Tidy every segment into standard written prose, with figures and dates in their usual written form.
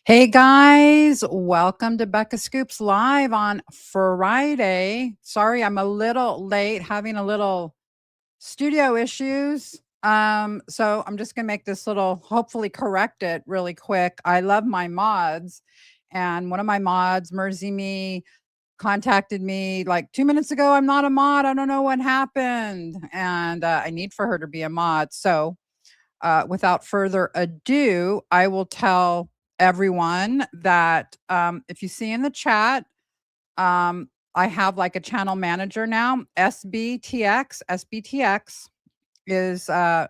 Hey guys, welcome to Becca Scoops Live on Friday. Sorry, I'm a little late, having a little studio issues. So I'm just gonna make this little, hopefully correct it really quick. I love my mods, and one of my mods, Mersey Me, contacted me like 2 minutes ago. I'm not a mod. I don't know what happened, and I need for her to be a mod. So without further ado, I will tell everyone that if you see in the chat, I have like a channel manager now, SBTX. SBTX is kind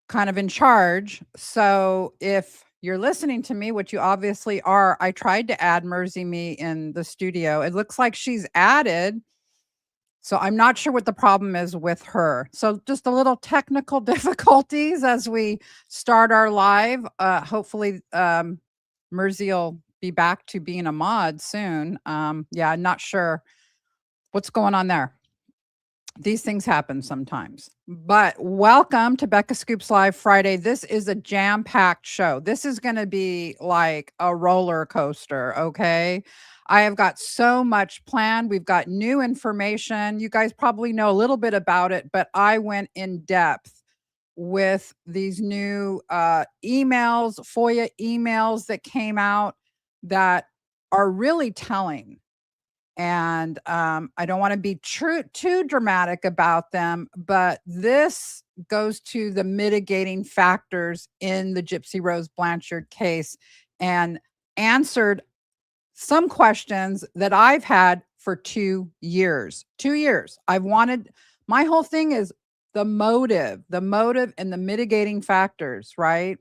of in charge. So if you're listening to me, which you obviously are, I tried to add Mersey Me in the studio. It looks like she's added, so I'm not sure what the problem is with her. So just a little technical difficulties as we start our live. Hopefully, Mersey will be back to being a mod soon. Yeah, I'm not sure what's going on there. These things happen sometimes. But welcome to Becca Scoops Live Friday. This is a jam-packed show. This is going to be like a roller coaster, okay? I have got so much planned. We've got new information. You guys probably know a little bit about it, but I went in depth with these new emails, FOIA emails that came out that are really telling. And I don't want to be too dramatic about them, but this goes to the mitigating factors in the Gypsy Rose Blanchard case and answered some questions that I've had for 2 years. 2 years. I've wanted, my whole thing is the motive and the mitigating factors, right?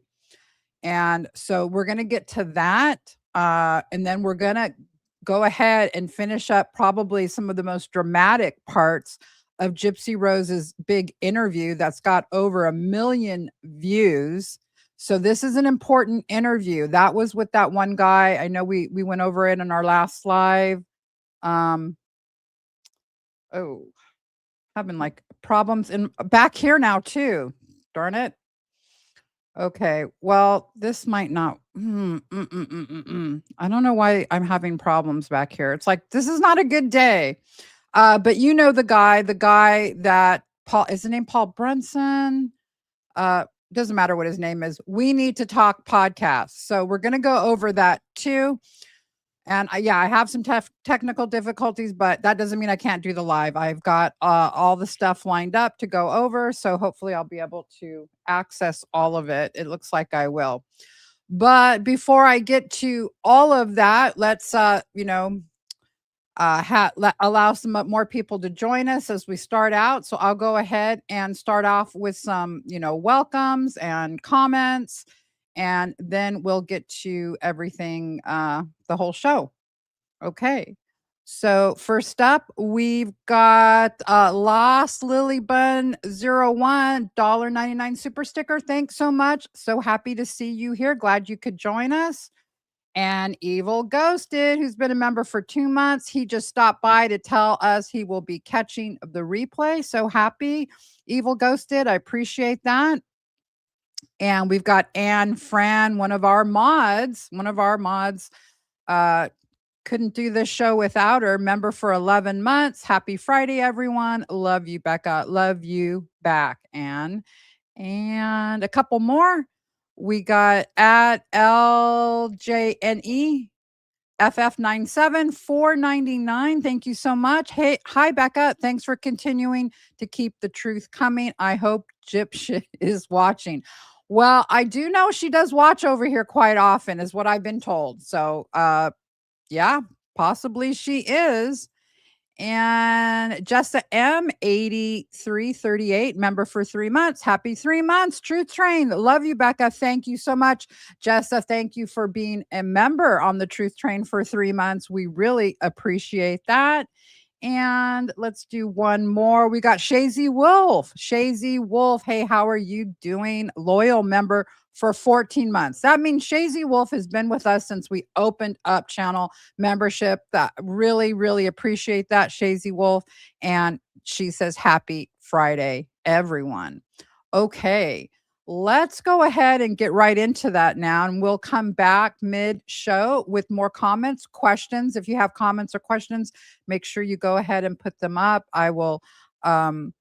And so we're going to get to that. And then we're going to go ahead and finish up probably some of the most dramatic parts of Gypsy Rose's big interview that's got over 1 million views. So this is an important interview. That was with that one guy. I know we went over it in our last live. Um, oh, having like problems in back here now too. Darn it. Okay, well, this might not I don't know why I'm having problems back here. It's like, this is not a good day. But you know the guy that Paul is the name Paul Brunson? Doesn't matter what his name is. We Need to Talk podcast. So we're gonna go over that too. And yeah, I have some technical difficulties, but that doesn't mean I can't do the live. I've got all the stuff lined up to go over. So hopefully I'll be able to access all of it. It looks like I will. But before I get to all of that, let's, allow some more people to join us as we start out. So I'll go ahead and start off with some, welcomes and comments, and then we'll get to everything, the whole show. Okay. So first up, we've got Lost Lily Bun 01 $1.99 super sticker. Thanks so much. So happy to see you here. Glad you could join us. And Evil Ghosted, who's been a member for 2 months. He just stopped by to tell us he will be catching the replay. So happy, Evil Ghosted. I appreciate that. And we've got Anne Fran, one of our mods. Couldn't do this show without her. Member for 11 months. Happy Friday, everyone. Love you, Becca. Love you back, Anne. And a couple more. We got at LJNE FF97 $4.99. Thank you so much. Hey, hi Becca. Thanks for continuing to keep the truth coming. I hope Gypsy is watching. Well, I do know she does watch over here quite often, is what I've been told. So yeah, possibly she is. And Jessa M 8338, member for 3 months. Happy 3 months. Truth Train. Love you, Becca. Thank you so much. Jessa, thank you for being a member on the Truth Train for 3 months. We really appreciate that. And let's do one more. We got Shazy Wolf. Shazy Wolf. Hey, how are you doing? Loyal member for 14 months. That means Shazy Wolf has been with us since we opened up channel membership. That really, really appreciate that, Shazy Wolf. And she says, happy Friday, everyone. Okay. let's go ahead and get right into that now, and we'll come back mid-show with more comments, questions. If you have comments or questions, make sure you go ahead and put them up. Um,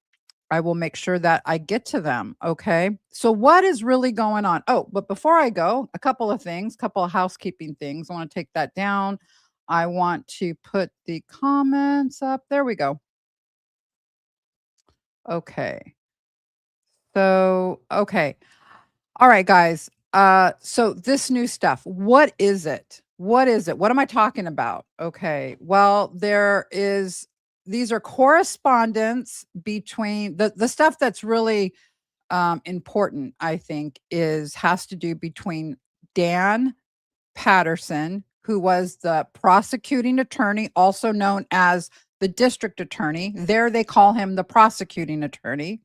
I will make sure that I get to them. Okay. So, what is really going on? Oh, but before I go, a couple of things, couple of housekeeping things. I want to take that down. I want to put the comments up. There we go. Okay. So, okay. All right, guys. So this new stuff, what is it? What is it? What am I talking about? Okay. Well, these are correspondence between the stuff that's really important, I think, has to do between Dan Patterson, who was the prosecuting attorney, also known as the district attorney. There they call him the prosecuting attorney,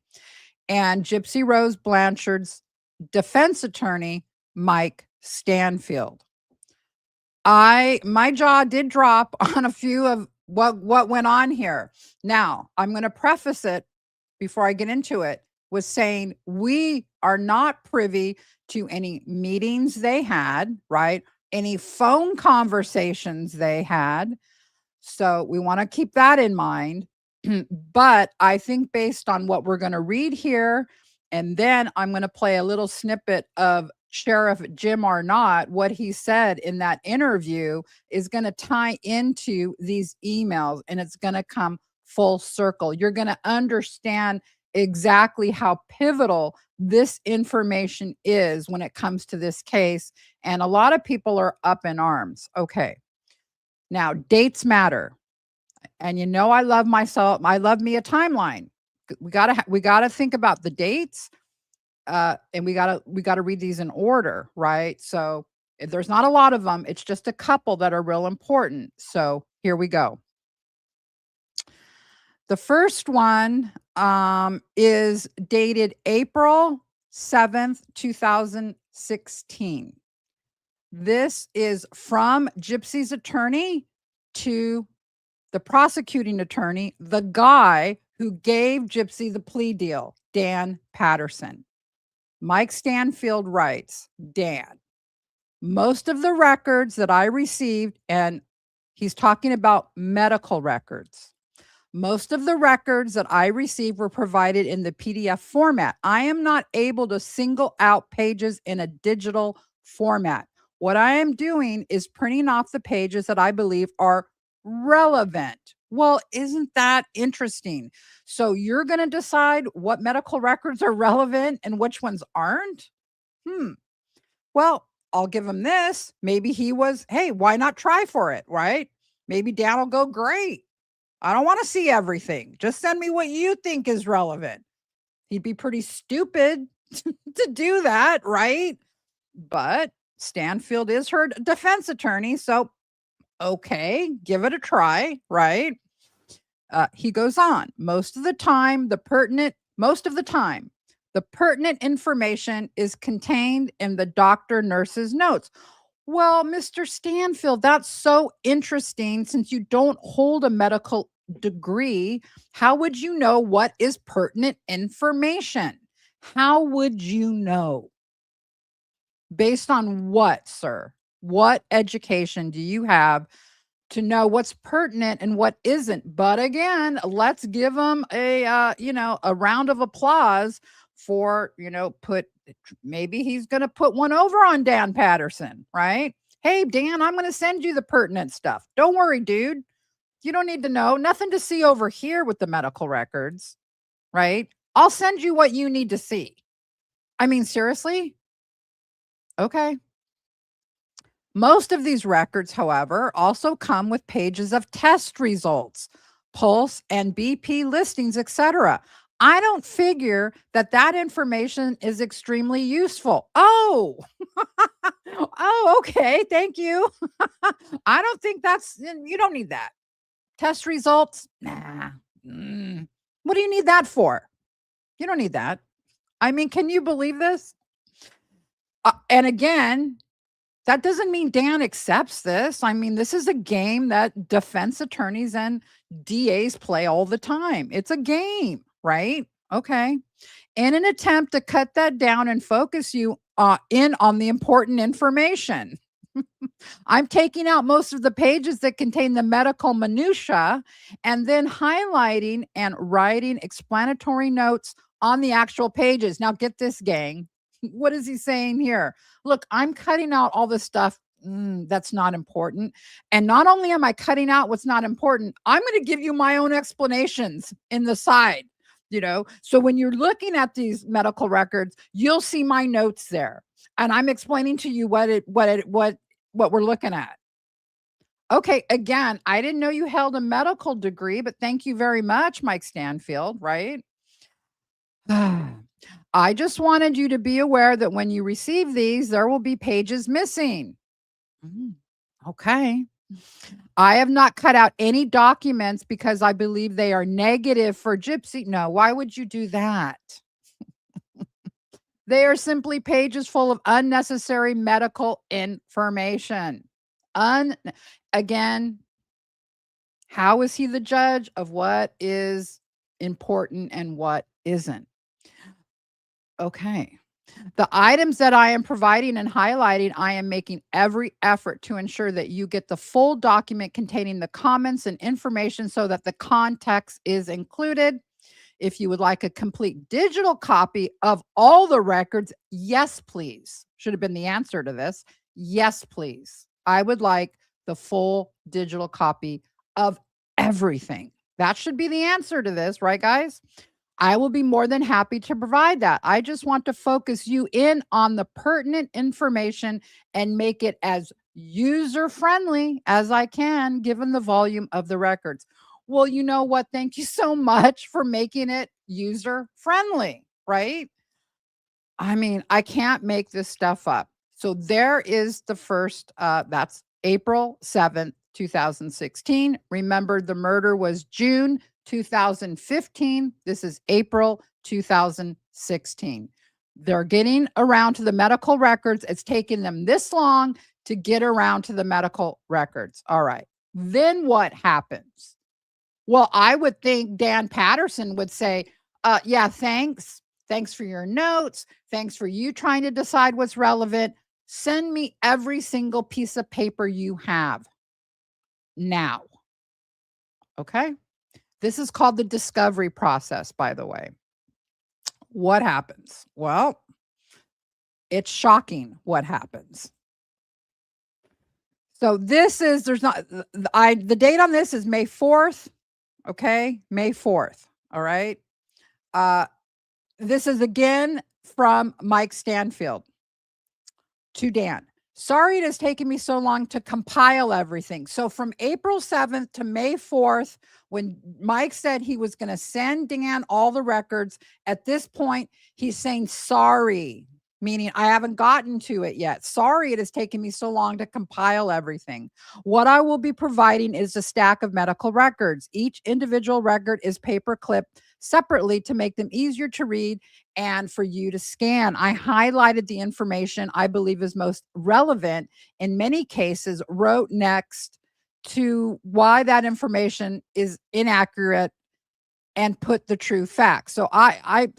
and Gypsy Rose Blanchard's defense attorney, Mike Stanfield. My jaw did drop on a few of what went on here. Now, I'm going to preface it before I get into it with saying we are not privy to any meetings they had, right? Any phone conversations they had. So we want to keep that in mind. But I think based on what we're going to read here, and then I'm going to play a little snippet of Sheriff Jim Arnott, what he said in that interview is going to tie into these emails, and it's going to come full circle. You're going to understand exactly how pivotal this information is when it comes to this case. And a lot of people are up in arms. Okay. Now, dates matter. And I love myself. I love me a timeline. We gotta think about the dates, and we gotta read these in order, right? So if there's not a lot of them, it's just a couple that are real important. So here we go. The first one is dated April 7th, 2016. This is from Gypsy's attorney to the prosecuting attorney, the guy who gave Gypsy the plea deal, Dan Patterson. Mike Stanfield writes, Dan, most of the records that I received, and he's talking about medical records. Most of the records that I received were provided in the PDF format. I am not able to single out pages in a digital format. What I am doing is printing off the pages that I believe are relevant. Well, isn't that interesting? So you're going to decide what medical records are relevant and which ones aren't? Well, I'll give him this. Maybe hey, why not try for it, right? Maybe Dan will go, great. I don't want to see everything. Just send me what you think is relevant. He'd be pretty stupid to do that, right? But Stanfield is her defense attorney, so okay, give it a try, right? He goes on. Most of the time, the pertinent information is contained in the doctor-nurse's notes. Well, Mr. Stanfield, that's so interesting. Since you don't hold a medical degree, how would you know what is pertinent information? How would you know? Based on what, sir? What education do you have to know what's pertinent and what isn't? But again, let's give them a round of applause for, maybe he's going to put one over on Dan Patterson, right? Hey, Dan, I'm going to send you the pertinent stuff. Don't worry, dude. You don't need to know. Nothing to see over here with the medical records, right? I'll send you what you need to see. I mean, seriously? Okay. Most of these records, however, also come with pages of test results, pulse and BP listings, etc. I don't figure that information is extremely useful. Oh, oh, okay. Thank you. I don't think you don't need that. Test results? Nah. What do you need that for? You don't need that. I mean, can you believe this? And again, that doesn't mean Dan accepts this. I mean, this is a game that defense attorneys and DAs play all the time. It's a game, right? Okay. In an attempt to cut that down and focus you in on the important information. I'm taking out most of the pages that contain the medical minutia and then highlighting and writing explanatory notes on the actual pages. Now, get this, gang. What is he saying here? Look, I'm cutting out all the stuff that's not important. And not only am I cutting out what's not important, I'm going to give you my own explanations in the side. So when you're looking at these medical records, you'll see my notes there, and I'm explaining to you what we're looking at. Okay, again, I didn't know you held a medical degree, but thank you very much, Mike Stanfield, right? I just wanted you to be aware that when you receive these, there will be pages missing. Mm, Okay. I have not cut out any documents because I believe they are negative for Gypsy. No, why would you do that? They are simply pages full of unnecessary medical information. Again, how is he the judge of what is important and what isn't? Okay. The items that I am providing and highlighting, I am making every effort to ensure that you get the full document containing the comments and information so that the context is included. If you would like a complete digital copy of all the records, yes, please. Should have been the answer to this. Yes, please. I would like the full digital copy of everything. That should be the answer to this, right, guys? I will be more than happy to provide that. I just want to focus you in on the pertinent information and make it as user friendly as I can, given the volume of the records. Well, you know what? Thank you so much for making it user friendly, right? I mean, I can't make this stuff up. So there is the first, that's April 7th, 2016. Remember, the murder was June 2015. This is April 2016. They're getting around to the medical records. It's taken them this long to get around to the medical records. All right. Then what happens? Well, I would think Dan Patterson would say, yeah, thanks. Thanks for your notes. Thanks for you trying to decide what's relevant. Send me every single piece of paper you have now. Okay. This is called the discovery process, by the way. What happens? Well, it's shocking what happens. So this is, there's not, the date on this is May 4th. Okay. May 4th. All right. This is again from Mike Stanfield to Dan. Sorry it has taken me so long to compile everything. So from April 7th to May 4th, when Mike said he was going to send Dan all the records, at this point, he's saying sorry, meaning I haven't gotten to it yet. Sorry it has taken me so long to compile everything. What I will be providing is a stack of medical records. Each individual record is paper clipped separately to make them easier to read and for you to scan. I highlighted the information I believe is most relevant. In many cases, wrote next to why that information is inaccurate and put the true facts. So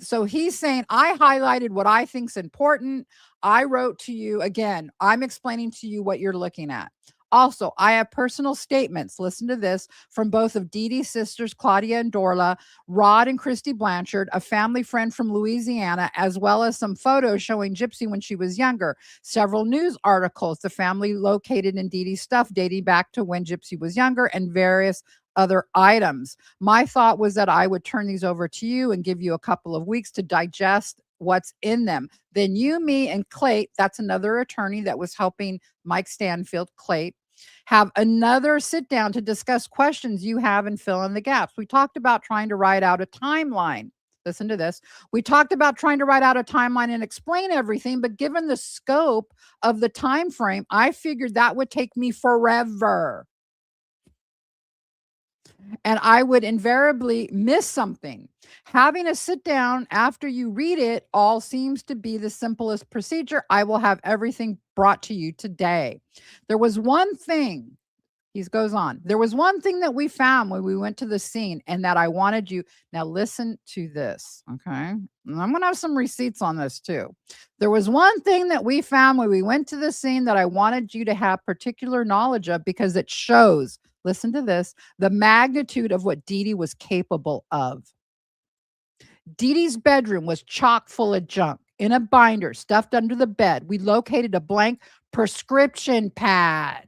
so he's saying I highlighted what I think's important. I wrote to you again. I'm explaining to you what you're looking at. Also, I have personal statements. Listen to this from both of Dee Dee's sisters, Claudia and Dorla, Rod and Christy Blanchard, a family friend from Louisiana, as well as some photos showing Gypsy when she was younger. Several news articles, the family located in Dee Dee's stuff dating back to when Gypsy was younger, and various other items. My thought was that I would turn these over to you and give you a couple of weeks to digest what's in them. Then you, me, and Clayt, that's another attorney that was helping Mike Stanfield, Clayt, have another sit down to discuss questions you have and fill in the gaps. We talked about trying to write out a timeline. Listen to this. We talked about trying to write out a timeline and explain everything, but given the scope of the time frame, I figured that would take me forever. And I would invariably miss something. Having a sit down after you read it all seems to be the simplest procedure. I will have everything brought to you today. There was one thing He goes on. There was one thing that we found when we went to the scene and that I wanted you. Now, listen to this. Okay. And I'm going to have some receipts on this too. There was one thing that we found when we went to the scene that I wanted you to have particular knowledge of because it shows, listen to this, the magnitude of what Dee Dee was capable of. Dee Dee's bedroom was chock full of junk in a binder stuffed under the bed. We located a blank prescription pad.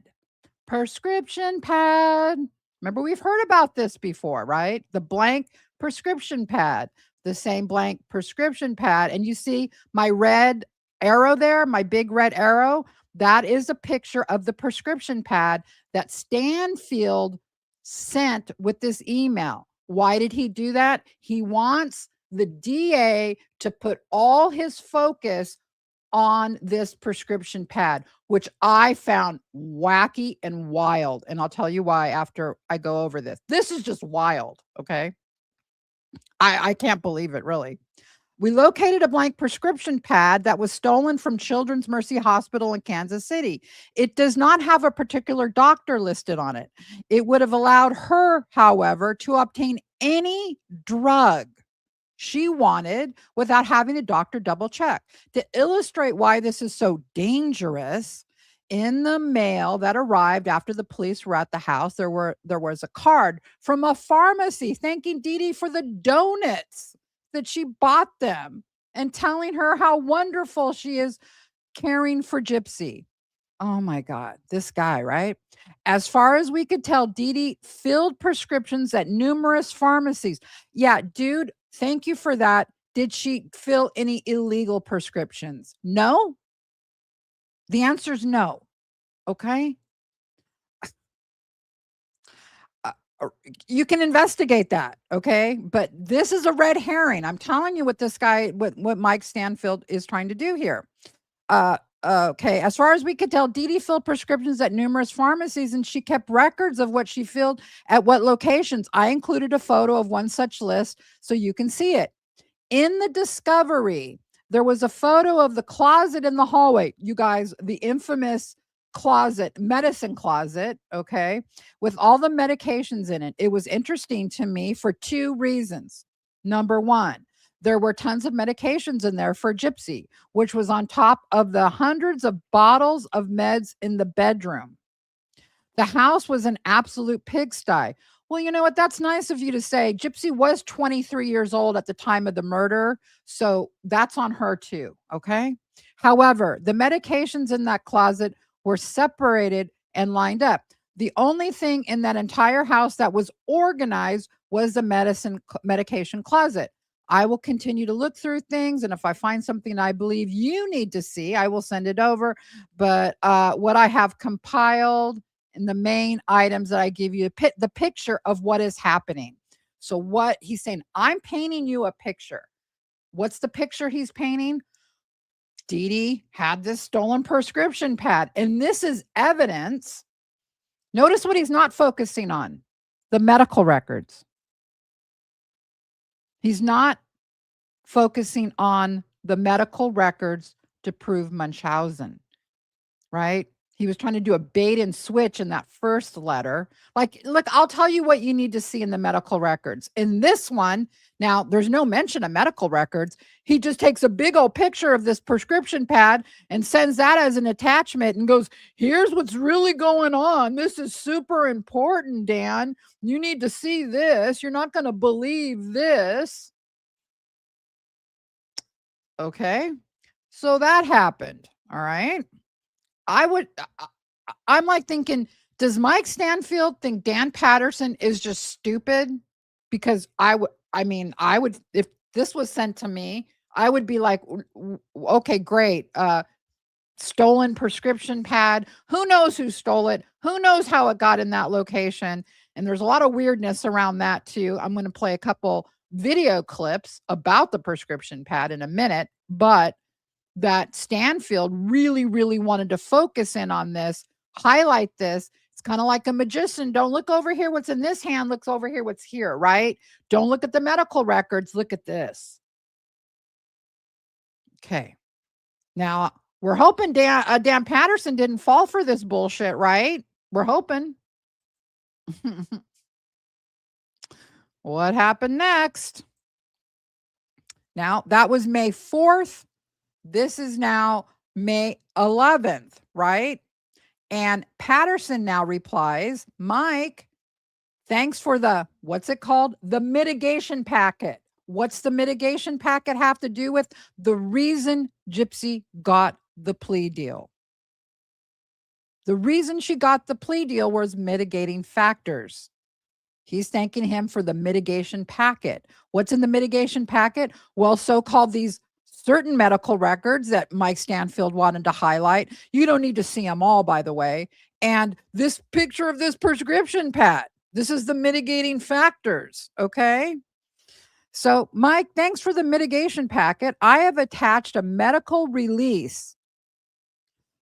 Prescription pad. Remember, we've heard about this before, right? The blank prescription pad, the same blank prescription pad. And you see my red arrow there, my big red arrow. That is a picture of the prescription pad that Stanfield sent with this email. Why did he do that? He wants the DA to put all his focus on this prescription pad, which I found wacky and wild. And I'll tell you why after I go over this. This is just wild. Okay. I can't believe it, really. We located a blank prescription pad that was stolen from Children's Mercy Hospital in Kansas City. It does not have a particular doctor listed on it. It would have allowed her, however, to obtain any drug she wanted without having a doctor double check. To illustrate why this is so dangerous, in the mail that arrived after the police were at the house, there was a card from a pharmacy thanking Dee Dee for the donuts that she bought them and telling her how wonderful she is caring for Gypsy. Oh my God, this guy, right? As far as we could tell, Dee Dee filled prescriptions at numerous pharmacies. Yeah, dude, thank you for that. Did she fill any illegal prescriptions? No. The answer is no. Okay. You can investigate that. Okay. But this is a red herring. I'm telling you what this guy, what Mike Stanfield is trying to do here. Okay. As far as we could tell, Dee Dee filled prescriptions at numerous pharmacies and she kept records of what she filled at what locations. I included a photo of one such list so you can see it. In the discovery, there was a photo of the closet in the hallway. You guys, the infamous closet, medicine closet, okay, with all the medications in it. It was interesting to me for two reasons. Number one, there were tons of medications in there for Gypsy, which was on top of the hundreds of bottles of meds in the bedroom. The house was an absolute pigsty. Well, you know what? That's nice of you to say. Gypsy was 23 years old at the time of the murder. So that's on her too. Okay. However, the medications in that closet were separated and lined up. The only thing in that entire house that was organized was the medication closet. I will continue to look through things. And if I find something I believe you need to see, I will send it over. But what I have compiled in the main items that I give you, the picture of what is happening. So what he's saying, I'm painting you a picture. What's the picture he's painting? Dee Dee had this stolen prescription pad. And this is evidence. Notice what he's not focusing on, the medical records. He's not focusing on the medical records to prove Munchausen, right? He was trying to do a bait and switch in that first letter. Like, look, I'll tell you what you need to see in the medical records. In this one, now there's no mention of medical records. He just takes a big old picture of this prescription pad and sends that as an attachment and goes, here's what's really going on. This is super important, Dan. You need to see this. You're not going to believe this. Okay. So that happened. All right. I'm like thinking, does Mike Stanfield think Dan Patterson is just stupid? Because I would, if this was sent to me, I would be like, okay, great. Stolen prescription pad. Who knows who stole it? Who knows how it got in that location? And there's a lot of weirdness around that too. I'm going to play a couple video clips about the prescription pad in a minute, but that Stanfield really, really wanted to focus in on this, highlight this. It's kind of like a magician. Don't look over here what's in this hand, looks over here what's here, right? Don't look at the medical records, look at this. Okay. Now, we're hoping Dan Patterson didn't fall for this bullshit, right? We're hoping. What happened next? Now, that was May 4th. This is now May 11th, right? And Patterson now replies, Mike, thanks for the, what's it called? The mitigation packet. What's the mitigation packet have to do with? The reason Gypsy got the plea deal. The reason she got the plea deal was mitigating factors. He's thanking him for the mitigation packet. What's in the mitigation packet? Well, so-called these certain medical records that Mike Stanfield wanted to highlight. You don't need to see them all, by the way. And this picture of this prescription pad. This is the mitigating factors, okay? So, Mike, thanks for the mitigation packet. I have attached a medical release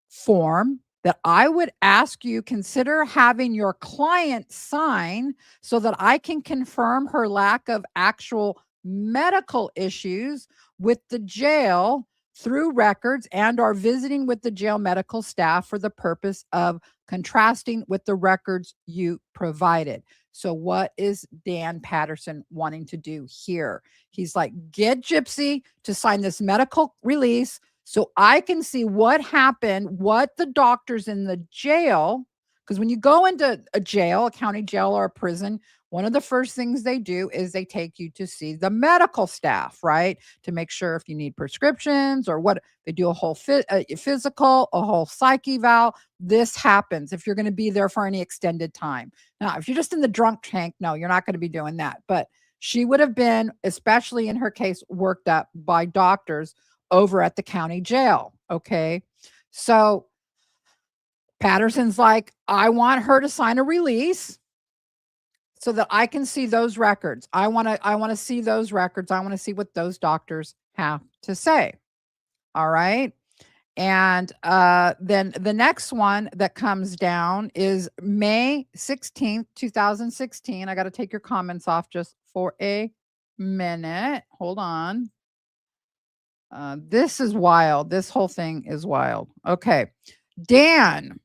form that I would ask you consider having your client sign so that I can confirm her lack of actual medical issues with the jail through records and are visiting with the jail medical staff for the purpose of contrasting with the records you provided. So what is Dan Patterson wanting to do here? He's like, get Gypsy to sign this medical release so I can see what happened, what the doctors in the jail, because when you go into a jail, a county jail or a prison, one of the first things they do is they take you to see the medical staff, right? To make sure if you need prescriptions or what, they do a whole physical, a whole psych eval. This happens if you're going to be there for any extended time. Now, if you're just in the drunk tank, no, you're not going to be doing that. But she would have been, especially in her case, worked up by doctors over at the county jail. Okay. So Patterson's like, I want her to sign a release so that I can see those records. I want to see those records. I want to see what those doctors have to say. All right. And then the next one that comes down is May 16th, 2016. I got to take your comments off just for a minute. Hold on. This is wild. This whole thing is wild. Okay. Dan,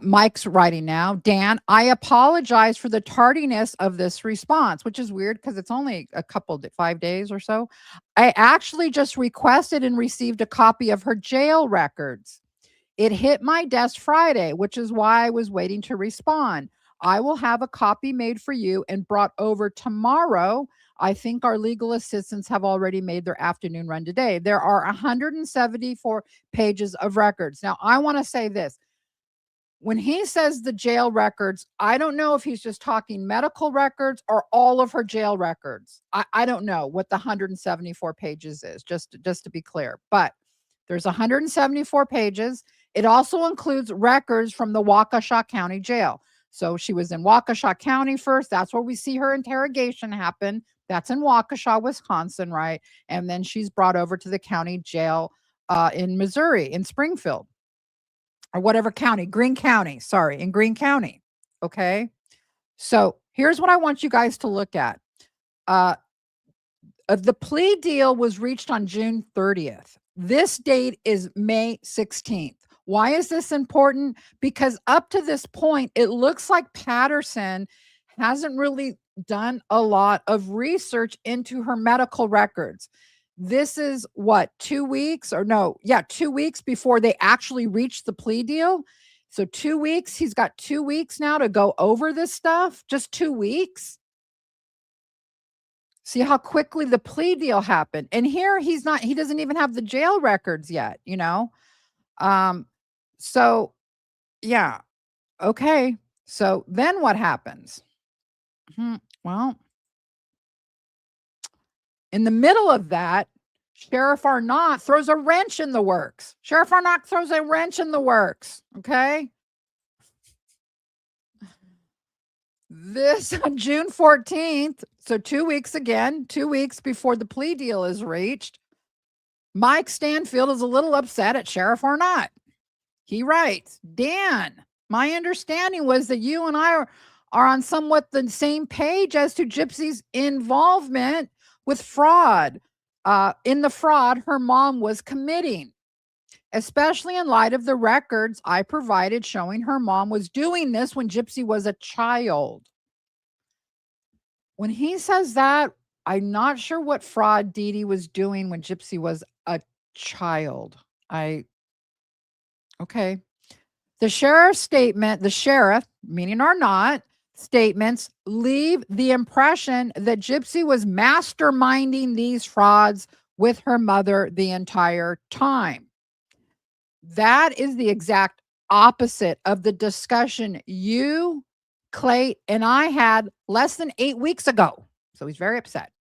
Mike's writing now. Dan, I apologize for the tardiness of this response, which is weird because it's only a couple, 5 days or so. I actually just requested and received a copy of her jail records. It hit my desk Friday, which is why I was waiting to respond. I will have a copy made for you and brought over tomorrow. I think our legal assistants have already made their afternoon run today. There are 174 pages of records. Now, I want to say this. When he says the jail records, I don't know if he's just talking medical records or all of her jail records. I don't know what the 174 pages is, just to be clear. But there's 174 pages. It also includes records from the Waukesha County Jail. So she was in Waukesha County first. That's where we see her interrogation happen. That's in Waukesha, Wisconsin, right? And then she's brought over to the county jail in Missouri, in Springfield, or whatever county, Greene County, sorry, in Greene County. Okay. So here's what I want you guys to look at. The plea deal was reached on June 30th. This date is May 16th. Why is this important? Because up to this point, it looks like Patterson hasn't really done a lot of research into her medical records. This is what, 2 weeks or no? Yeah, 2 weeks before they actually reached the plea deal. So 2 weeks, he's got 2 weeks now to go over this stuff. Just 2 weeks. See how quickly the plea deal happened. And here he doesn't even have the jail records yet, you know? So yeah. Okay. So then what happens? Well, in the middle of that, Sheriff Arnott throws a wrench in the works. Sheriff Arnott throws a wrench in the works. Okay. This on June 14th, so 2 weeks again, 2 weeks before the plea deal is reached, Mike Stanfield is a little upset at Sheriff Arnott. He writes, Dan, my understanding was that you and I are on somewhat the same page as to Gypsy's involvement with fraud. In the fraud her mom was committing. especially in light of the records I provided showing her mom was doing this when Gypsy was a child. When he says that, I'm not sure what fraud Dee Dee was doing when Gypsy was a child. Okay. The sheriff, meaning or not, statements leave the impression that Gypsy was masterminding these frauds with her mother the entire time. That is the exact opposite of the discussion you, Clay, and I had less than 8 weeks ago. So he's very upset.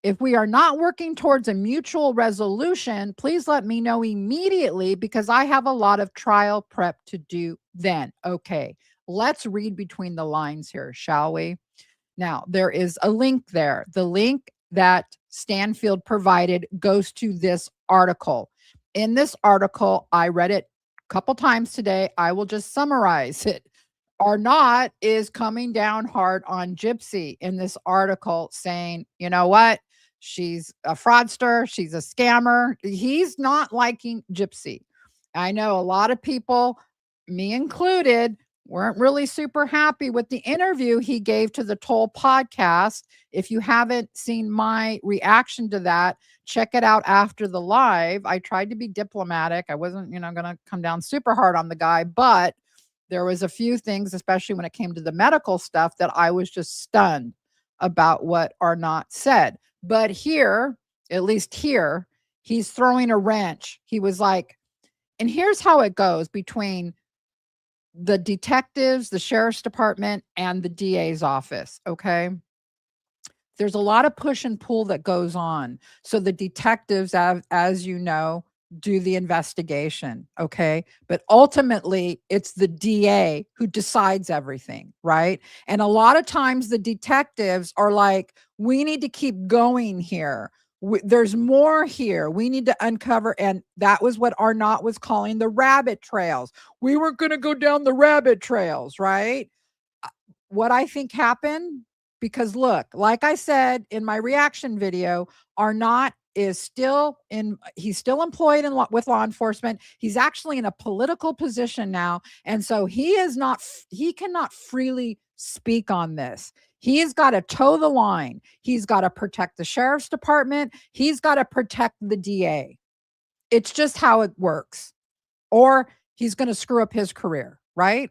If we are not working towards a mutual resolution, please let me know immediately because I have a lot of trial prep to do then. Okay, let's read between the lines here, shall we? Now, there is a link there. The link that Stanfield provided goes to this article. In this article, I read it a couple times today. I will just summarize it. Arnott is coming down hard on Gypsy in this article, saying, you know what? She's a fraudster. She's a scammer. He's not liking Gypsy. I know a lot of people, me included, weren't really super happy with the interview he gave to the Toll podcast. If you haven't seen my reaction to that, check it out after the live. I tried to be diplomatic. I wasn't, going to come down super hard on the guy, but there was a few things, especially when it came to the medical stuff, that I was just stunned about what Arnott said. But here, at least here, he's throwing a wrench. He was like, and here's how it goes between the detectives, the sheriff's department, and the DA's office, okay? There's a lot of push and pull that goes on. So the detectives, as you know, do the investigation, okay? But ultimately, it's the DA who decides everything, right? And a lot of times the detectives are like, we need to keep going here. There's more here. We need to uncover. And that was what Arnott was calling the rabbit trails. We weren't going to go down the rabbit trails, right? What I think happened, because look, like I said in my reaction video, Arnott is he's still employed with law enforcement. He's actually in a political position now. And so he cannot freely speak on this. He's got to toe the line. He's got to protect the sheriff's department. He's got to protect the DA. It's just how it works. Or he's going to screw up his career, right?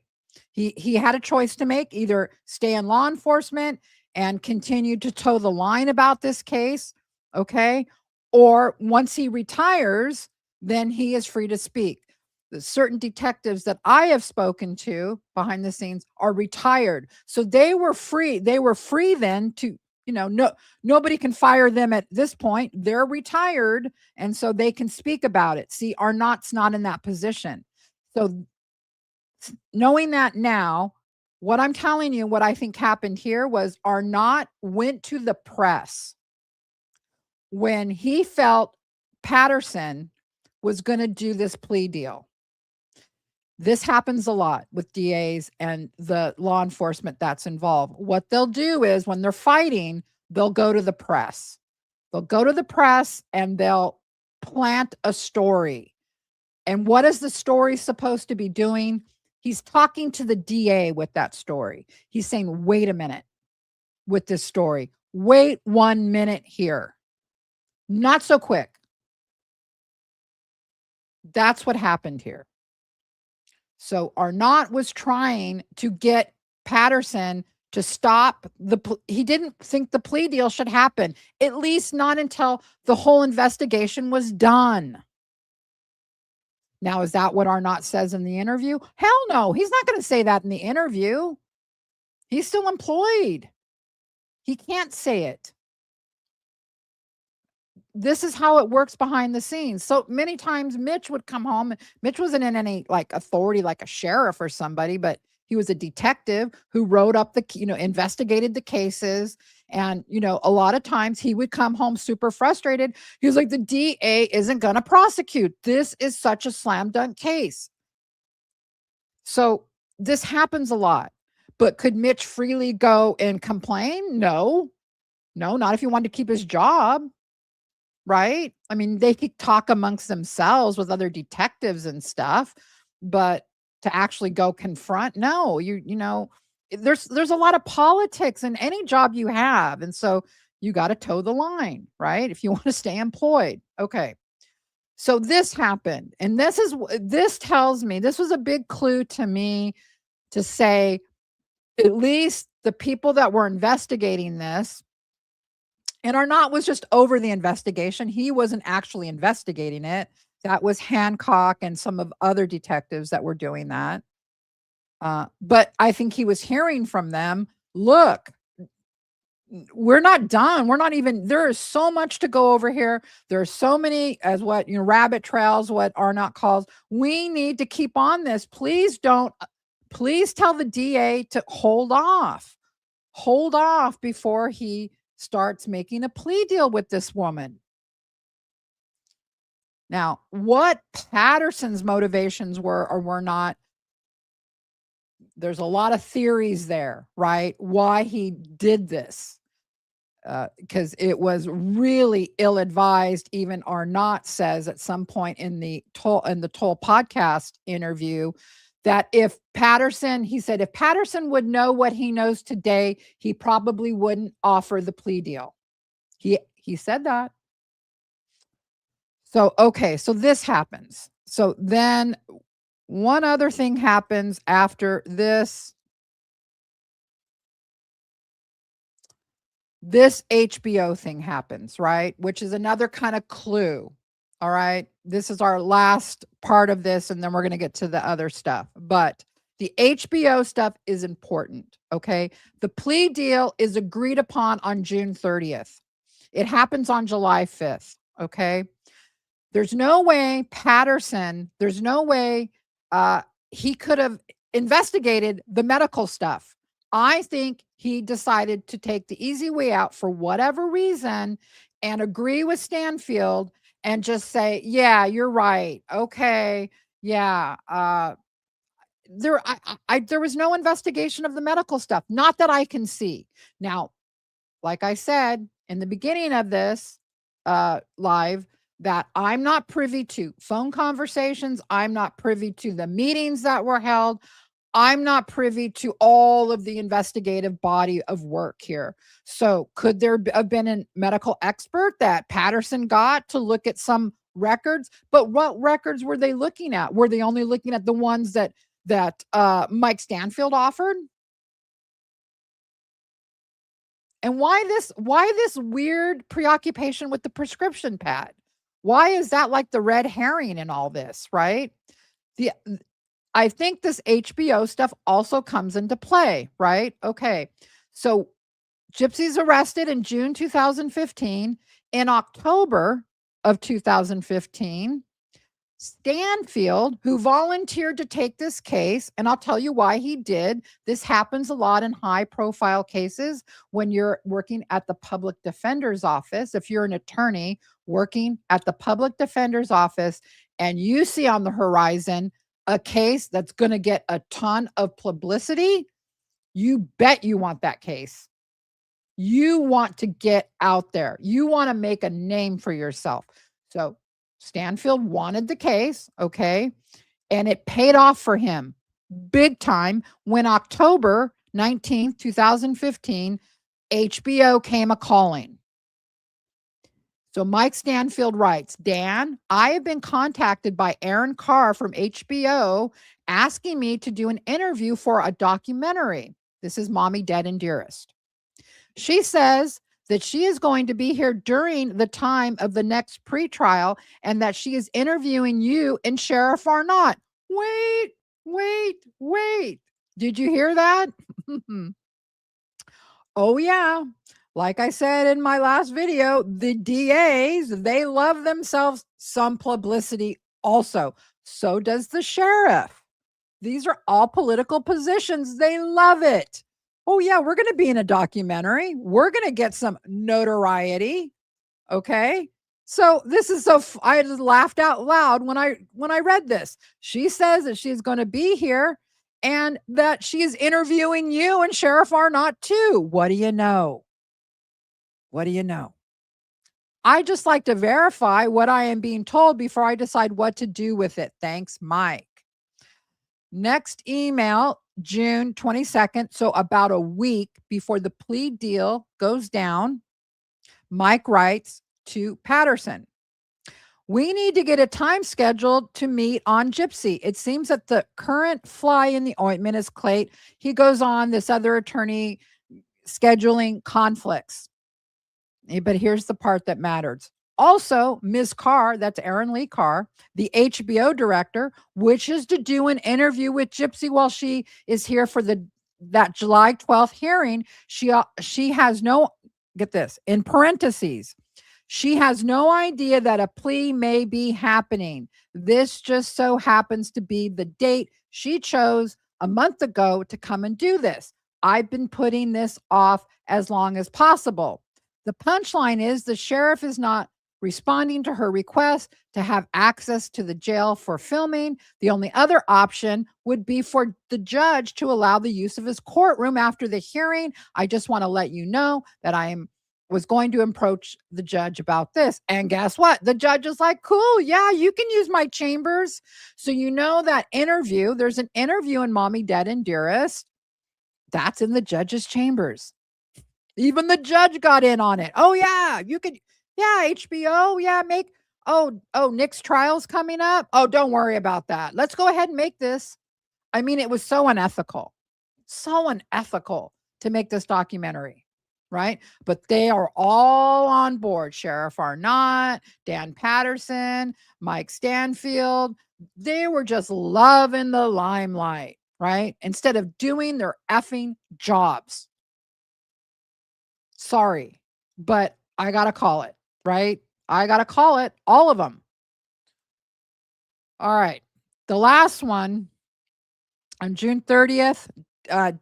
He had a choice to make, either stay in law enforcement and continue to toe the line about this case, okay? Or once he retires, then he is free to speak. The certain detectives that I have spoken to behind the scenes are retired. So they were free. They were free then to, nobody can fire them at this point. They're retired, and so they can speak about it. See, Arnott's not in that position. So knowing that now, what I'm telling you, what I think happened here was Arnott went to the press when he felt Patterson was going to do this plea deal. This happens a lot with DAs and the law enforcement that's involved. What they'll do is when they're fighting, they'll go to the press. They'll go to the press and they'll plant a story. And what is the story supposed to be doing? He's talking to the DA with that story. He's saying, wait a minute with this story. Wait 1 minute here. Not so quick. That's what happened here. So Arnott was trying to get Patterson to stop he didn't think the plea deal should happen, at least not until the whole investigation was done. Now, is that what Arnott says in the interview? Hell no. He's not going to say that in the interview. He's still employed. He can't say it. This is how it works behind the scenes. So many times Mitch would come home. Mitch wasn't in any authority like a sheriff or somebody, but he was a detective who wrote up investigated the cases. And, a lot of times he would come home super frustrated. He was like, the DA isn't going to prosecute. This is such a slam dunk case. So this happens a lot. But could Mitch freely go and complain? No, not if he wanted to keep his job. right? I mean, they could talk amongst themselves with other detectives and stuff, but to actually go confront, no, you know, there's a lot of politics in any job you have, and so you got to toe the line, right? If you want to stay employed. Okay. So this happened, and this tells me, this was a big clue to me to say at least the people that were investigating this, and Arnott was just over the investigation. He wasn't actually investigating it. That was Hancock and some of other detectives that were doing that. But I think he was hearing from them, look, we're not done. We're not even, there is so much to go over here. There are so many, as what, you know, rabbit trails, what Arnott calls. We need to keep on this. Please don't, please tell the DA to hold off before he starts making a plea deal with this woman. Now, what Patterson's motivations were or were not, there's a lot of theories there, right? Why he did this. Because it was really ill-advised. Even Arnott says at some point in the Toll podcast interview that if Patterson, he said, if Patterson would know what he knows today, he probably wouldn't offer the plea deal. He said that. So, okay, so this happens. So then one other thing happens after this. This HBO thing happens, right? Which is another kind of clue. All right. This is our last part of this, and then we're going to get to the other stuff. But the HBO stuff is important. Okay. The plea deal is agreed upon on June 30th. It happens on July 5th. Okay. There's no way Patterson, there's no way he could have investigated the medical stuff. I think he decided to take the easy way out for whatever reason and agree with Stanfield and just say, yeah, you're right. Okay. Yeah. There was no investigation of the medical stuff. Not that I can see. Now, like I said in the beginning of this live, that I'm not privy to phone conversations. I'm not privy to the meetings that were held. I'm not privy to all of the investigative body of work here. So could there have been a medical expert that Patterson got to look at some records? But what records were they looking at? Were they only looking at the ones that Mike Stanfield offered? And why this weird preoccupation with the prescription pad? Why is that like the red herring in all this, right? The I think this HBO stuff also comes into play, right? Okay. So Gypsy's arrested in June 2015. In October of 2015, Stanfield, who volunteered to take this case, and I'll tell you why he did. This happens a lot in high profile cases when you're working at the public defender's office. If you're an attorney working at the public defender's office and you see on the horizon a case that's going to get a ton of publicity, you bet you want that case. You want to get out there. You want to make a name for yourself. So Stanfield wanted the case, okay? And it paid off for him big time when October 19th, 2015, HBO came a calling. So Mike Stanfield writes, Dan, I have been contacted by Erin Carr from HBO asking me to do an interview for a documentary. This is Mommy Dead and Dearest. She says that she is going to be here during the time of the next pretrial and that she is interviewing you and Sheriff Arnott. Wait. Did you hear that? Oh, yeah. Like I said in my last video, the DAs, they love themselves some publicity also. So does the sheriff. These are all political positions. They love it. Oh, yeah, we're going to be in a documentary. We're going to get some notoriety. Okay. So this is I just laughed out loud when I read this. She says that she's going to be here and that she is interviewing you and Sheriff Arnott too. What do you know? What do you know? I just like to verify what I am being told before I decide what to do with it. Thanks, Mike. Next email, June 22nd. So about a week before the plea deal goes down, Mike writes to Patterson, we need to get a time scheduled to meet on Gypsy. It seems that the current fly in the ointment is Clayt. He goes on, this other attorney scheduling conflicts. But here's the part that matters. Also, Ms. Carr, that's Erin Lee Carr, the HBO director, wishes to do an interview with Gypsy while she is here for that July 12th hearing. She has no, get this, in parentheses, she has no idea that a plea may be happening. This just so happens to be the date she chose a month ago to come and do this. I've been putting this off as long as possible. The punchline is the sheriff is not responding to her request to have access to the jail for filming. The only other option would be for the judge to allow the use of his courtroom after the hearing. I just want to let you know that was going to approach the judge about this. And guess what? The judge is like, cool, yeah, you can use my chambers. So you know that interview, there's an interview in Mommy, Dead, and Dearest. That's in the judge's chambers. Even the judge got in on it. Oh, yeah, you could, yeah, HBO, yeah, Nick's trial's coming up. Oh, don't worry about that. Let's go ahead and make this. I mean, it was so unethical to make this documentary. Right. But they are all on board. Sheriff Arnott, Dan Patterson, Mike Stanfield. They were just loving the limelight, right? Instead of doing their effing jobs. Sorry, but I got to call it, right? I got to call it, all of them. All right. The last one on June 30th,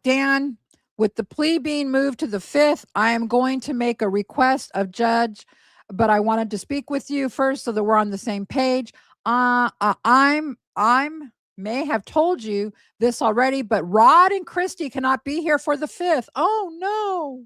Dan, with the plea being moved to the 5th, I am going to make a request of judge, but I wanted to speak with you first so that we're on the same page. I'm may have told you this already, but Rod and Christy cannot be here for the 5th. Oh no.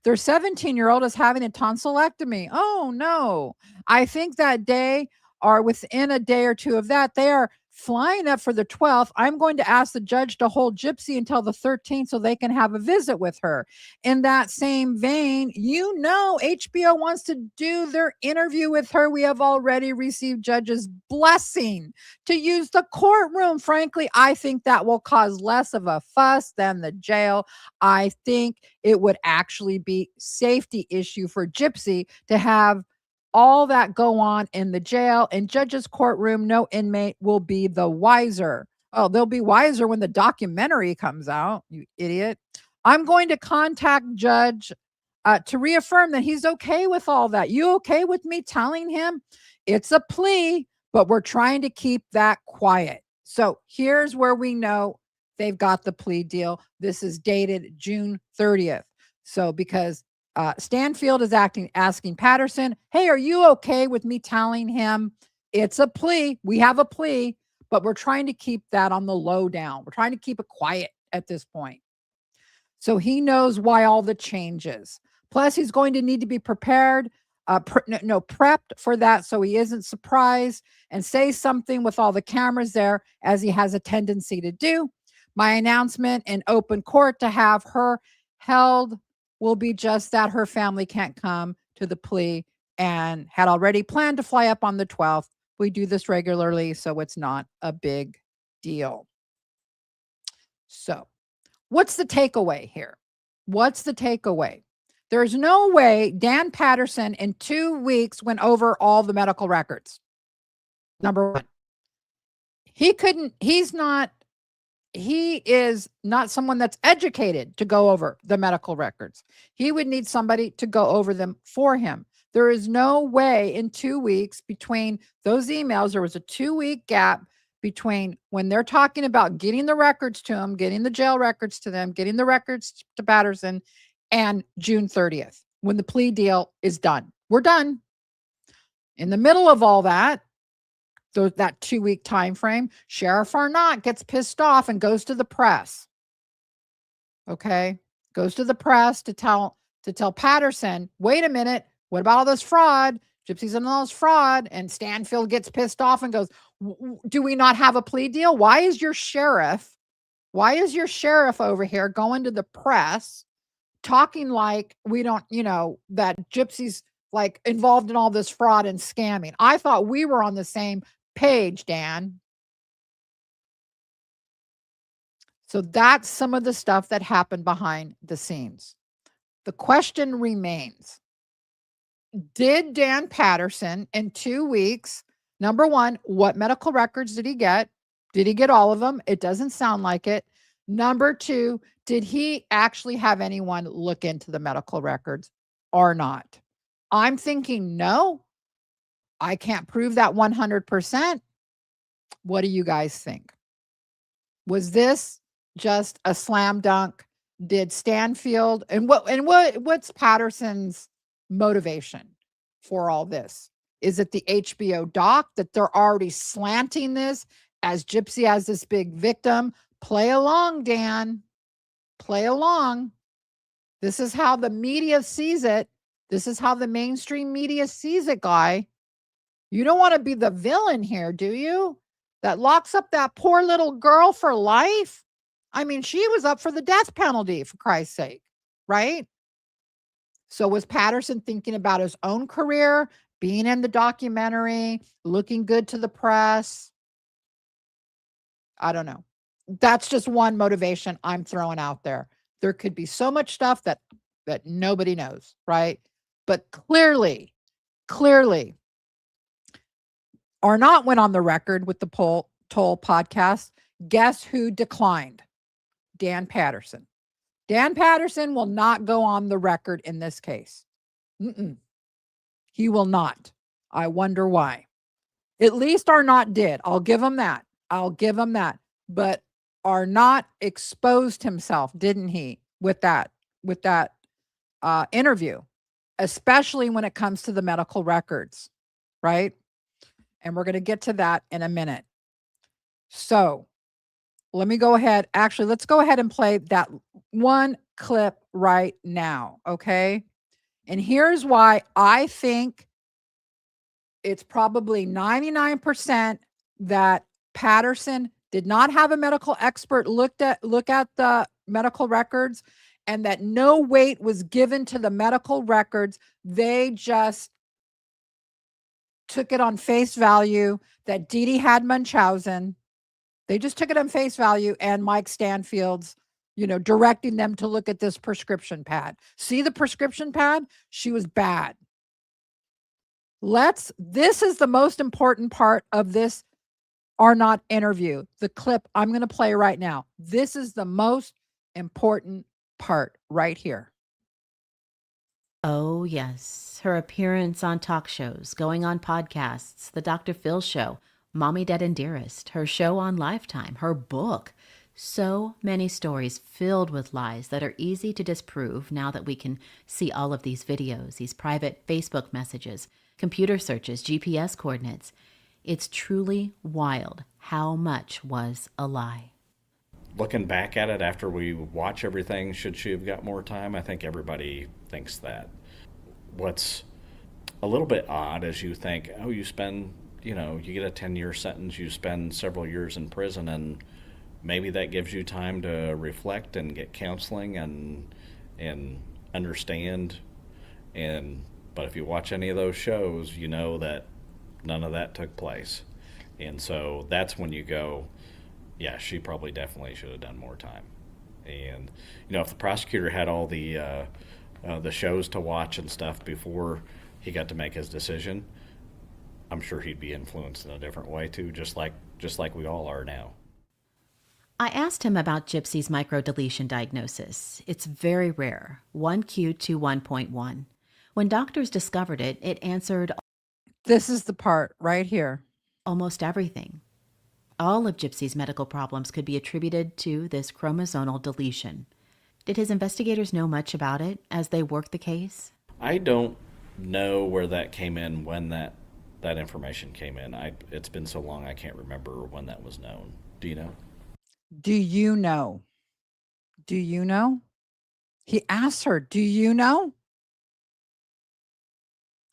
Their 17-year-old is having a tonsillectomy. Oh no. I think that day or within a day or two of that, they are flying up for the 12th. I'm going to ask the judge to hold Gypsy until the 13th so they can have a visit with her. In that same vein, HBO wants to do their interview with her. We have already received judge's blessing to use the courtroom. Frankly, I think that will cause less of a fuss than the jail. I think it would actually be safety issue for Gypsy to have all that go on in the jail and judge's courtroom. No inmate will be the wiser. Oh, they'll be wiser when the documentary comes out, you idiot. I'm going to contact judge to reaffirm that he's okay with all that. You okay with me telling him it's a plea, but we're trying to keep that quiet? So here's where we know they've got the plea deal. This is dated June 30th. So because Stanfield is asking Patterson, hey, are you okay with me telling him it's a plea? We have a plea, but we're trying to keep that on the low down. We're trying to keep it quiet at this point. So he knows why all the changes. Plus, he's going to need to be prepared, prepped for that so he isn't surprised and say something with all the cameras there, as he has a tendency to do. My announcement in open court to have her held will be just that. Her family can't come to the plea and had already planned to fly up on the 12th. We do this regularly, so it's not a big deal. So what's the takeaway here? What's the takeaway? There's no way Dan Patterson in 2 weeks went over all the medical records. Number one, he is not someone that's educated to go over the medical records. He would need somebody to go over them for him. There is no way in 2 weeks between those emails. There was a 2-week gap between when they're talking about getting the records to him, getting the jail records to them, getting the records to Patterson, and June 30th, when the plea deal is done. We're done. In the middle of all that, that 2-week time frame, Sheriff Arnott gets pissed off and goes to the press. Okay, goes to the press to tell Patterson, wait a minute, what about all this fraud? Gypsy's an all fraud. And Stanfield gets pissed off and goes, do we not have a plea deal? Why is your sheriff over here going to the press talking like we don't, that Gypsy's like involved in all this fraud and scamming? I thought we were on the same page, Dan. So that's some of the stuff that happened behind the scenes. The question remains, did Dan Patterson in 2 weeks, number one, what medical records did he get? Did he get all of them? It doesn't sound like it. Number two, did he actually have anyone look into the medical records or not? I'm thinking no. I can't prove that 100%. What do you guys think? Was this just a slam dunk? Did Stanfield and what's Patterson's motivation for all this? Is it the HBO doc that they're already slanting this as Gypsy as this big victim? Play along, Dan. Play along. This is how the media sees it. This is how the mainstream media sees it, guy. You don't want to be the villain here, do you? That locks up that poor little girl for life. I mean, she was up for the death penalty, for Christ's sake, right? So was Patterson thinking about his own career, being in the documentary, looking good to the press? I don't know. That's just one motivation I'm throwing out there. There could be so much stuff that nobody knows, right? But clearly, Arnott went on the record with the Toll podcast. Guess who declined? Dan Patterson. Dan Patterson will not go on the record in this case. He will not. I wonder why. At least Arnott did. I'll give him that. But Arnott exposed himself, didn't he, with that interview, especially when it comes to the medical records, right? And we're going to get to that in a minute. So let me go ahead. Actually, let's go ahead and play that one clip right now. Okay. And here's why I think it's probably 99% that Patterson did not have a medical expert look at the medical records, and that no weight was given to the medical records. They just took it on face value that Dee Dee had Munchausen. They just took it on face value, and Mike Stanfield's, directing them to look at this prescription pad. See the prescription pad? She was bad. This is the most important part of this Arnott interview. The clip I'm going to play right now. This is the most important part right here. Oh, yes. Her appearance on talk shows, going on podcasts, the Dr. Phil show, Mommy, Dead and Dearest, her show on Lifetime, her book. So many stories filled with lies that are easy to disprove now that we can see all of these videos, these private Facebook messages, computer searches, GPS coordinates. It's truly wild how much was a lie. Looking back at it after we watch everything, should she have got more time? I think everybody thinks that. What's a little bit odd is you think, oh, you spend, you get a 10-year sentence, you spend several years in prison, and maybe that gives you time to reflect and get counseling and understand. But if you watch any of those shows, you know that none of that took place. And so that's when you go, yeah, she probably definitely should have done more time. And, if the prosecutor had all the shows to watch and stuff before he got to make his decision, I'm sure he'd be influenced in a different way too, just like we all are now. I asked him about Gypsy's microdeletion diagnosis. It's very rare, 1Q21.1. When doctors discovered it, it answered... This is the part right here. Almost everything. All of Gypsy's medical problems could be attributed to this chromosomal deletion. Did his investigators know much about it as they worked the case? I don't know where that came in, when that information came in. It's been so long I can't remember when that was known. Do you know? Do you know? Do you know? He asked her, do you know?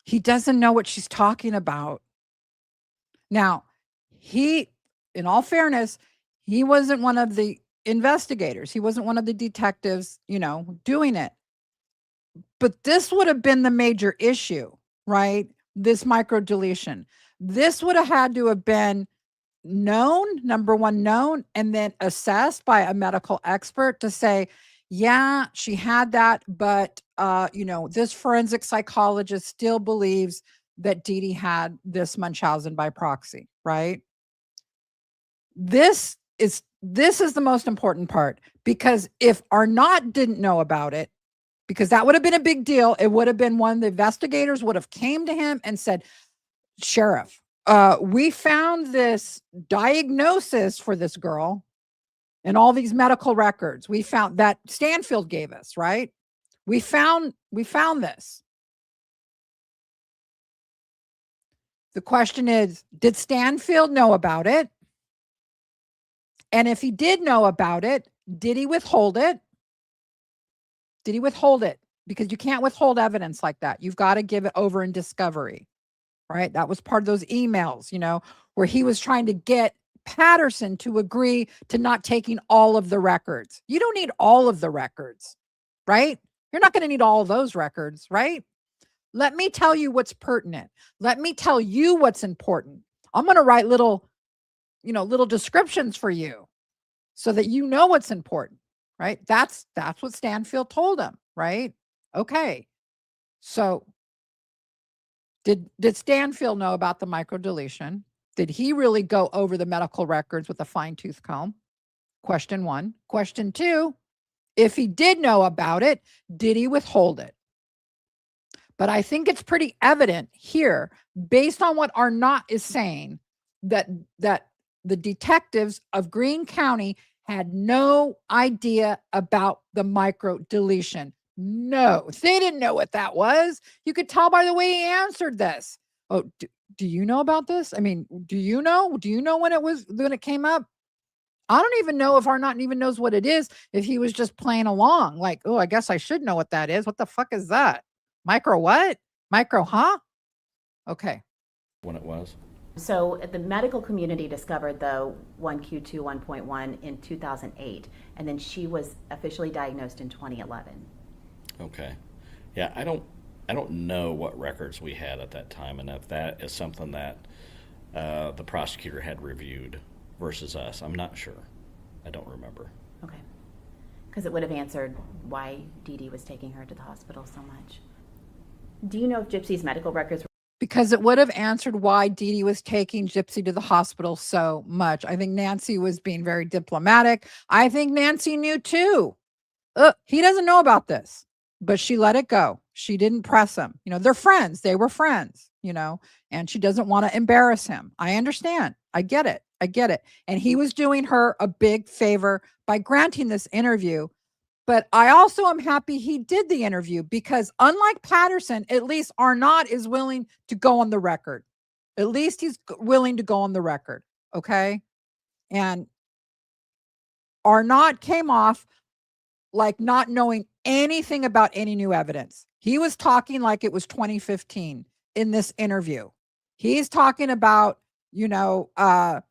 He doesn't know what she's talking about. Now, in all fairness, he wasn't one of the investigators. He wasn't one of the detectives, doing it. But this would have been the major issue, right? This microdeletion. This would have had to have been known, number one, known, and then assessed by a medical expert to say, yeah, she had that, but this forensic psychologist still believes that Dee Dee had this Munchausen by proxy, right? This is the most important part, because if Arnott didn't know about it, because that would have been a big deal, it would have been one of the investigators would have came to him and said, Sheriff, we found this diagnosis for this girl and all these medical records. We found that Stanfield gave us, right? We found this. The question is, did Stanfield know about it? And if he did know about it, did he withhold it? Did he withhold it? Because you can't withhold evidence like that. You've got to give it over in discovery, right? That was part of those emails, where he was trying to get Patterson to agree to not taking all of the records. You don't need all of the records, right? You're not going to need all of those records, right? Let me tell you what's pertinent. Let me tell you what's important. I'm going to write little descriptions for you so that you know what's important, right? That's what Stanfield told him, right? Okay. So did Stanfield know about the microdeletion? Did he really go over the medical records with a fine-tooth comb? Question one. Question two, if he did know about it, did he withhold it? But I think it's pretty evident here, based on what Arnott is saying, that the detectives of Greene County had no idea about the microdeletion. No, they didn't know what that was. You could tell by the way he answered this. Oh, do you know about this? I mean, do you know? Do you know when it came up? I don't even know if Arnott even knows what it is, if he was just playing along. Like, oh, I guess I should know what that is. What the fuck is that? Micro what? Micro, huh? Okay. When it was. So the medical community discovered the 1Q2 1.1 in 2008, and then she was officially diagnosed in 2011. Okay. Yeah, I don't know what records we had at that time, and if that is something that the prosecutor had reviewed versus us. I'm not sure. I don't remember. Okay. Because it would have answered why Dee Dee was taking her to the hospital so much. Do you know if Gypsy's medical records were... Because it would have answered why Dee Dee was taking Gypsy to the hospital so much. I think Nancy was being very diplomatic. I think Nancy knew too. He doesn't know about this, but she let it go. She didn't press him. They're friends. They were friends, and she doesn't want to embarrass him. I understand. I get it. And he was doing her a big favor by granting this interview. But I also am happy he did the interview, because unlike Patterson, at least Arnott is willing to go on the record. At least he's willing to go on the record. Okay. And Arnott came off like not knowing anything about any new evidence. He was talking like it was 2015 in this interview. He's talking about, the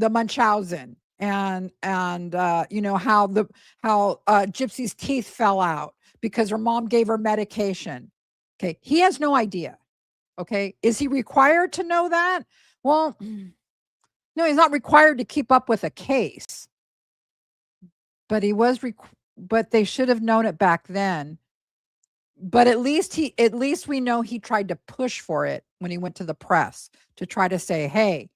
Munchausen and how Gypsy's teeth fell out because her mom gave her medication. Okay. He has no idea. Okay. Is he required to know that? Well, no, he's not required to keep up with a case, but but they should have known it back then. But at least we know he tried to push for it when he went to the press to try to say, hey,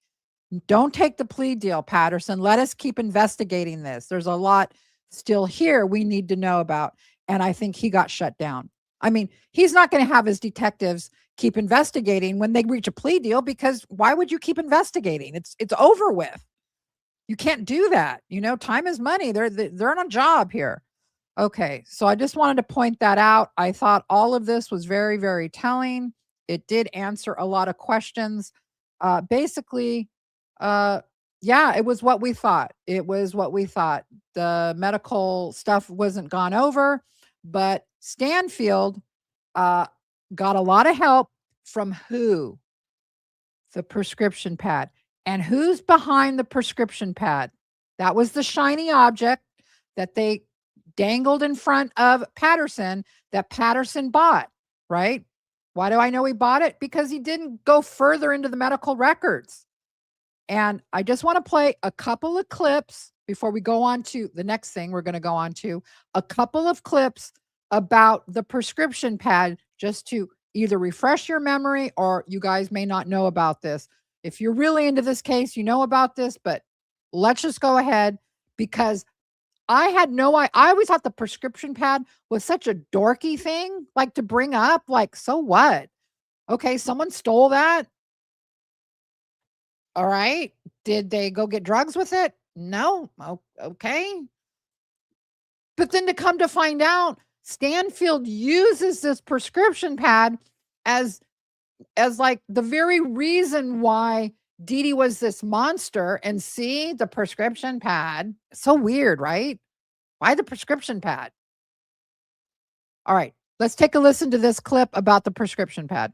don't take the plea deal, Patterson. Let us keep investigating this. There's a lot still here we need to know about. And I think he got shut down. I mean, he's not going to have his detectives keep investigating when they reach a plea deal, because why would you keep investigating? It's over with. You can't do that. Time is money. They're on a job here. Okay. So I just wanted to point that out. I thought all of this was very, very telling. It did answer a lot of questions. Basically, yeah, it was what we thought. The medical stuff wasn't gone over, but Stanfield got a lot of help From who? The prescription pad. And who's behind the prescription pad? That was the shiny object that they dangled in front of Patterson that Patterson bought, right? Why do I know he bought it? Because he didn't go further into the medical records. And I just want to play a couple of clips before we go on to the next thing we're going to go on to, a couple of clips about the prescription pad, just to either refresh your memory, or you guys may not know about this. If you're really into this case, you know about this, but let's just go ahead, because I always thought the prescription pad was such a dorky thing, like, to bring up, like, so what? Okay, someone stole that. All right. Did they go get drugs with it? No. Okay. But then to come to find out, Stanfield uses this prescription pad as like the very reason why Dee Dee was this monster. And see, the prescription pad. So weird, right? Why the prescription pad? All right. Let's take a listen to this clip about the prescription pad.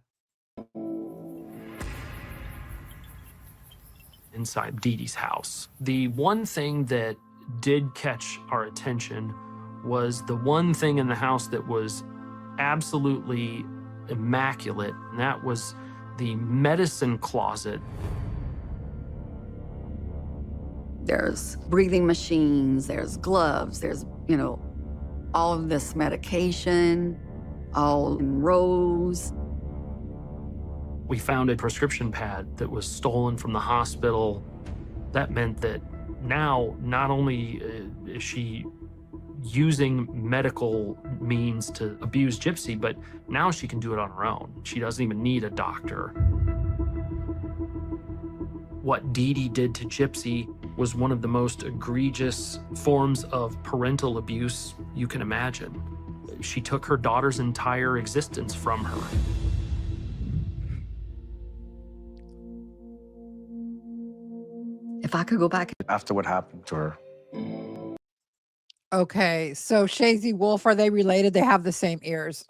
Inside Dee Dee's house. The one thing that did catch our attention was the one thing in the house that was absolutely immaculate, and that was the medicine closet. There's breathing machines, there's gloves, there's, all of this medication, all in rows. We found a prescription pad that was stolen from the hospital. That meant that now not only is she using medical means to abuse Gypsy, but now she can do it on her own. She doesn't even need a doctor. What Dee Dee did to Gypsy was one of the most egregious forms of parental abuse you can imagine. She took her daughter's entire existence from her. If I could go back. After what happened to her. Okay, so Shazy Wolf, are they related? They have the same ears.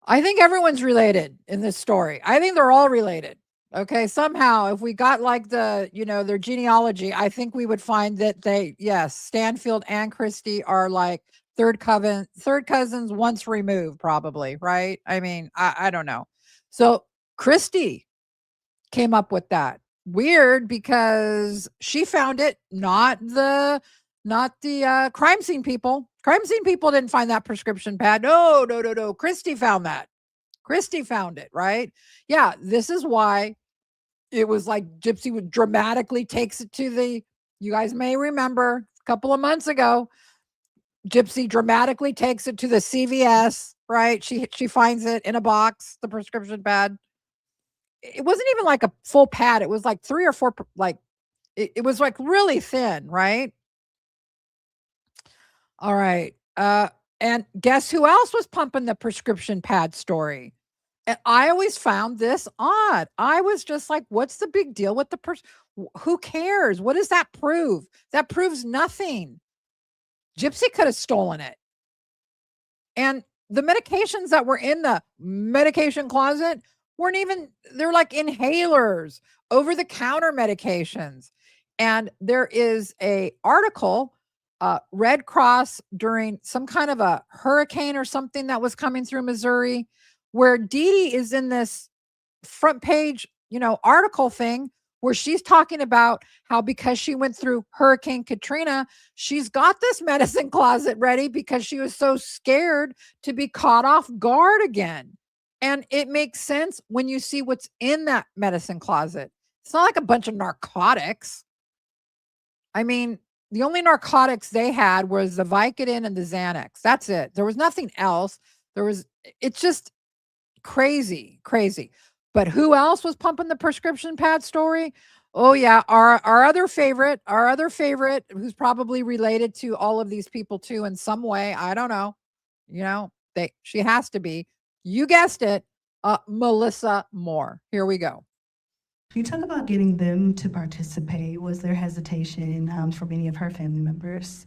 I think everyone's related in this story. I think they're all related. Okay, somehow, if we got like the, their genealogy, I think we would find that yes, Stanfield and Christy are like third cousins once removed, probably, right? I mean, I don't know. So Christy came up with that. Weird, because she found it, not the crime scene people. Crime scene people didn't find that prescription pad. No. Christy found that. Christy found it, right? Yeah, this is why it was like Gypsy would dramatically takes it to you guys may remember a couple of months ago, Gypsy dramatically takes it to the CVS, right? She finds it in a box, the prescription pad. It wasn't even like a full pad. It was like 3 or 4, like it was like really thin, right? All right. And guess who else was pumping the prescription pad story? And I always found this odd. I was just like, what's the big deal with who cares? What does that prove? That proves nothing. Gypsy could have stolen it. And the medications that were in the medication closet weren't even, they're like inhalers, over-the-counter medications. And there is a article, Red Cross during some kind of a hurricane or something that was coming through Missouri, where Dee Dee is in this front page, article thing where she's talking about how because she went through Hurricane Katrina, she's got this medicine closet ready because she was so scared to be caught off guard again. And it makes sense when you see what's in that medicine closet. It's not like a bunch of narcotics. I mean, the only narcotics they had was the Vicodin and the Xanax. That's it. There was nothing else. It's just crazy. But who else was pumping the prescription pad story? Oh yeah, our other favorite, who's probably related to all of these people too in some way. I don't know. She has to be. You guessed it, Melissa Moore. Here we go. You talk about getting them to participate. Was there hesitation from any of her family members?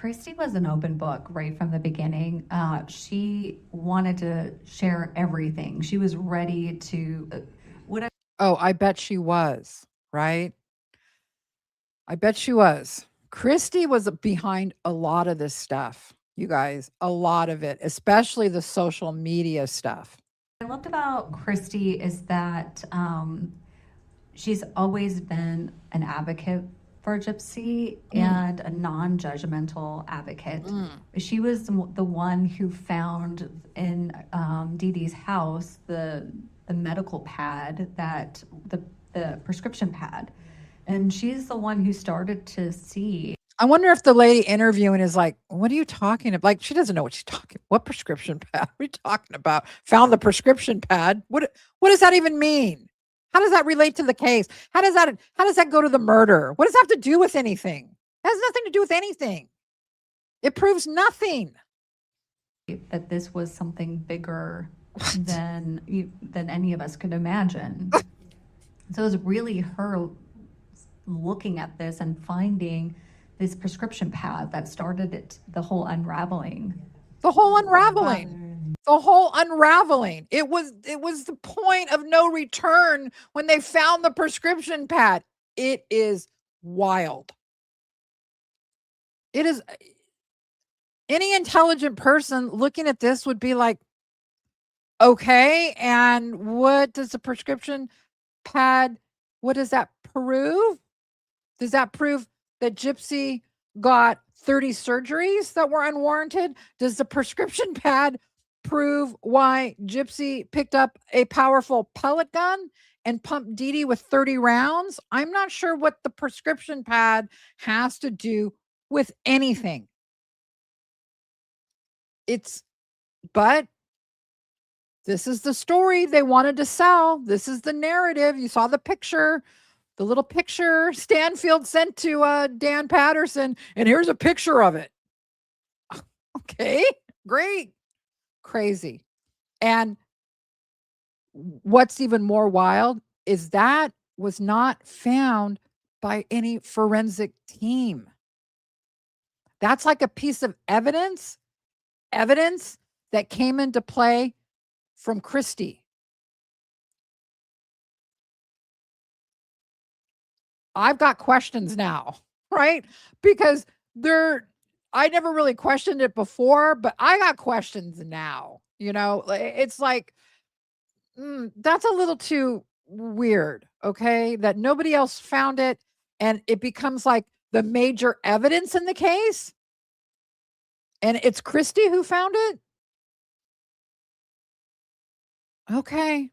Christy was an open book right from the beginning. She wanted to share everything. She was ready to. Oh, I bet she was, right? I bet she was. Christy was behind a lot of this stuff, you guys, a lot of it, especially the social media stuff. What I loved about Christy is that she's always been an advocate for Gypsy and a non-judgmental advocate. She was the one who found in Dee Dee's house the medical pad, that the prescription pad, and she's the one who started to see. I wonder if the lady interviewing is like, what are you talking about? Like, she doesn't know what she's talking. What prescription pad are we talking about? Found the prescription pad. What does that even mean? How does that relate to the case? How does that go to the murder? What does that have to do with anything? It has nothing to do with anything. It proves nothing. That this was something bigger than any of us could imagine. So it was really her looking at this and finding this prescription pad that started the whole unraveling. The whole unraveling. The whole unraveling. It was the point of no return when they found the prescription pad. It is wild. It is. Any intelligent person looking at this would be like, okay, and what does the prescription pad, what does that prove? Does that prove that Gypsy got 30 surgeries that were unwarranted? Does the prescription pad prove why Gypsy picked up a powerful pellet gun and pumped Dee Dee with 30 rounds? I'm not sure what the prescription pad has to do with anything. But this is the story they wanted to sell. This is the narrative. You saw the picture, the little picture Stanfield sent to Dan Patterson, and here's a picture of it. Okay, great. Crazy. And what's even more wild is that was not found by any forensic team. That's like a piece of evidence that came into play from Christy. I've got questions now, right? Because I never really questioned it before, but I got questions now. You know, it's like, that's a little too weird, okay? That nobody else found it, and it becomes like the major evidence in the case. And it's Christy who found it? Okay.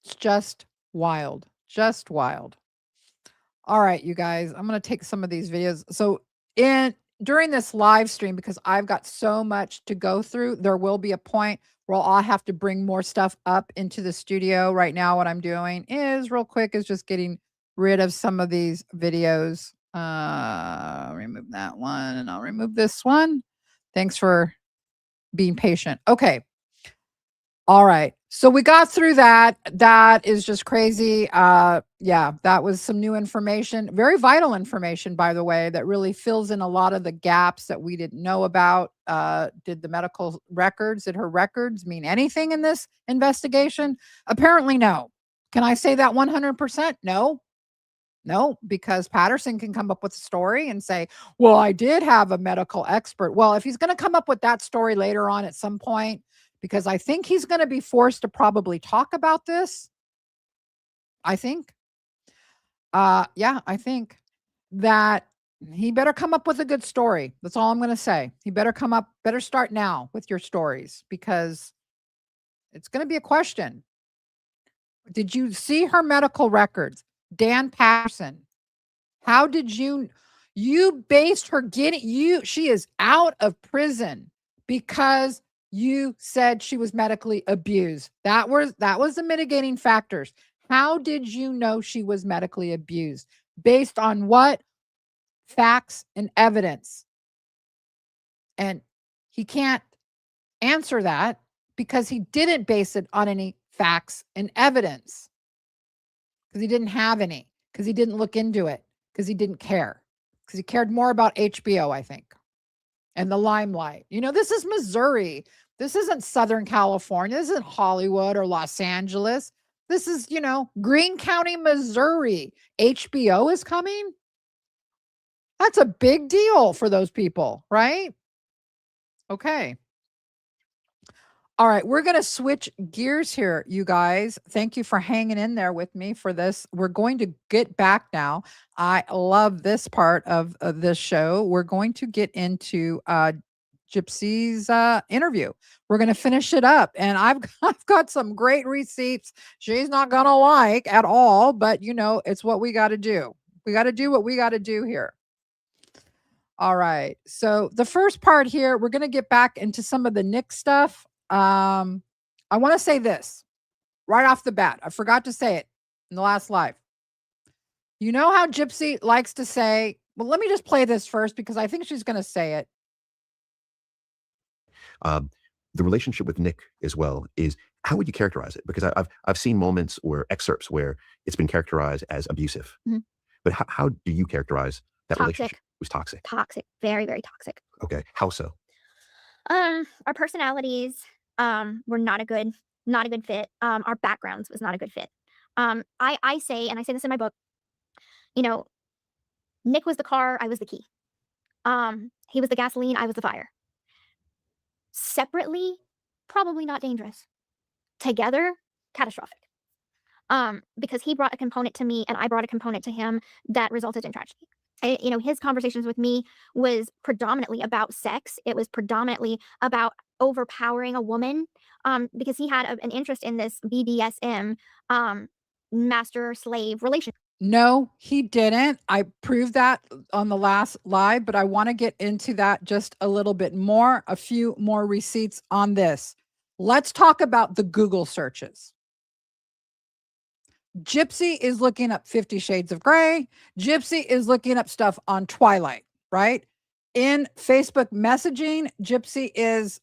It's just wild. Just wild. All right, you guys, I'm going to take some of these videos. So during this live stream, because I've got so much to go through, there will be a point where I'll have to bring more stuff up into the studio. Right now, what I'm doing is just getting rid of some of these videos. Remove that one, and I'll remove this one. Thanks for being patient. Okay. All right. So we got through that. That is just crazy. Yeah, that was some new information. Very vital information, by the way, that really fills in a lot of the gaps that we didn't know about. Did the medical records, did her records mean anything in this investigation? Apparently, no. Can I say that 100%? No. No, because Patterson can come up with a story and say, well, I did have a medical expert. Well, if he's going to come up with that story later on at some point, because I think he's going to be forced to probably talk about this. I think. Yeah, I think that he better come up with a good story. That's all I'm going to say. He better start now with your stories, because it's going to be a question. Did you see her medical records? Dan Patterson, how did you based her she is out of prison because you said she was medically abused. That was the mitigating factors. How did you know she was medically abused? Based on what? Facts and evidence. And he can't answer that because he didn't base it on any facts and evidence. Because he didn't have any, because he didn't look into it, because he didn't care. because he cared more about HBO, I think, and the limelight. This is Missouri. This isn't Southern California. This isn't Hollywood or Los Angeles. This is, Greene County, Missouri. HBO is coming. That's a big deal for those people, right? Okay. All right, we're going to switch gears here, you guys. Thank you for hanging in there with me for this. We're going to get back now. I love this part of this show. We're going to get into Gypsy's interview. We're going to finish it up, and I've got some great receipts she's not going to like at all, but it's what we got to do. We got to do what we got to do here. All right. So the first part here, we're going to get back into some of the Nick stuff. I want to say this right off the bat. I forgot to say it in the last live. You know how Gypsy likes to say, well, let me just play this first because I think she's going to say it. The relationship with Nick as well is, how would you characterize it? Because I've seen moments or excerpts where it's been characterized as abusive. Mhm. But how do you characterize that Toxic. relationship? It was toxic. Toxic. Very, very toxic. Okay. How so? Our personalities were not a good fit. Our backgrounds was not a good fit. I say, and I say this in my book, Nick was the car, I was the key. He was the gasoline, I was the fire. Separately, probably not dangerous. Together, catastrophic. Because he brought a component to me and I brought a component to him that resulted in tragedy. His conversations with me was predominantly about sex. It was predominantly about overpowering a woman, because he had an interest in this BDSM, master-slave relationship. No, he didn't. I proved that on the last live, but I want to get into that just a little bit more, a few more receipts on this. Let's talk about the Google searches. Gypsy is looking up 50 Shades of Grey. Gypsy is looking up stuff on Twilight, right? In Facebook messaging, Gypsy is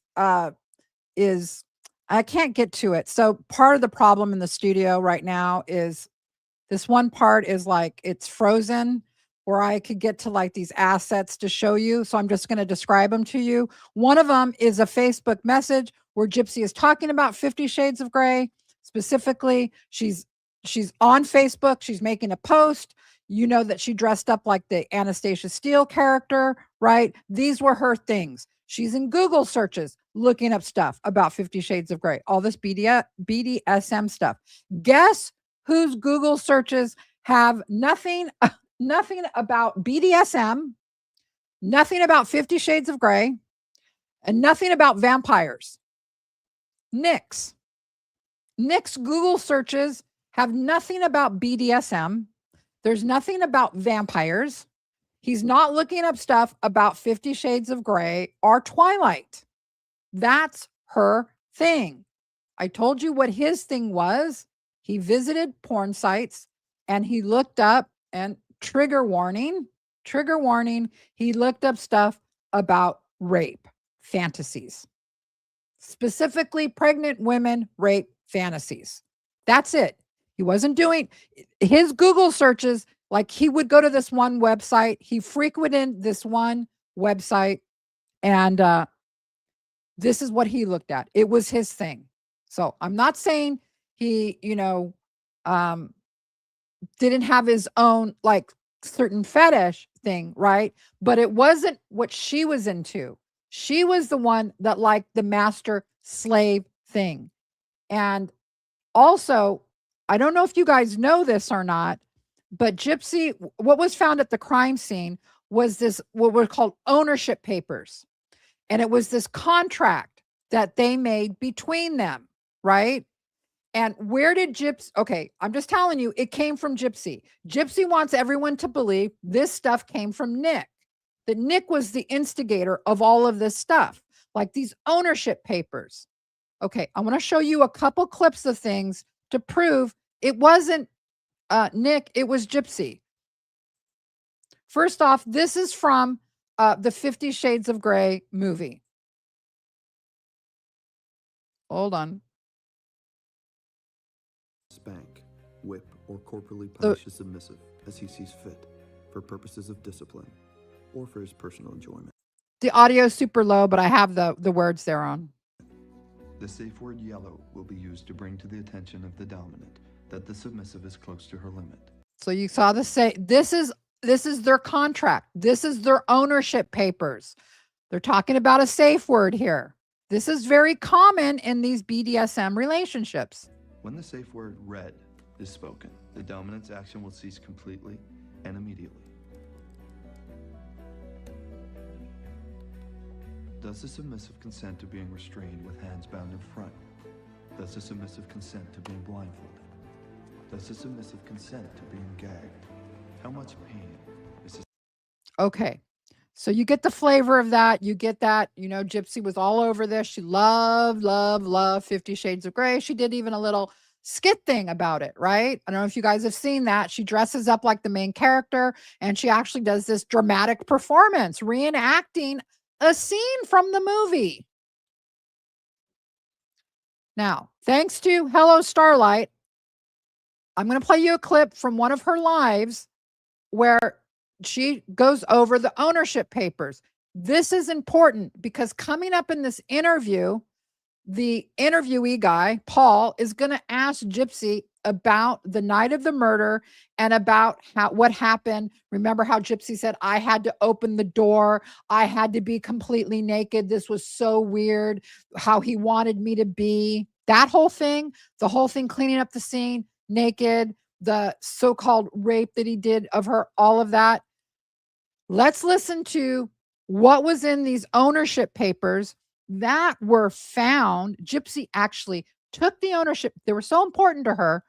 I can't get to it. So part of the problem in the studio right now is this one part is like it's frozen where I could get to like these assets to show you. So I'm just going to describe them to you. One of them is a Facebook message where Gypsy is talking about 50 Shades of Grey. Specifically, she's on Facebook. She's making a post. You know that she dressed up like the Anastasia Steele character, right? These were her things. She's in Google searches looking up stuff about 50 Shades of Grey, all this BDSM stuff. Guess whose Google searches have nothing about BDSM, nothing about 50 Shades of Grey, and nothing about vampires? Nick's Google searches have nothing about BDSM. There's nothing about vampires. He's not looking up stuff about 50 Shades of Grey or Twilight. That's her thing. I told you what his thing was. He visited porn sites and he looked up, and trigger warning, he looked up stuff about rape fantasies, specifically pregnant women rape fantasies. That's it. He wasn't doing his Google searches. Like, he would go to this one website. He frequented this one website, and this is what he looked at. It was his thing. So I'm not saying he, didn't have his own like certain fetish thing, right? But it wasn't what she was into. She was the one that liked the master slave thing. And also, I don't know if you guys know this or not, but Gypsy, what was found at the crime scene was this, what were called ownership papers. And it was this contract that they made between them, right? And where did Gypsy, okay, I'm just telling you, it came from Gypsy. Gypsy wants everyone to believe this stuff came from Nick, that Nick was the instigator of all of this stuff, like these ownership papers. Okay, I want to show you a couple clips of things to prove it wasn't Nick, it was Gypsy. First off, this is from the 50 Shades of Grey movie. Hold on. Spank, whip, or corporally punish a submissive as he sees fit for purposes of discipline. or for his personal enjoyment. The audio is super low, but I have the words there on. The safe word yellow will be used to bring to the attention of the dominant that the submissive is close to her limit. So you saw this is their contract. This is their ownership papers. They're talking about a safe word here. This is very common in these BDSM relationships. When the safe word red is spoken, the dominant's action will cease completely and immediately. Does the submissive consent to being restrained with hands bound in front? Does the submissive consent to being blindfolded? Does the submissive consent to being gagged? How much pain is this? Okay. So you get the flavor of that. You get that, Gypsy was all over this. She loved 50 Shades of Grey. She did even a little skit thing about it, right? I don't know if you guys have seen that. She dresses up like the main character and she actually does this dramatic performance, reenacting a scene from the movie. Now, thanks to Hello Starlight, I'm going to play you a clip from one of her lives where she goes over the ownership papers. This is important because coming up in this interview, the interviewee guy, Paul, is going to ask Gypsy about the night of the murder and about what happened. Remember how Gypsy said, I had to open the door. I had to be completely naked. This was so weird how he wanted me to be. That whole thing, the whole thing, cleaning up the scene, naked, the so-called rape that he did of her, all of that. Let's listen to what was in these ownership papers that were found. Gypsy actually took the ownership. They were so important to her.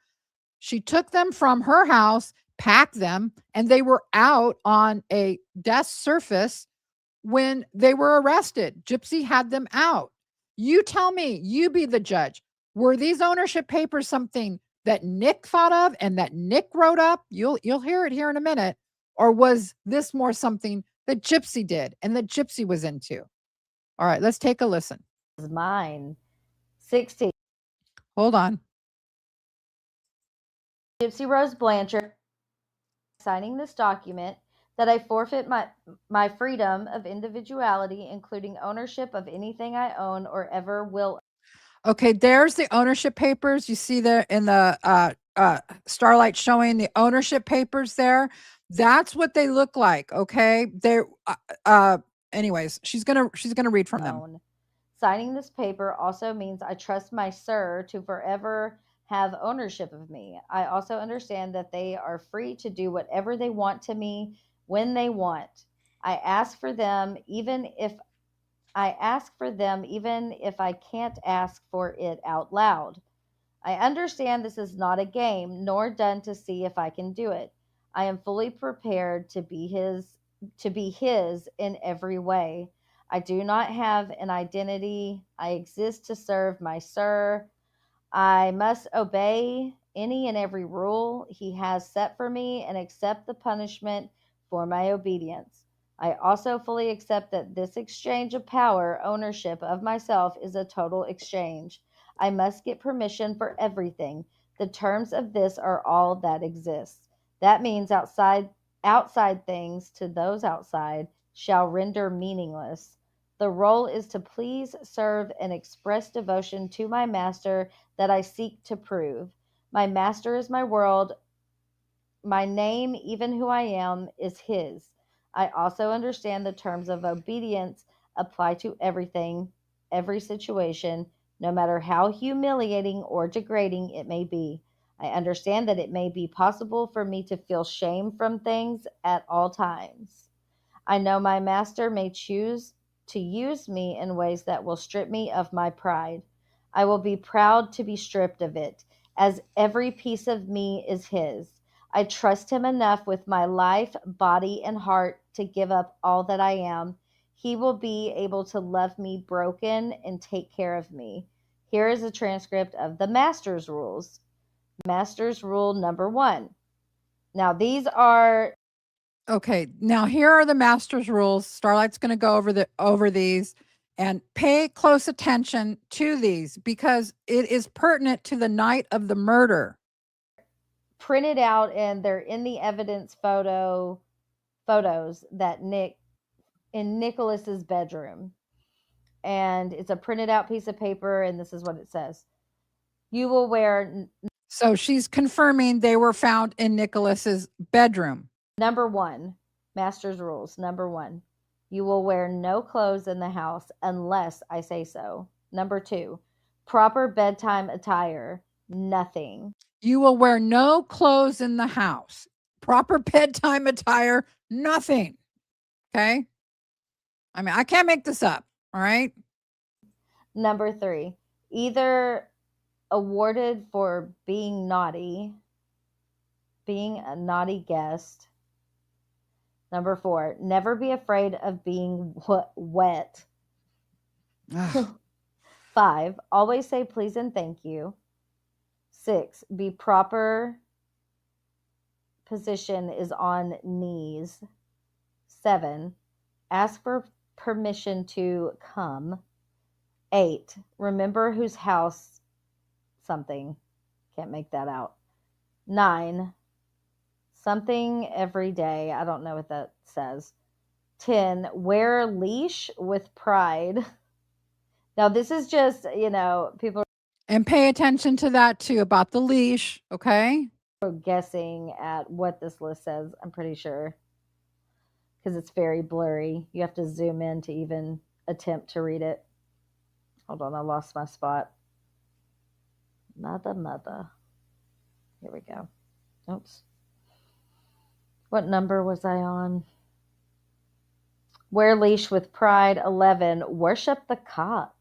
She took them from her house, packed them, and they were out on a desk surface when they were arrested. Gypsy had them out. You tell me, you be the judge. Were these ownership papers something that Nick thought of and that Nick wrote up? You'll hear it here in a minute. Or was this more something that Gypsy did and that Gypsy was into? All right, let's take a listen. Mine. 16. Hold on. Gypsy Rose Blanchard signing this document that I forfeit my freedom of individuality, including ownership of anything I own or ever will. Okay, there's the ownership papers. You see there in the Starlight showing the ownership papers there. That's what they look like. Okay, they're anyways, she's gonna read from them. Signing this paper also means I trust my sir to forever have ownership of me. I also understand that they are free to do whatever they want to me when they want. I ask for them even if I can't ask for it out loud. I understand this is not a game, nor done to see if I can do it. I am fully prepared to be his in every way. I do not have an identity. I exist to serve my sir. I must obey any and every rule he has set for me and accept the punishment for my obedience. I also fully accept that this exchange of power, ownership of myself, is a total exchange. I must get permission for everything. The terms of this are all that exists. That means outside things to those outside shall render meaningless. The role is to please, serve, and express devotion to my master that I seek to prove. My master is my world. My name, even who I am, is his. I also understand the terms of obedience apply to everything, every situation, no matter how humiliating or degrading it may be. I understand that it may be possible for me to feel shame from things at all times. I know my master may choose to use me in ways that will strip me of my pride. I will be proud to be stripped of it, as every piece of me is his. I trust him enough with my life, body, and heart to give up all that I am. He will be able to love me broken and take care of me. Here is a transcript of the Master's Rules. Master's Rule number 1. Now, these are... Okay, now here are the Master's Rules. Starlight's going to go over these and pay close attention to these because it is pertinent to the night of the murder. Printed out, and they're in the evidence photos that Nick in Nicholas's bedroom. And it's a printed out piece of paper, and this is what it says. You will wear... So she's confirming they were found in Nicholas's bedroom. Number 1, master's rules. Number 1, you will wear no clothes in the house unless I say so. Number 2, proper bedtime attire, nothing. You will wear no clothes in the house. Proper bedtime attire, nothing. Okay? I mean, I can't make this up. All right? Number 3, either awarded for being naughty, being a naughty guest. Number 4, never be afraid of being wet. 5, always say please and thank you. 6, be proper position is on knees. 7, ask for permission to come. 8, remember whose house something. Can't make that out. 9, something every day. I don't know what that says. 10, wear a leash with pride. Now, this is just, people And pay attention to that too about the leash, okay? are guessing at what this list says, I'm pretty sure. Because it's very blurry. You have to zoom in to even attempt to read it. Hold on, I lost my spot. Mother. Here we go. Oops. What number was I on? Wear leash with pride. 11, worship the cock.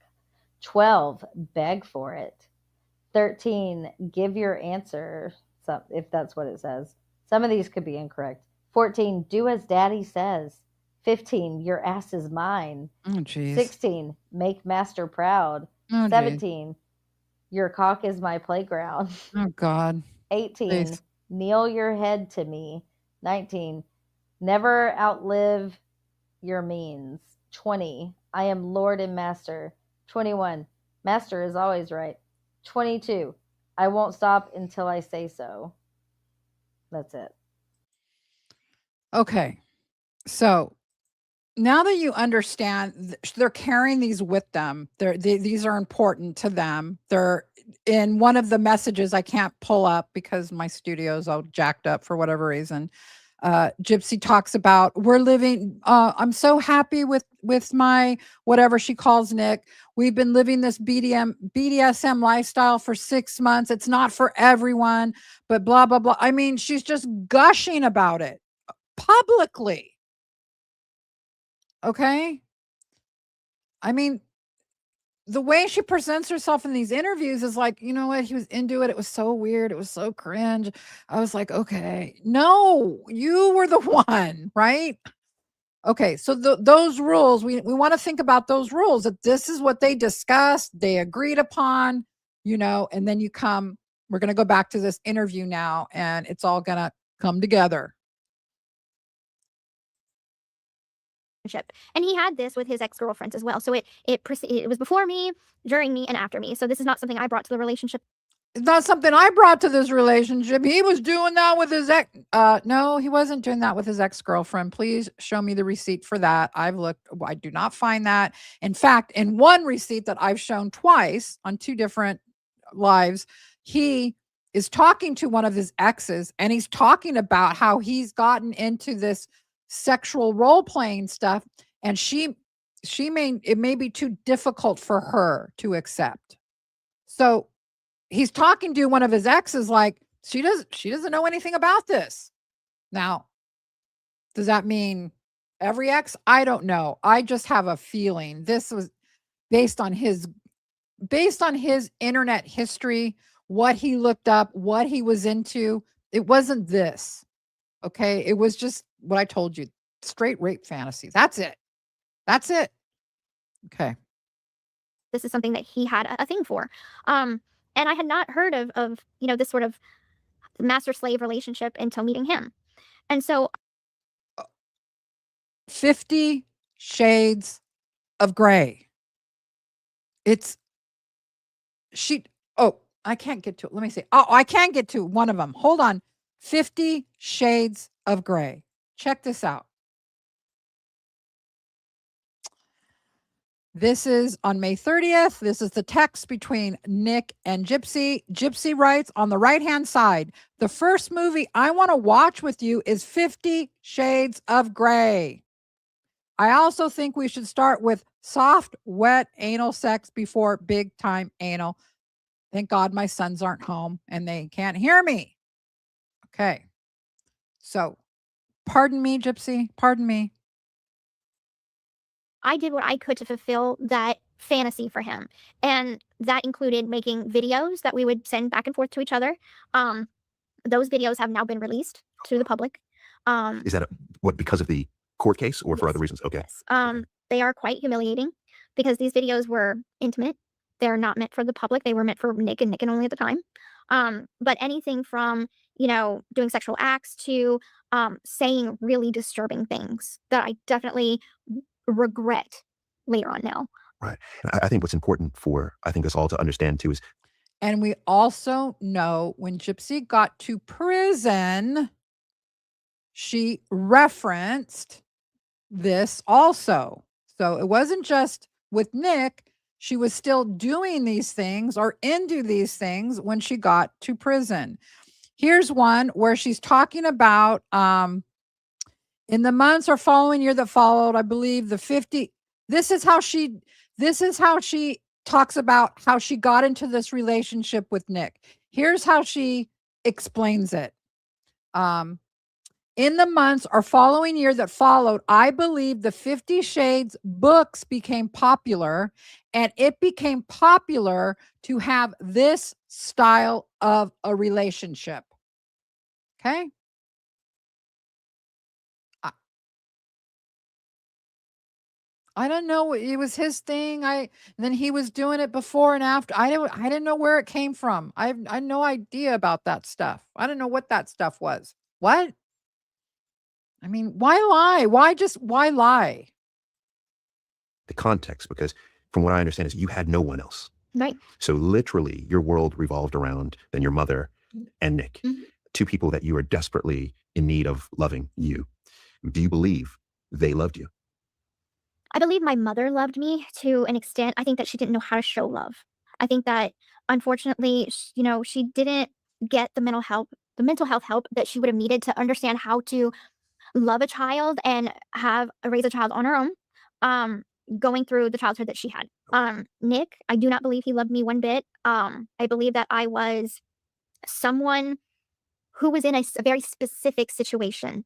12, beg for it. 13, give your answer, if that's what it says. Some of these could be incorrect. 14, do as daddy says. 15, your ass is mine. Oh, geez. 16, make master proud. Oh, 17, your cock is my playground. Oh, God. 18, Please. kneel your head to me. 19, never outlive your means. 20, I am Lord and Master. 21, Master is always right. 22, I won't stop until I say so. That's it. Okay. So now that you understand, they're carrying these with them. These are important to them. They're in one of the messages I can't pull up because my studio's all jacked up for whatever reason. Gypsy talks about we're living. I'm so happy with my whatever she calls Nick. We've been living this BDSM lifestyle for 6 months. It's not for everyone, but blah blah blah. I mean, she's just gushing about it publicly. Okay. I mean, the way she presents herself in these interviews is like, you know what? He was into it. It was so weird. It was so cringe. I was like, okay, no, you were the one, right? Okay. So those rules, we want to think about those rules, that this is what they discussed, they agreed upon, and then we're going to go back to this interview now and it's all going to come together. And he had this with his ex-girlfriends as well. So it was before me, during me, and after me. So this is not something I brought to the relationship. It's not something I brought to this relationship. He was doing that with his ex. No, he wasn't doing that with his ex-girlfriend. Please show me the receipt for that. I've looked. I do not find that. In fact, in one receipt that I've shown twice on 2 different lives, he is talking to one of his exes and he's talking about how he's gotten into this sexual role-playing stuff, and it may be too difficult for her to accept. So he's talking to one of his exes like she doesn't know anything about this. Now, does that mean every ex? I don't know. I just have a feeling this was based on his internet history, what he looked up, what he was into. It wasn't this. Okay. It was just what I told you, straight rape fantasy. That's it. Okay. This is something that he had a thing for. And I had not heard of this sort of master-slave relationship until meeting him. And so 50 Shades of Grey. I can't get to it. Let me see. Oh, I can get to one of them. Hold on. 50 Shades of Grey. Check this out. This is on May 30th. This is the text between Nick and Gypsy. Gypsy writes on the right-hand side, the first movie I want to watch with you is 50 Shades of Grey. I also think we should start with soft, wet anal sex before big time anal. Thank God my sons aren't home and they can't hear me. Okay. So, pardon me, Gypsy. Pardon me. I did what I could to fulfill that fantasy for him. And that included making videos that we would send back and forth to each other. Those videos have now been released to the public. Is that what, because of the court case or for Yes. other reasons? Okay. Yes. They are quite humiliating because these videos were intimate. They're not meant for the public. They were meant for Nick and only at the time. But anything from, doing sexual acts to saying really disturbing things that I definitely regret later on now. Right. I think what's important for, I think, us all to understand too is, And we also know when Gypsy got to prison, she referenced this also. So it wasn't just with Nick. She was still doing these things or into these things when she got to prison. Here's one where she's talking about in the months or following year that followed, I believe the 50. This is how she talks about how she got into this relationship with Nick. Here's how she explains it. In the months or following year that followed, I believe the 50 Shades books became popular, and it became popular to have this style of a relationship. Okay? I don't know. It was his thing. And then he was doing it before and after. I didn't know where it came from. I had no idea about that stuff. I don't know what that stuff was. What? I mean, why lie? Why lie? the context, because from what I understand is you had no one else. Right. So literally your world revolved around then your mother and Nick, two people that you are desperately in need of loving you. Do you believe they loved you? I believe my mother loved me to an extent. I think that she didn't know how to show love. I think that unfortunately, she didn't get the mental health help that she would have needed to understand how to love a child and raise a child on her own, going through the childhood that she had. Nick, I do not believe he loved me one bit. I believe that I was someone who was in a very specific situation,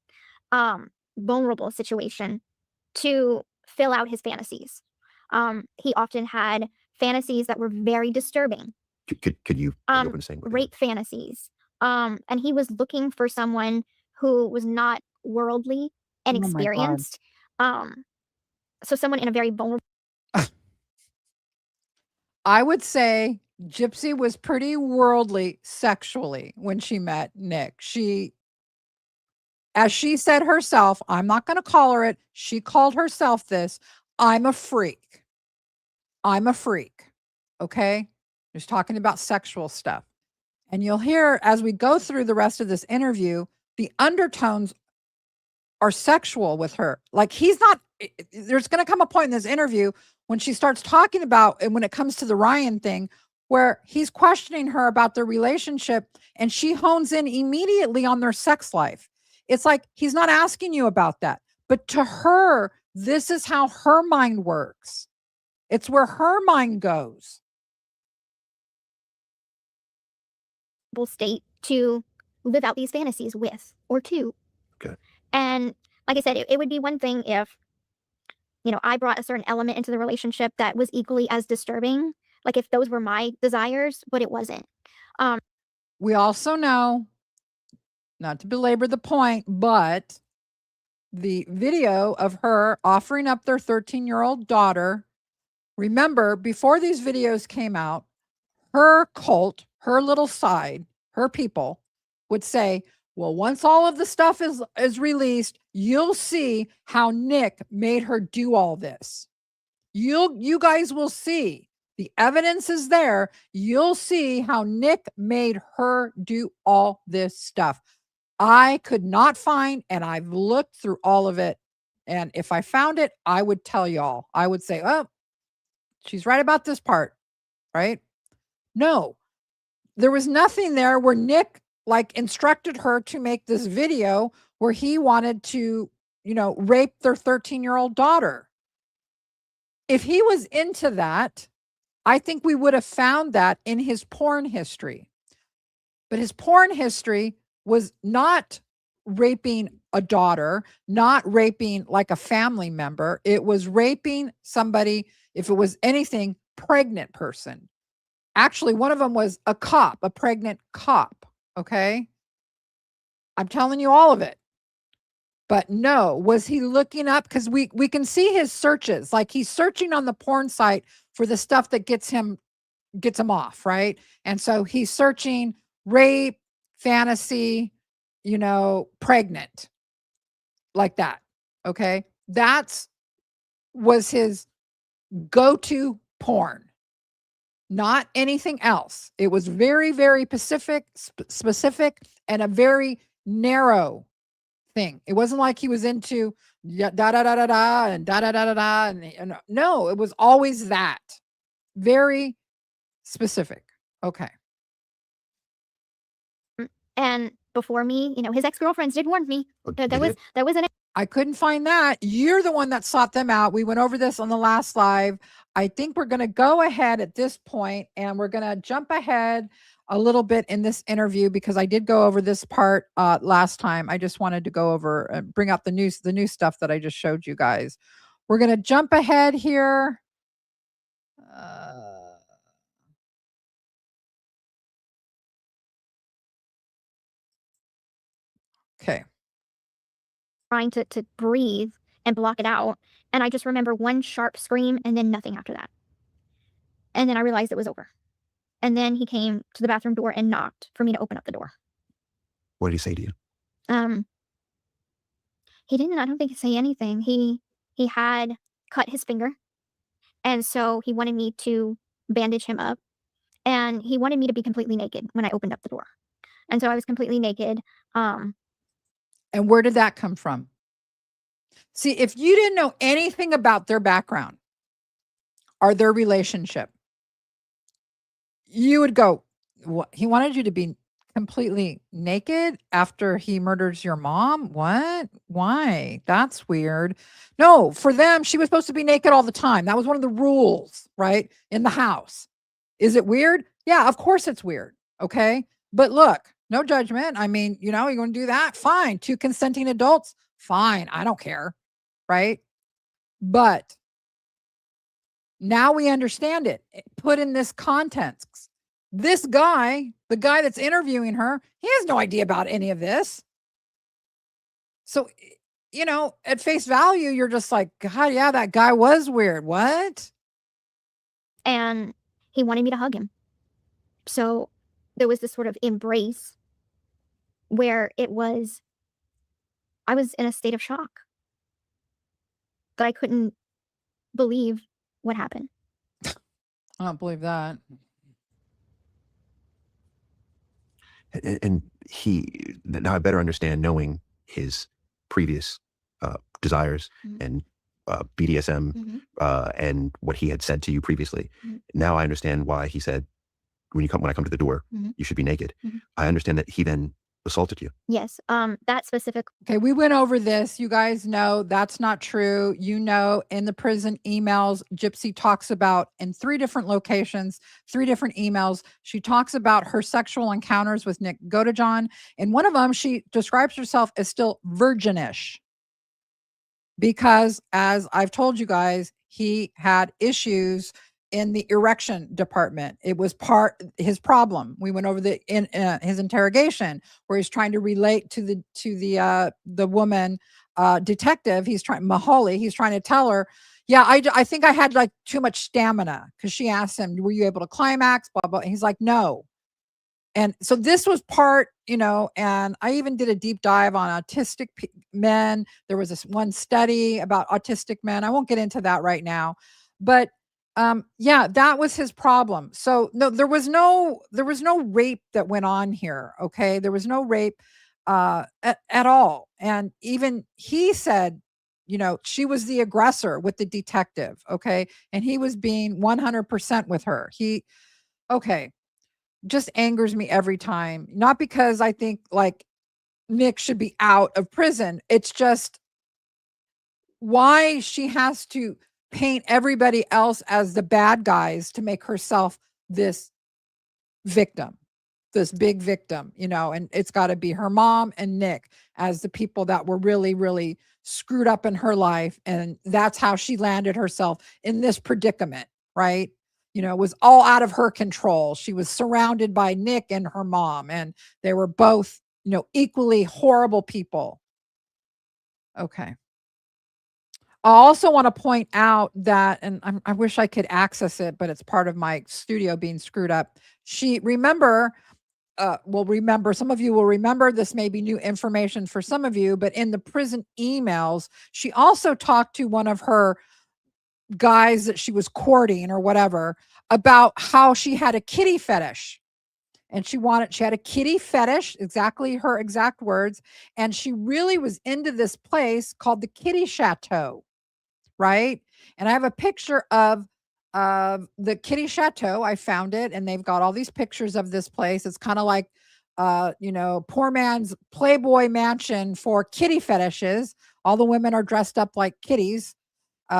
vulnerable situation, to fill out his fantasies. He often had fantasies that were very disturbing. Could you open saying rape fantasies. And he was looking for someone who was not worldly and Oh my God. experienced. So someone in a very vulnerable. I would say Gypsy was pretty worldly sexually when she met Nick. As she said herself, I'm not going to call her it. She called herself this. I'm a freak. I'm a freak. Okay. Just talking about sexual stuff. And you'll hear as we go through the rest of this interview, the undertones are sexual with her. Like there's going to come a point in this interview when she starts talking about, and when it comes to the Ryan thing, where he's questioning her about their relationship and she hones in immediately on their sex life. It's like, he's not asking you about that. But to her, this is how her mind works. It's where her mind goes. State to live out these fantasies with or to. Okay. And like I said, it would be one thing if, I brought a certain element into the relationship that was equally as disturbing. Like if those were my desires, but it wasn't. We also know, not to belabor the point, but the video of her offering up their 13-year-old daughter. Remember, before these videos came out, her cult, her little side, her people would say, well, once all of the stuff is released, you'll see how Nick made her do all this. You guys will see. The evidence is there. You'll see how Nick made her do all this stuff. I could not find, and I've looked through all of it. And if I found it, I would tell y'all. I would say, oh, She's right about this part, right? No, there was nothing there where Nick like instructed her to make this video where he wanted to, rape their 13-year-old daughter. If he was into that, I think we would have found that in his porn history. But his porn history was not raping a daughter, not raping like a family member. It was raping somebody, if it was anything, pregnant person. Actually, one of them was a cop, a pregnant cop. Okay. I'm telling you all of it. But no, was he looking up? Because we can see his searches. Like he's searching on the porn site for the stuff that gets him off, right? And so he's searching rape, fantasy, pregnant, like that. Okay. Was his go-to porn, not anything else. It was very, very specific and a very narrow thing. It wasn't like he was into da da da da da and da da da da da. And no, it was always that. Very specific. Okay. And before me, his ex-girlfriends did warn me. There was an I couldn't find that. You're the one that sought them out. We went over this on the last live. I think we're going to go ahead at this point and we're going to jump ahead a little bit in this interview because I did go over this part last time. I just wanted to go over and bring out the new stuff that I just showed you guys. We're going to jump ahead here. Okay. Trying to breathe and block it out. And I just remember one sharp scream and then nothing after that. And then I realized it was over. And then he came to the bathroom door and knocked for me to open up the door. What did he say to you? He didn't, I don't think, say anything. He had cut his finger. And so he wanted me to bandage him up. And he wanted me to be completely naked when I opened up the door. And so I was completely naked. And where did that come from? See, if you didn't know anything about their background or their relationship, you would go, what? He wanted you to be completely naked after he murders your mom? What? Why? That's weird. No, for them, she was supposed to be naked all the time. That was one of the rules, right? In the house. Is it weird? Yeah, of course it's weird. Okay. But look, no judgment. I mean, you're going to do that? Fine. 2 consenting adults? Fine. I don't care. Right. But now we understand it. Put in this context. This guy, the guy that's interviewing her, he has no idea about any of this. So, at face value, you're just like, God, yeah, that guy was weird. What? And he wanted me to hug him. So there was this sort of embrace where I was in a state of shock. But I couldn't believe what happened. I don't believe that. And now I better understand, knowing his previous desires and BDSM and what he had said to you previously. Now I understand why he said, when I come to the door, you should be naked. I understand that he then assaulted you. Yes. That specific. Okay. We went over this. You guys know that's not true. In the prison emails, Gypsy talks about in 3 different locations, 3 different emails. She talks about her sexual encounters with Nick Godejohn. In one of them, she describes herself as still virginish because, as I've told you guys, he had issues in the erection department. It was his problem. We went over his interrogation where he's trying to relate to the woman detective. Mahali. He's trying to tell her, yeah, I think I had like too much stamina, because she asked him, were you able to climax? Blah blah. And he's like, no. And so this was part, and I even did a deep dive on autistic men. There was this one study about autistic men. I won't get into that right now, but yeah, that was his problem. So no, there was no rape that went on here. Okay. There was no rape, at all. And even he said she was the aggressor with the detective. Okay. And he was being 100% with her. Okay. Just angers me every time. Not because I think like Nick should be out of prison. It's just why she has to paint everybody else as the bad guys to make herself this victim, this big victim, and it's got to be her mom and Nick as the people that were really, really screwed up in her life. And that's how she landed herself in this predicament, right? It was all out of her control. She was surrounded by Nick and her mom, and they were both, equally horrible people. Okay. I also want to point out that, and I wish I could access it, but it's part of my studio being screwed up. Remember, some of you will remember, this may be new information for some of you, but in the prison emails, she also talked to one of her guys that she was courting or whatever about how she had a kitty fetish. And she had a kitty fetish, exactly her exact words. And she really was into this place called the Kitty Chateau, right? And I have a picture of the Kitty Chateau. I found it, and they've got all these pictures of this place. It's kind of like, poor man's Playboy mansion for kitty fetishes. All the women are dressed up like kitties,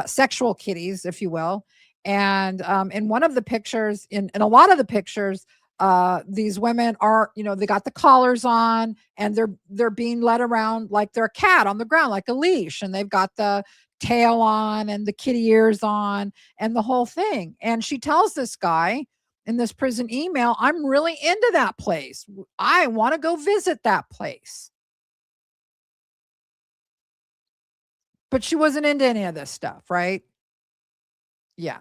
sexual kitties, if you will. And in one of the pictures, in a lot of the pictures, these women are, they got the collars on, and they're being led around like they're a cat on the ground, like a leash, and they've got the tail on and the kitty ears on and the whole thing. And she tells this guy in this prison email, I'm really into that place. I want to go visit that place. But she wasn't into any of this stuff, right? Yeah.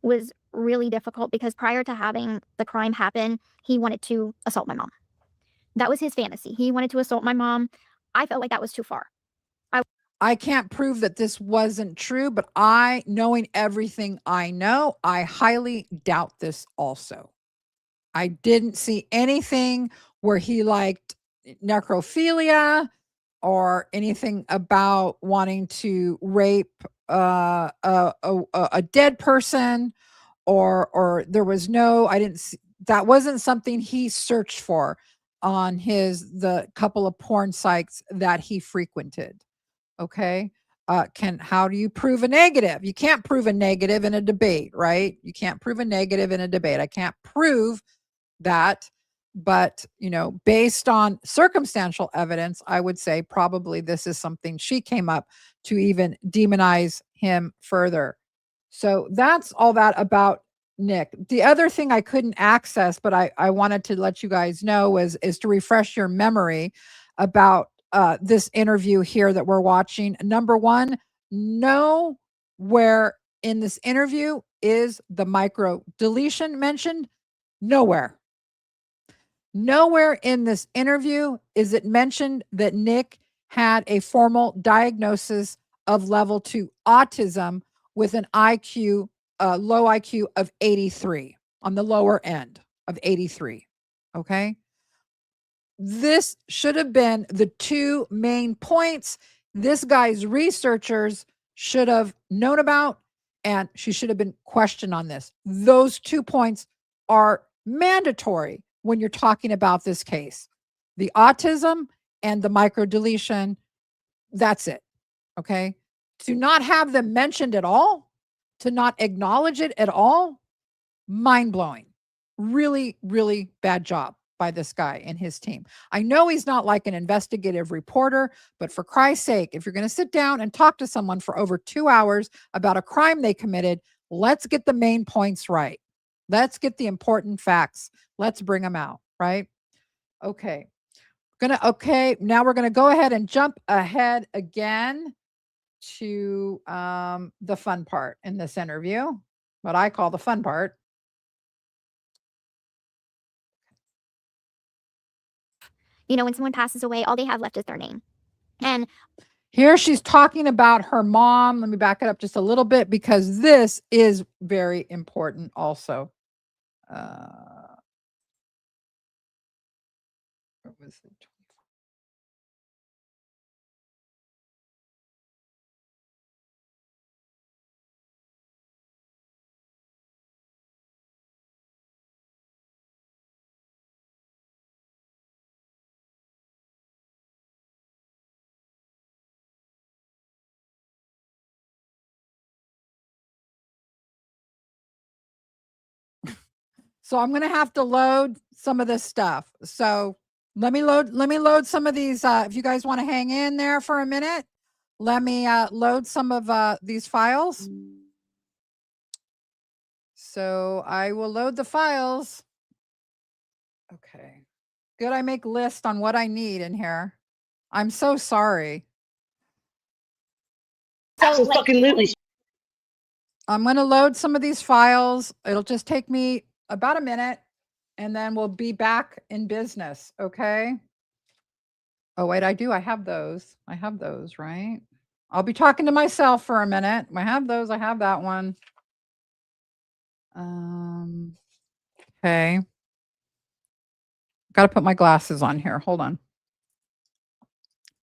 Was really difficult because prior to having the crime happen, he wanted to assault my mom. That was his fantasy. He wanted to assault my mom. I felt like that was too far. I can't prove that this wasn't true, but knowing everything I know, I highly doubt this also. I didn't see anything where he liked necrophilia or anything about wanting to rape a dead person, or there was no, I didn't see, that wasn't something he searched for on the couple of porn sites that he frequented. Okay. How do you prove a negative? You can't prove a negative in a debate, right? You can't prove a negative in a debate. I can't prove that, but based on circumstantial evidence, I would say probably this is something she came up to even demonize him further. So that's all that about Nick. The other thing I couldn't access, but I wanted to let you guys know is to refresh your memory about this interview here that we're watching. Number one, nowhere in this interview is the micro deletion mentioned. Nowhere. Nowhere in this interview is it mentioned that Nick had a formal diagnosis of level 2 autism with an IQ, low IQ of 83, on the lower end of 83. Okay. This should have been the two main points this guy's researchers should have known about, and she should have been questioned on this. Those 2 points are mandatory when you're talking about this case. The autism and the microdeletion, that's it. Okay. To not have them mentioned at all, to not acknowledge it at all, mind blowing. Really, really bad job by this guy and his team. I know he's not like an investigative reporter, but for Christ's sake, if you're going to sit down and talk to someone for over 2 hours about a crime they committed, let's get the main points right. Let's get the important facts. Let's bring them out, right? Okay. Now we're going to go ahead and jump ahead again to the fun part in this interview, what I call the fun part. When someone passes away, all they have left is their name. And here she's talking about her mom. Let me back it up just a little bit because this is very important also. What was it? So I'm going to have to load some of this stuff. So let me load some of these. If you guys want to hang in there for a minute, let me load some of these files. So I will load the files. Okay. Good. I make list on what I need in here. I'm so sorry. Absolutely. I'm going to load some of these files. It'll just take me about a minute and then we'll be back in business. Okay. Oh, wait, I have those. I have those, right? I'll be talking to myself for a minute. I have those. I have that one. Okay. Got to put my glasses on here. Hold on.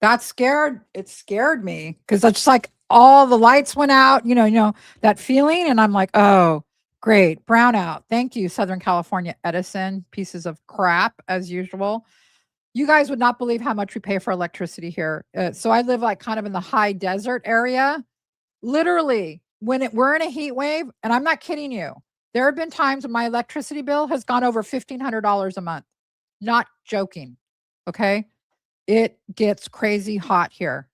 It scared me because it's just like all the lights went out, you know, that feeling. And I'm like, oh, great. Brownout. Thank you, Southern California Edison. Pieces of crap as usual. You guys would not believe how much we pay for electricity here. So I live like kind of in the high desert area. Literally, when we're in a heat wave, and I'm not kidding you, there have been times when my electricity bill has gone over $1,500 a month. Not joking. Okay. It gets crazy hot here.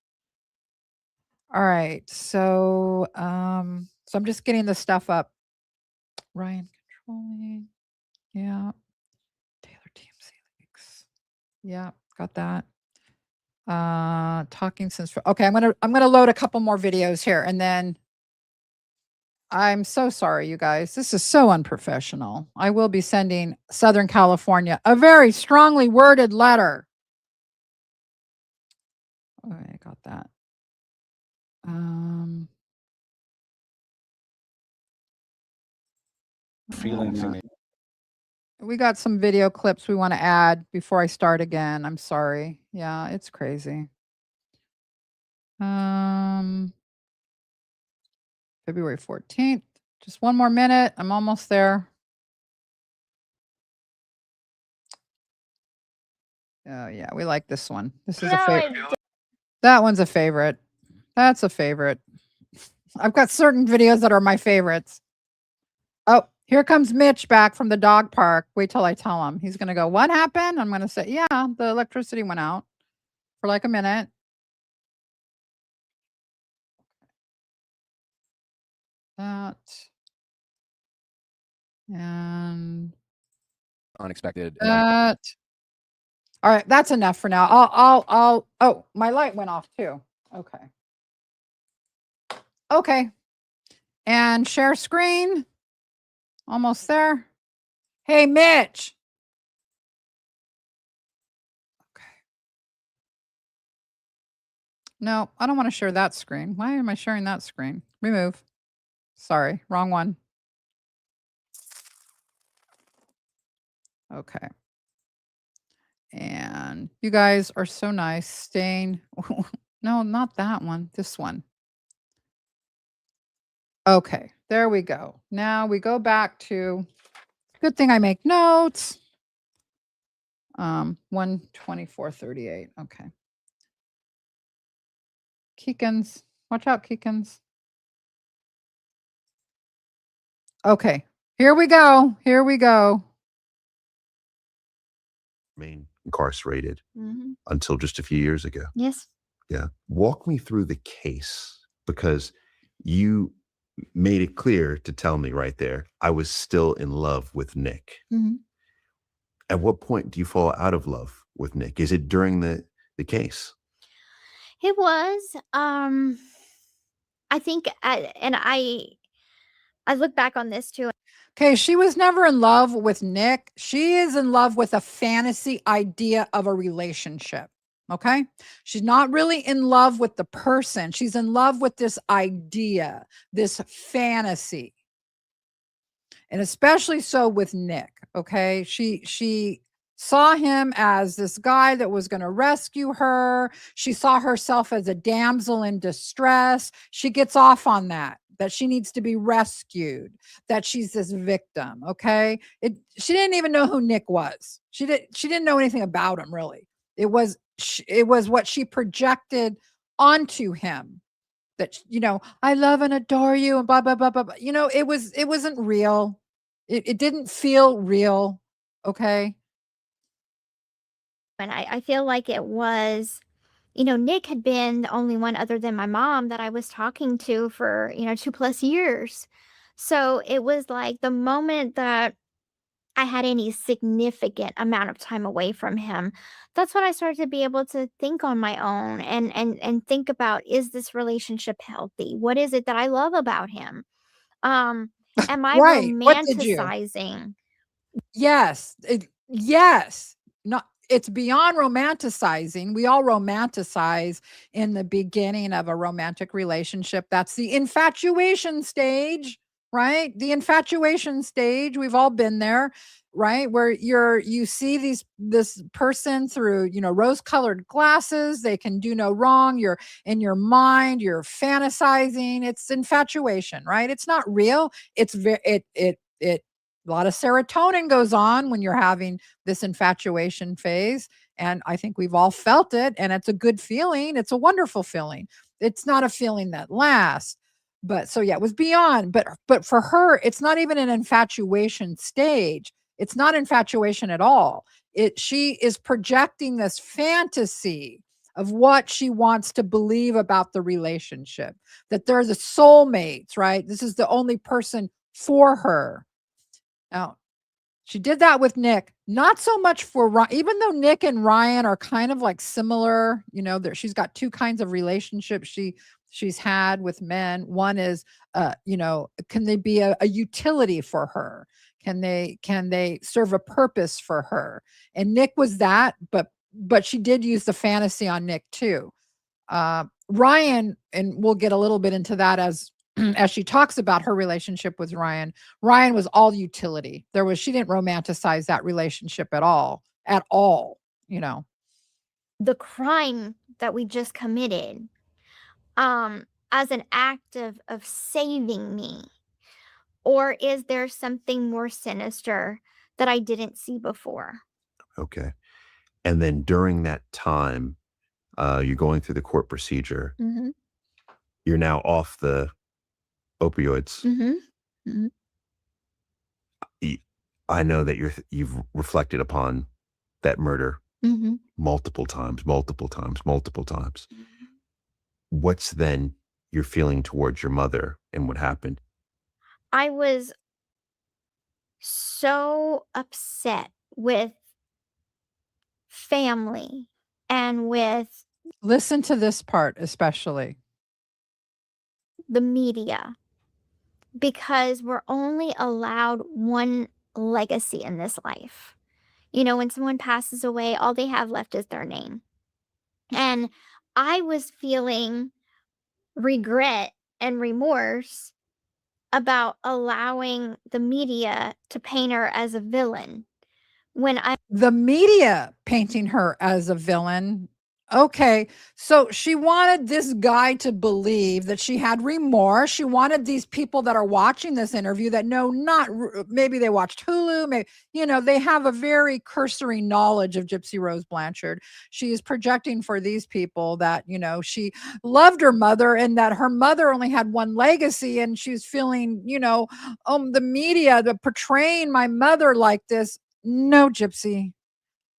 All right. So I'm just getting the stuff up. Ryan controlling. Yeah. Taylor TMC links. Yeah, got that. Talking since okay, I'm gonna load a couple more videos here and then I'm so sorry, you guys. This is so unprofessional. I will be sending Southern California a very strongly worded letter. Okay, I got that. We got some video clips we want to add before I start again. I'm sorry. Yeah, it's crazy. February 14th. Just one more minute. I'm almost there. Oh yeah, we like this one. This is a favorite. That one's a favorite. That's a favorite. I've got certain videos that are my favorites. Oh, here comes Mitch back from the dog park. Wait till I tell him. He's going to go, what happened? I'm going to say, yeah, the electricity went out for like a minute. That. And Unexpected. that. All right, that's enough for now. Oh, my light went off too. Okay. Okay. And share screen. Almost there. Hey, Mitch. Okay. No, I don't want to share that screen. Why am I sharing that screen? Remove. Sorry, wrong one. Okay. And you guys are so nice. Staying. No, not that one. This one. Okay, there we go. Now we go back to, good thing I make notes. 124.38. Okay. Keekins. Watch out, Keekins. Okay, here we go. Here we go. Remain incarcerated until just a few years ago. Yes. Yeah. Walk me through the case, because you made it clear to tell me right there, I was still in love with Nick. At what point do you fall out of love with Nick? Is it during the case? It was. I think, I look back on this too. Okay, she was never in love with Nick. She is in love with a fantasy idea of a relationship. Okay. She's not really in love with the person. She's in love with this idea, this fantasy. And especially so with Nick. Okay. She saw him as this guy that was going to rescue her. She saw herself as a damsel in distress. She gets off on that she needs to be rescued, that she's this victim. Okay. She didn't even know who Nick was. She didn't know anything about him, really. It was what she projected onto him, that, I love and adore you and blah, blah, blah, blah, blah. It wasn't real. It didn't feel real. Okay. And I feel like it was, Nick had been the only one other than my mom that I was talking to for, 2+ years. So it was like the moment that I had any significant amount of time away from him, that's when I started to be able to think on my own and think about, is this relationship healthy? What is it that I love about him? Am I Right. What did you? romanticizing? Yes. Yes. Not, it's beyond romanticizing. We all romanticize in the beginning of a romantic relationship. That's the infatuation stage, right? The infatuation stage. We've all been there, right? Where you see this person through, rose-colored glasses. They can do no wrong. You're in your mind, you're fantasizing. It's infatuation, right? It's not real. It's it a lot of serotonin goes on when you're having this infatuation phase. And I think we've all felt it. And it's a good feeling. It's a wonderful feeling. It's not a feeling that lasts. But so, yeah, it was beyond. But for her, it's not even an infatuation stage. It's not infatuation at all. She is projecting this fantasy of what she wants to believe about the relationship, that they're the soulmates, right? This is the only person for her. Now, she did that with Nick, not so much for Ryan, even though Nick and Ryan are kind of like similar, she's got two kinds of relationships she's had with men. One is, can they be a utility for her? Can they serve a purpose for her? And Nick was that, but she did use the fantasy on Nick too. Ryan, and we'll get a little bit into that as she talks about her relationship with Ryan was all utility. She didn't romanticize that relationship at all, The crime that we just committed, as an act of saving me? Or is there something more sinister that I didn't see before? Okay. And then during that time, you're going through the court procedure. Mm-hmm. You're now off the opioids. Mm-hmm. Mm-hmm. I know that you've reflected upon that murder Mm-hmm. multiple times. What's then your feeling towards your mother and what happened? I was so upset with family and with Listen to this part, especially. the media, because we're only allowed one legacy in this life. When someone passes away, all they have left is their name. And I was feeling regret and remorse about allowing the media to paint her as a villain the media painting her as a villain. Okay. So she wanted this guy to believe that she had remorse. She wanted these people that are watching this interview that know maybe they watched Hulu, maybe, they have a very cursory knowledge of Gypsy Rose Blanchard. She is projecting for these people that, she loved her mother and that her mother only had one legacy. And she's feeling, the media, portraying my mother like this. No, Gypsy.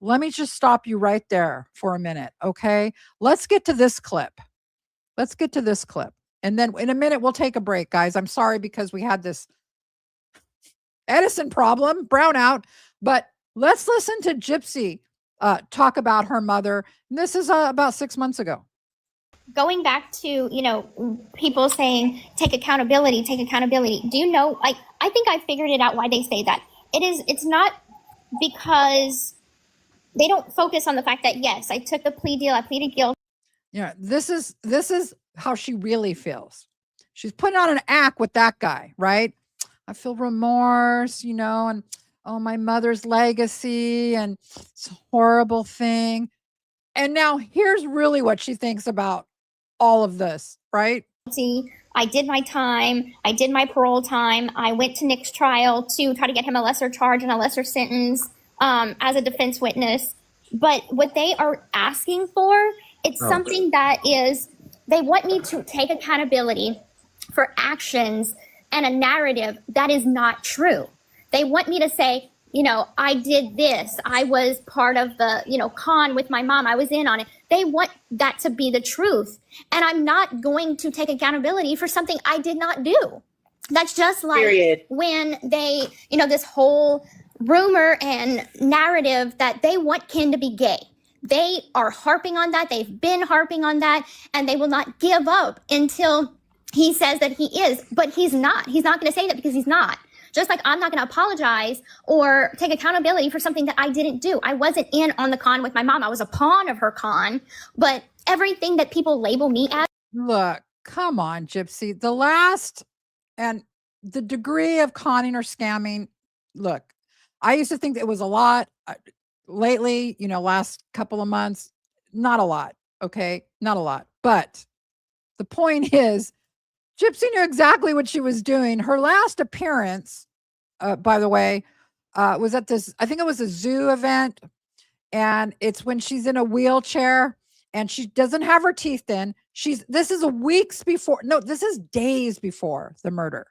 Let me just stop you right there for a minute, okay? Let's get to this clip. And then in a minute, we'll take a break, guys. I'm sorry because we had this Edison problem, brownout, but let's listen to Gypsy talk about her mother. This is about 6 months ago. Going back to, people saying, take accountability. Do you know, I think I figured it out why they say that. It's not because they don't focus on the fact that, yes, I took a plea deal. I pleaded guilty. This is how she really feels. She's putting on an act with that guy, right? I feel remorse, and my mother's legacy and it's a horrible thing. And now here's really what she thinks about all of this, right? I did my time. I did my parole time. I went to Nick's trial to try to get him a lesser charge and a lesser sentence as a defense witness. But what they are asking for, it's something that is, they want me to take accountability for actions and a narrative that is not true. They want me to say, I did this. I was part of the, con with my mom. I was in on it. They want that to be the truth. And I'm not going to take accountability for something I did not do. That's just like when they, this whole rumor and narrative that they want Ken to be gay. They are harping on that. They've been harping on that, and they will not give up until he says that he is. But he's not. He's not going to say that because he's not. Just like I'm not going to apologize or take accountability for something that I didn't do. I wasn't in on the con with my mom. I was a pawn of her con. But everything that people label me as. Look, come on, Gypsy. And the degree of conning or scamming, look, I used to think that it was a lot. Lately, last couple of months, not a lot. Okay. Not a lot. But the point is, Gypsy knew exactly what she was doing. Her last appearance, by the way, was at this, I think it was a zoo event. And it's when she's in a wheelchair and she doesn't have her teeth in. This is this is days before the murder.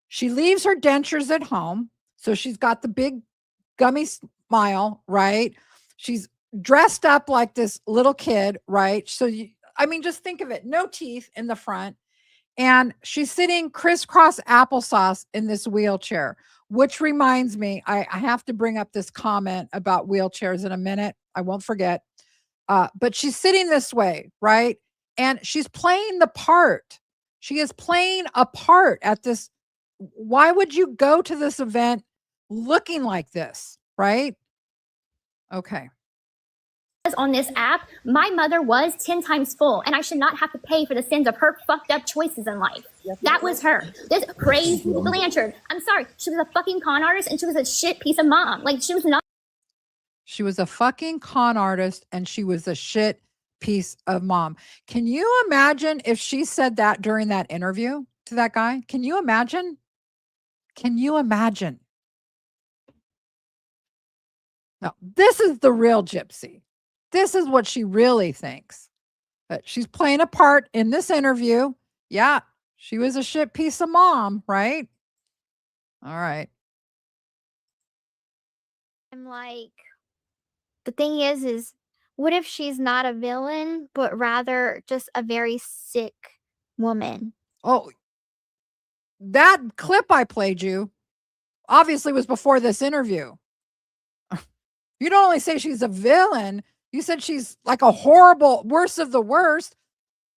She leaves her dentures at home. So she's got the big gummy smile, right? She's dressed up like this little kid, right? So, just think of it. No teeth in the front. And she's sitting crisscross applesauce in this wheelchair, which reminds me, I have to bring up this comment about wheelchairs in a minute. I won't forget. But she's sitting this way, right? And she's playing the part. She is playing a part at this. Why would you go to this event looking like this, right? Okay. On this app, my mother was 10 times full, and I should not have to pay for the sins of her fucked up choices in life. That was her. This crazy Blanchard. I'm sorry. She was a fucking con artist, and she was a shit piece of mom. Like, she was not. She was a fucking con artist, and she was a shit piece of mom. Can you imagine if she said that during that interview to that guy? Can you imagine? Can you imagine? No, this is the real Gypsy. This is what she really thinks. But she's playing a part in this interview. Yeah, she was a shit piece of mom, right? All right. I'm like, the thing is what if she's not a villain, but rather just a very sick woman? Oh, that clip I played you obviously was before this interview. You don't only say she's a villain, you said she's like a horrible, worst of the worst,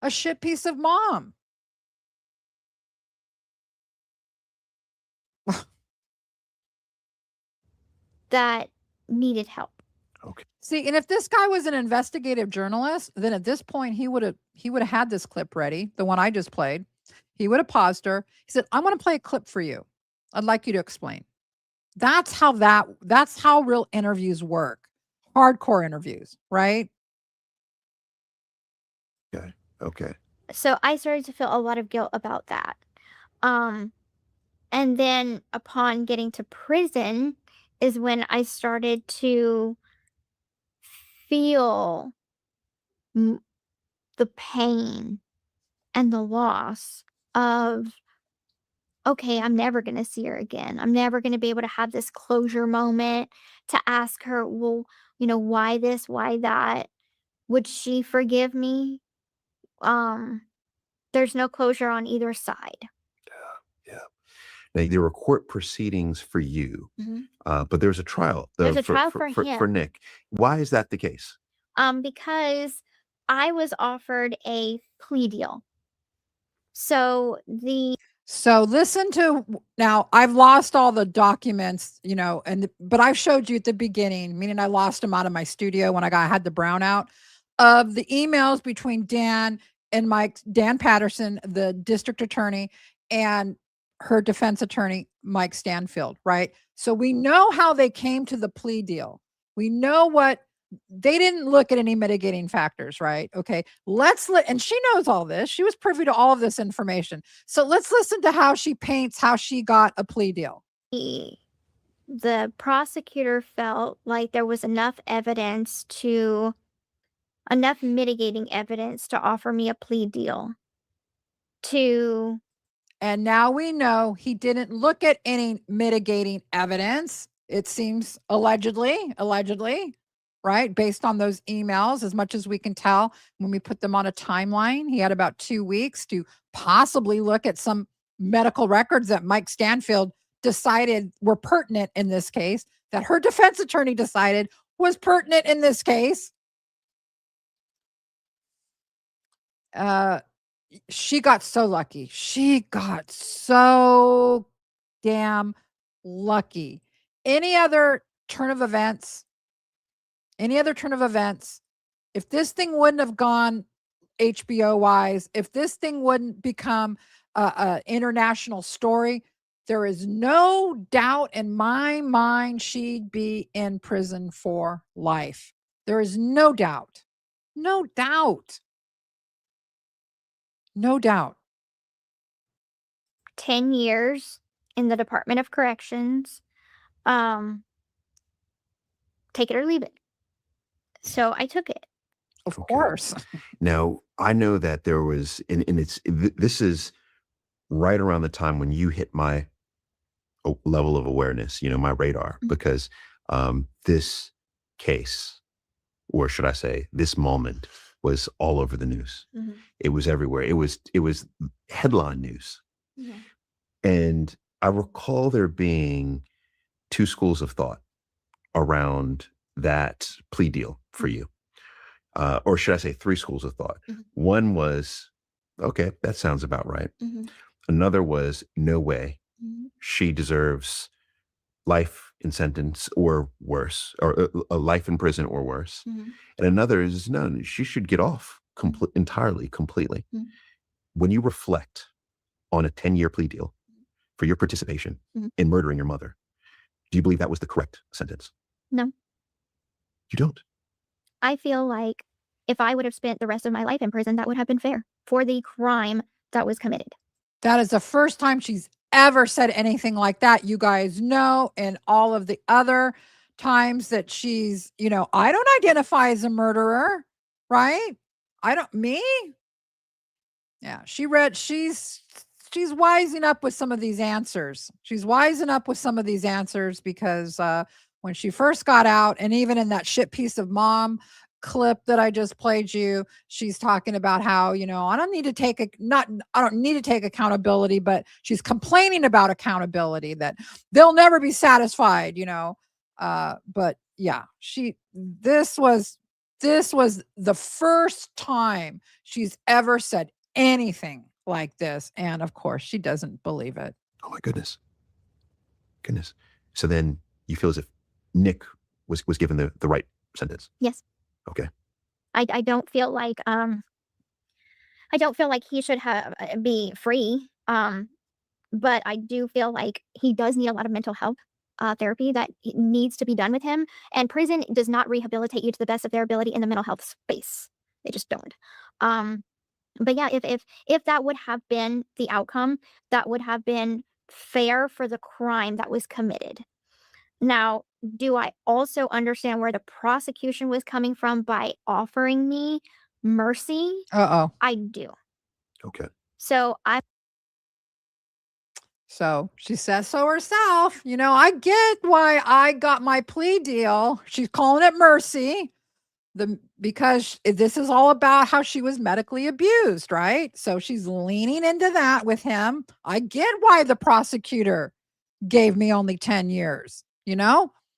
a shit piece of mom. That needed help. Okay. See, and if this guy was an investigative journalist, then at this point he would have had this clip ready, the one I just played. He would have paused her. He said, "I want to play a clip for you. I'd like you to explain." That's how real interviews work. Hardcore interviews, right? Okay. So I started to feel a lot of guilt about that. And then upon getting to prison is when I started to feel the pain and the loss of, okay, I'm never going to see her again. I'm never going to be able to have this closure moment to ask her, well, why this, why that? Would she forgive me? There's no closure on either side. Yeah. Now, there were court proceedings for you, but there's a trial. There's a trial for him. For Nick. Why is that the case? Because I was offered a plea deal. So listen to, now I've lost all the documents, but I showed you at the beginning, meaning I lost them out of my studio when I had the brownout, of the emails between Dan Patterson, the district attorney, and her defense attorney, Mike Stanfield, right? So we know how they came to the plea deal. We know they didn't look at any mitigating factors, right? Okay, and she knows all this. She was privy to all of this information. So let's listen to how she paints how she got a plea deal. The prosecutor felt like there was enough mitigating evidence to offer me a plea deal to And now we know he didn't look at any mitigating evidence. It seems allegedly, right? Based on those emails, as much as we can tell when we put them on a timeline, he had about 2 weeks to possibly look at some medical records that Mike Stanfield decided were pertinent in this case, that her defense attorney decided was pertinent in this case. She got so lucky. She got so damn lucky. Any other turn of events, if this thing wouldn't have gone HBO wise, if this thing wouldn't become a international story, there is no doubt in my mind she'd be in prison for life. There is no doubt. No doubt. No doubt. 10 years in the Department of Corrections. Take it or leave it. So I took it. Of course. Now, I know that there was, and this is right around the time when you hit my level of awareness, my radar, because this case, or should I say, this moment was all over the news. It was everywhere. It was headline news. And I recall there being two schools of thought around that plea deal for you. Or should I say three schools of thought? One was, okay, that sounds about right. Another was, no way. She deserves life in sentence or worse, or a life in prison or worse. And another is, no, she should get off entirely, completely. When you reflect on a 10-year plea deal for your participation in murdering your mother, do you believe that was the correct sentence? No. You don't? I feel like if I would have spent the rest of my life in prison, that would have been fair for the crime that was committed. That is the first time she's ever said anything like that. You guys know, and all of the other times that she's, I don't identify as a murderer, right? Yeah, she's wising up with some of these answers. Because when she first got out, and even in that shit piece of mom clip that I just played you, she's talking about how, I don't need to take accountability, but she's complaining about accountability, that they'll never be satisfied, but yeah, this was the first time she's ever said anything like this. And of course she doesn't believe it. Oh my goodness. So then you feel as if Nick was given the right sentence? Yes. Okay. I don't feel like he should be free. But I do feel like he does need a lot of mental health therapy that needs to be done with him. And prison does not rehabilitate you to the best of their ability in the mental health space. They just don't. But yeah, if that would have been the outcome, that would have been fair for the crime that was committed. Now, do I also understand where the prosecution was coming from by offering me mercy? I do. Okay. So she says so herself. I get why I got my plea deal. She's calling it mercy. Because this is all about how she was medically abused, right? So she's leaning into that with him. I get why the prosecutor gave me only 10 years,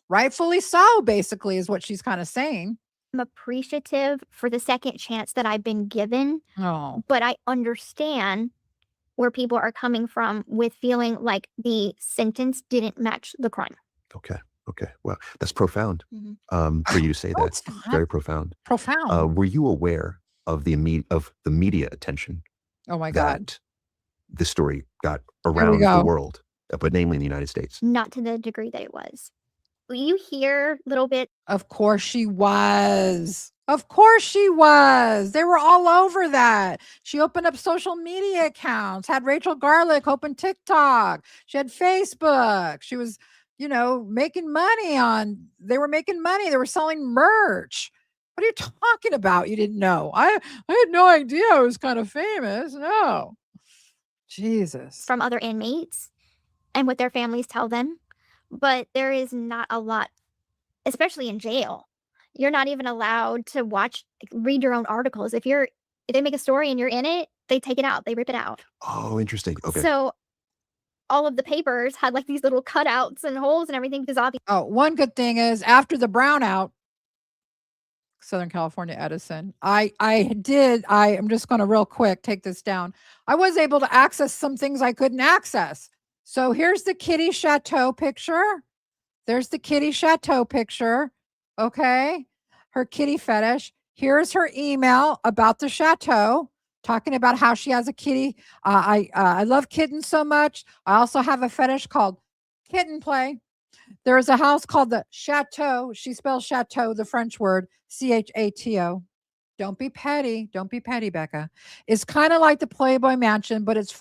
rightfully so, basically, is what she's kind of saying. I'm appreciative for the second chance that I've been given. But I understand where people are coming from with feeling like the sentence didn't match the crime. Okay. Well, that's profound for you to say that. Very profound. Were you aware of the media attention? Oh my God. That the story got around the world, but namely in the United States? Not to the degree that it was. You hear a little bit. Of course she was. They were all over that. She opened up social media accounts, had Rachel Garlick open TikTok. She had Facebook. She was, making money they were making money. They were selling merch. What are you talking about? You didn't know. I had no idea I was kind of famous. No. Jesus. from other inmates and what their families tell them. But there is not a lot, especially in jail. You're not even allowed to read your own articles. If they make a story and you're in it, they take it out, they rip it out. Oh, interesting. Okay. So all of the papers had like these little cutouts and holes and everything because obviously. Oh, one good thing is after the brownout, Southern California Edison, I'm just going to real quick take this down. I was able to access some things I couldn't access. So here's the Kitty Chateau picture. There's the Kitty Chateau picture. Okay. Her kitty fetish. Here's her email about the chateau, talking about how she has a kitty. I love kittens so much. I also have a fetish called kitten play. There is a house called the Chateau. She spells chateau, the French word, Chato. Don't be petty. Don't be petty, Becca. It's kind of like the Playboy Mansion, but it's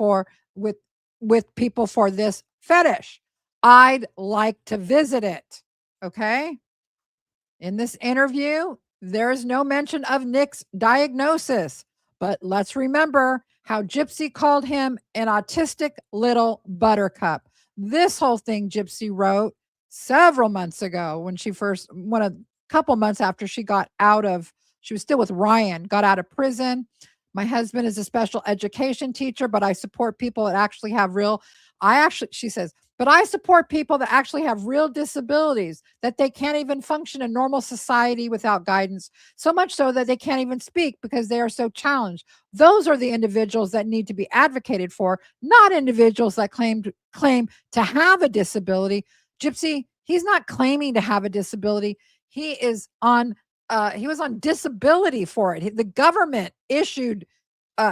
with people for this fetish. I'd like to visit it. Okay. In this interview, there is no mention of Nick's diagnosis, but let's remember how Gypsy called him an autistic little buttercup. This whole thing Gypsy wrote several months ago when a couple months after she was still with Ryan, got out of prison. My husband is a special education teacher, but I support people that actually have she says, but I support people that actually have real disabilities, that they can't even function in normal society without guidance, so much so that they can't even speak because they are so challenged. Those are the individuals that need to be advocated for, not individuals that claim to have a disability. Gypsy, he's not claiming to have a disability. He was on disability for it. The government issued,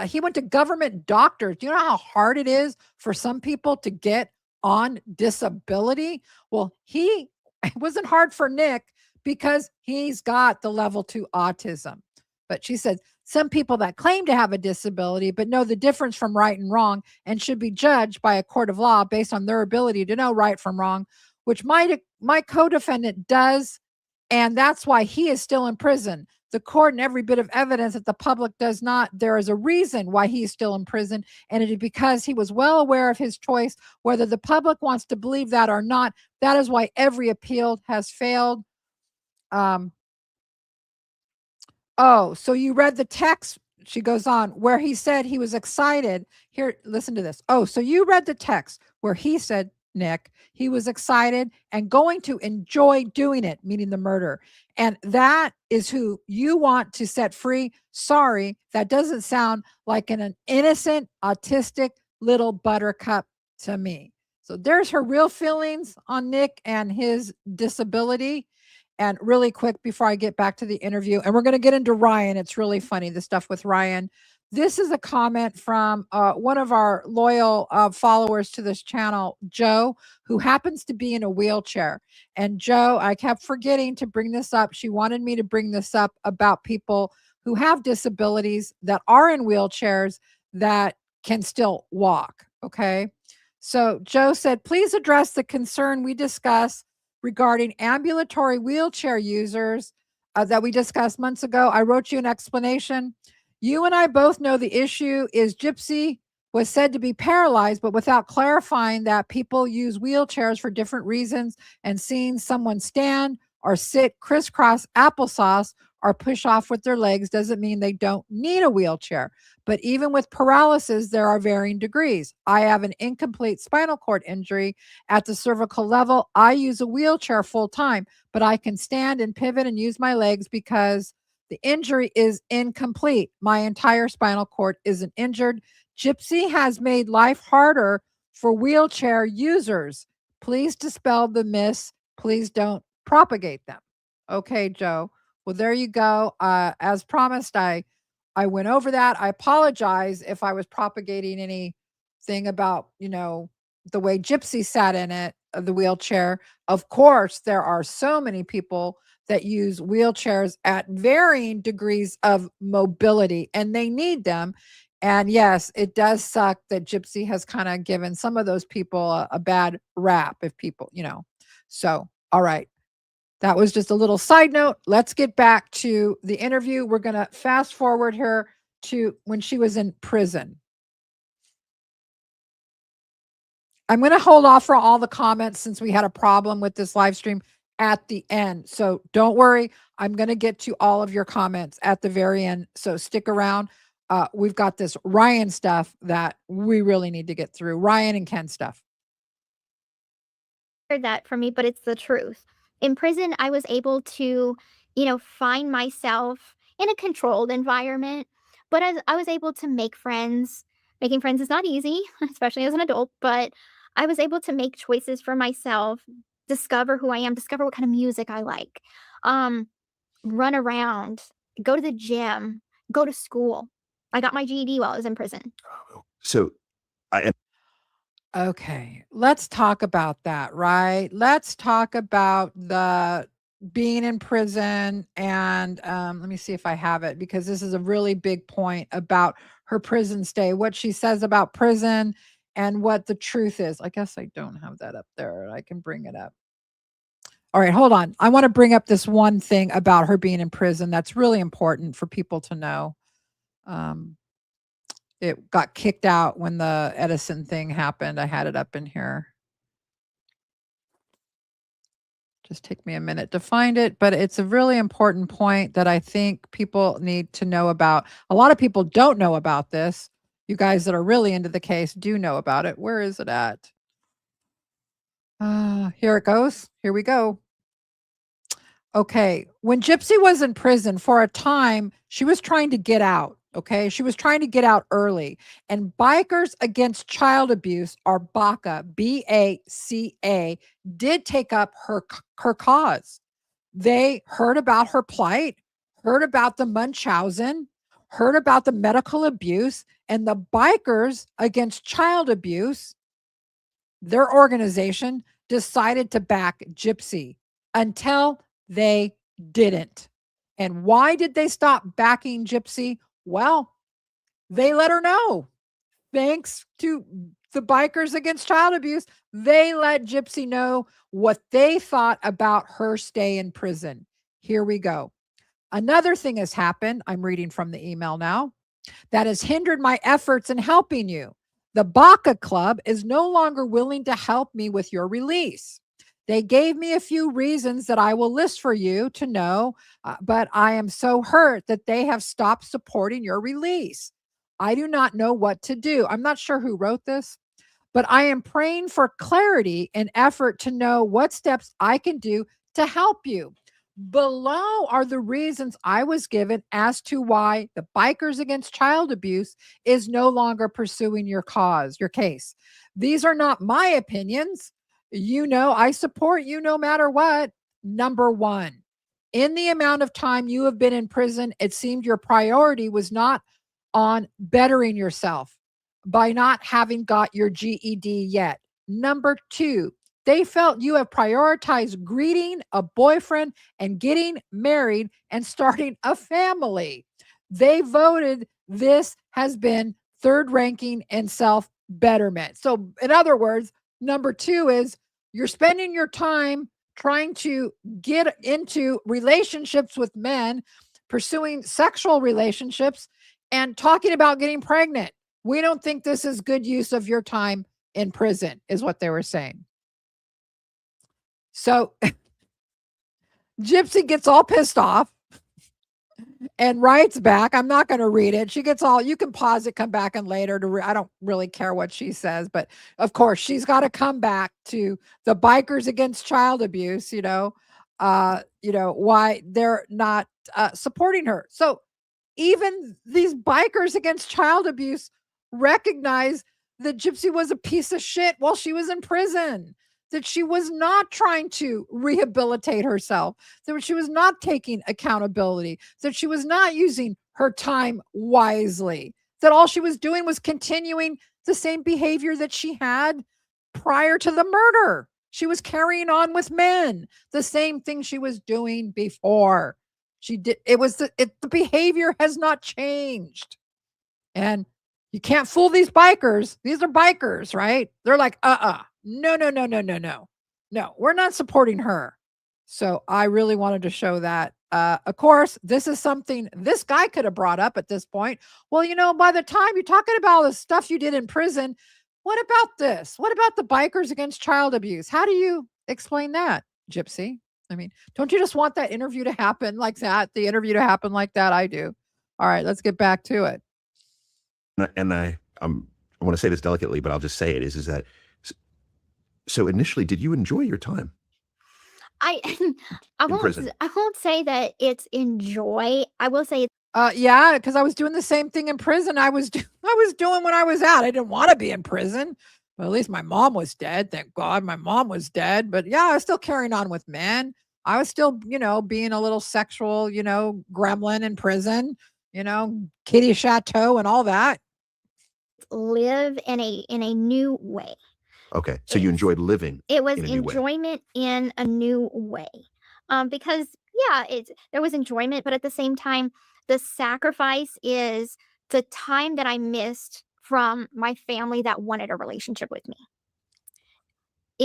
he went to government doctors. Do you know how hard it is for some people to get on disability? Well, it wasn't hard for Nick because he's got the level 2 autism. But she said some people that claim to have a disability but know the difference from right and wrong and should be judged by a court of law based on their ability to know right from wrong, which my co-defendant does, and that's why he is still in prison. The court and every bit of evidence that the public does not. There is a reason why he's still in prison, and it is because he was well aware of his choice, whether the public wants to believe that or not. That is why every appeal has failed. Oh, so you read the text, she goes on, where he said he was excited. Here, listen to this. Oh, so you read the text where he said, Nick, he was excited and going to enjoy doing it, meaning the murder. And that is who you want to set free. Sorry, that doesn't sound like an innocent, autistic little buttercup to me. So there's her real feelings on Nick and his disability. And really quick before I get back to the interview, and we're going to get into Ryan. It's really funny, the stuff with Ryan. This is a comment from one of our loyal followers to this channel, Joe, who happens to be in a wheelchair. And Joe, I kept forgetting to bring this up. She wanted me to bring this up about people who have disabilities that are in wheelchairs that can still walk. Okay. So Joe said, please address the concern we discussed regarding ambulatory wheelchair users that we discussed months ago. I wrote you an explanation. You and I both know the issue is Gypsy was said to be paralyzed, but without clarifying that people use wheelchairs for different reasons, and seeing someone stand or sit crisscross applesauce or push off with their legs doesn't mean they don't need a wheelchair. But even with paralysis, there are varying degrees. I have an incomplete spinal cord injury at the cervical level. I use a wheelchair full time, but I can stand and pivot and use my legs because the injury is incomplete. My entire spinal cord isn't injured. Gypsy has made life harder for wheelchair users. Please dispel the myths. Please don't propagate them. Okay, Joe. Well, there you go. As promised, I went over that. I apologize if I was propagating anything about, the way Gypsy sat in it, the wheelchair. Of course, there are so many people that use wheelchairs at varying degrees of mobility, and they need them. And yes, it does suck that Gypsy has kind of given some of those people a bad rap, if people, So, all right. That was just a little side note. Let's get back to the interview. We're going to fast forward here to when she was in prison. I'm going to hold off for all the comments since we had a problem with this live stream at the end. So don't worry. I'm going to get to all of your comments at the very end. So stick around. We've got this Ryan stuff that we really need to get through. Ryan and Ken stuff. That for me, but it's the truth. In prison, I was able to, find myself in a controlled environment, but I was able to make friends. Making friends is not easy, especially as an adult, but I was able to make choices for myself, discover who I am, discover what kind of music I like, run around, go to the gym, go to school. I got my GED while I was in prison. So Okay, let's talk about that, right? Let's talk about the being in prison and let me see if I have it because this is a really big point about her prison stay, what she says about prison and what the truth is. I guess I don't have that up there. I can bring it up. All right, hold on. I want to bring up this one thing about her being in prison that's really important for people to know. It got kicked out when the Edison thing happened. I had it up in here. Just take me a minute to find it, but it's a really important point that I think people need to know about. A lot of people don't know about this. You guys that are really into the case do know about it. Where is it at? Here it goes. Here we go. Okay. When Gypsy was in prison for a time, she was trying to get out. Okay. She was trying to get out early. And Bikers Against Child Abuse, or BACA, BACA, did take up her cause. They heard about her plight, heard about the Munchausen, heard about the medical abuse, and the Bikers Against Child Abuse, their organization, decided to back Gypsy until they didn't. And why did they stop backing Gypsy? Well, they let her know. Thanks to the Bikers Against Child Abuse, they let Gypsy know what they thought about her stay in prison. Here we go. Another thing has happened. I'm reading from the email now. That has hindered my efforts in helping you. The BACA Club is no longer willing to help me with your release. They gave me a few reasons that I will list for you to know, but I am so hurt that they have stopped supporting your release. I do not know what to do. I'm not sure who wrote this, but I am praying for clarity and effort to know what steps I can do to help you. Below are the reasons I was given as to why the Bikers Against Child Abuse is no longer pursuing your case. These are not my opinions. I support you no matter what. Number one, in the amount of time you have been in prison, it seemed your priority was not on bettering yourself by not having got your GED yet. Number two, they felt you have prioritized greeting a boyfriend and getting married and starting a family. They voted this has been third ranking and self-betterment. So in other words, number two is you're spending your time trying to get into relationships with men, pursuing sexual relationships, and talking about getting pregnant. We don't think this is good use of your time in prison, is what they were saying. So Gypsy gets all pissed off and writes back. I'm not going to read it. She gets all, you can pause it, come back and later I don't really care what she says, but of course she's got to come back to the Bikers Against Child Abuse, why they're not supporting her. So even these Bikers Against Child Abuse recognize that Gypsy was a piece of shit while she was in prison, that she was not trying to rehabilitate herself, that she was not taking accountability, that she was not using her time wisely, that all she was doing was continuing the same behavior that she had prior to the murder. She was carrying on with men, the same thing she was doing before. She did. It was the behavior has not changed. And you can't fool these bikers. These are bikers, right? They're like, no, we're not supporting her. So I really wanted to show that. Of course, this is something this guy could have brought up at this point. Well, by the time you're talking about all the stuff you did in prison, What about this? What about the bikers against child abuse? How do you explain that, Gypsy? I mean, don't you just want that interview to happen like that? The interview to happen like that? I do. All right, let's get back to it. And I want to say this delicately, but I'll just say it is that so initially, did you enjoy your time I in prison? I won't say that it's enjoy. I will say Yeah, because I was doing the same thing in prison. I was doing when I was out. I didn't want to be in prison, but at least my mom was dead. Thank God, my mom was dead. But yeah, I was still carrying on with men. I was still, being a little sexual, gremlin in prison. Kitty Chateau and all that. live in a new way. Okay, so you enjoyed living It was in a new way. enjoyment in a new way. Because there was enjoyment, but at the same time, the sacrifice is the time that I missed from my family that wanted a relationship with me.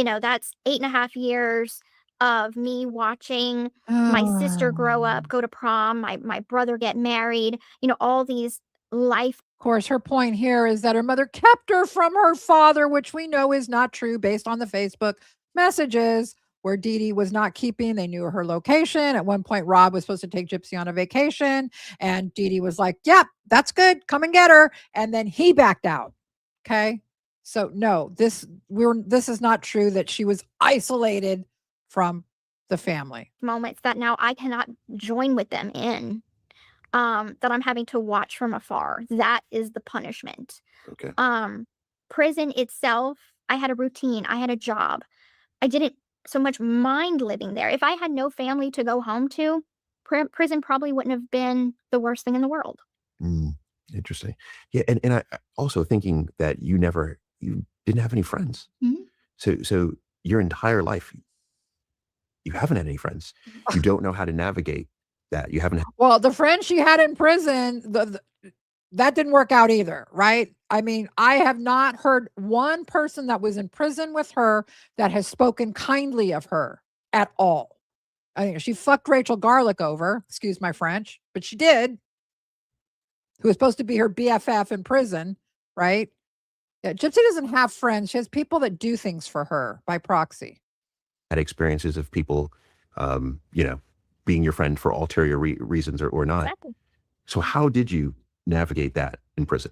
That's 8.5 years of me watching my sister grow up, go to prom, my brother get married, all these life. Of course, her point here is that her mother kept her from her father, which we know is not true based on the Facebook messages where Dee Dee was not keeping. They knew her location. At one point, Rob was supposed to take Gypsy on a vacation, and Dee Dee was like, "Yep, that's good. Come and get her." And then he backed out. Okay. So no, this is not true that she was isolated from the family. Moments that now I cannot join with them in, that I'm having to watch from afar. That is the punishment. Okay. Prison itself, I had a routine, I had a job. I didn't so much mind living there. If I had no family to go home to, prison probably wouldn't have been the worst thing in the world. Interesting. Yeah, and I also thinking that you didn't have any friends. Mhm. So your entire life, you haven't had any friends. You don't know how to navigate that. You haven't. Well, the friend she had in prison, that didn't work out either, right? I mean, I have not heard one person that was in prison with her that has spoken kindly of her at all. I think she fucked Rachel Garlic over, excuse my French, but she did. Who was supposed to be her BFF in prison, right? Yeah, Gypsy doesn't have friends. She has people that do things for her by proxy. Had experiences of people, being your friend for ulterior reasons or not. Exactly. So how did you navigate that in prison?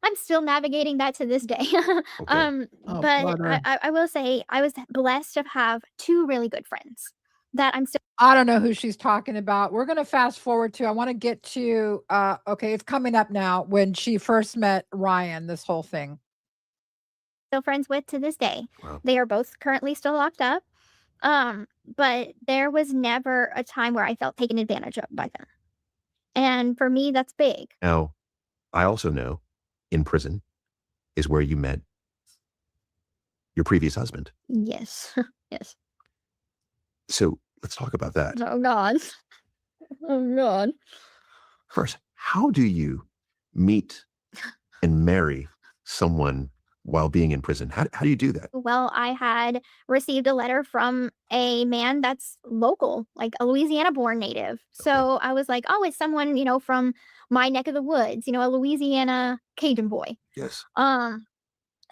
I'm still navigating that to this day. Okay. Oh, But butter. I will say I was blessed to have two really good friends that I'm still I don't know who she's talking about. We're going to fast forward to, I want to get to, okay, it's coming up now when she first met Ryan, this whole thing. friends with to this day. Wow. They are both currently still locked up. But there was never a time where I felt taken advantage of by them. And for me, that's big. Now, I also know in prison is where you met your previous husband. Yes. Yes. So let's talk about that. Oh God. Oh God. First, how do you meet and marry someone while being in prison? How do you do that? Well, I had received a letter from a man that's local, like a Louisiana born native. So I was like, oh, it's someone, from my neck of the woods, a Louisiana Cajun boy. Yes.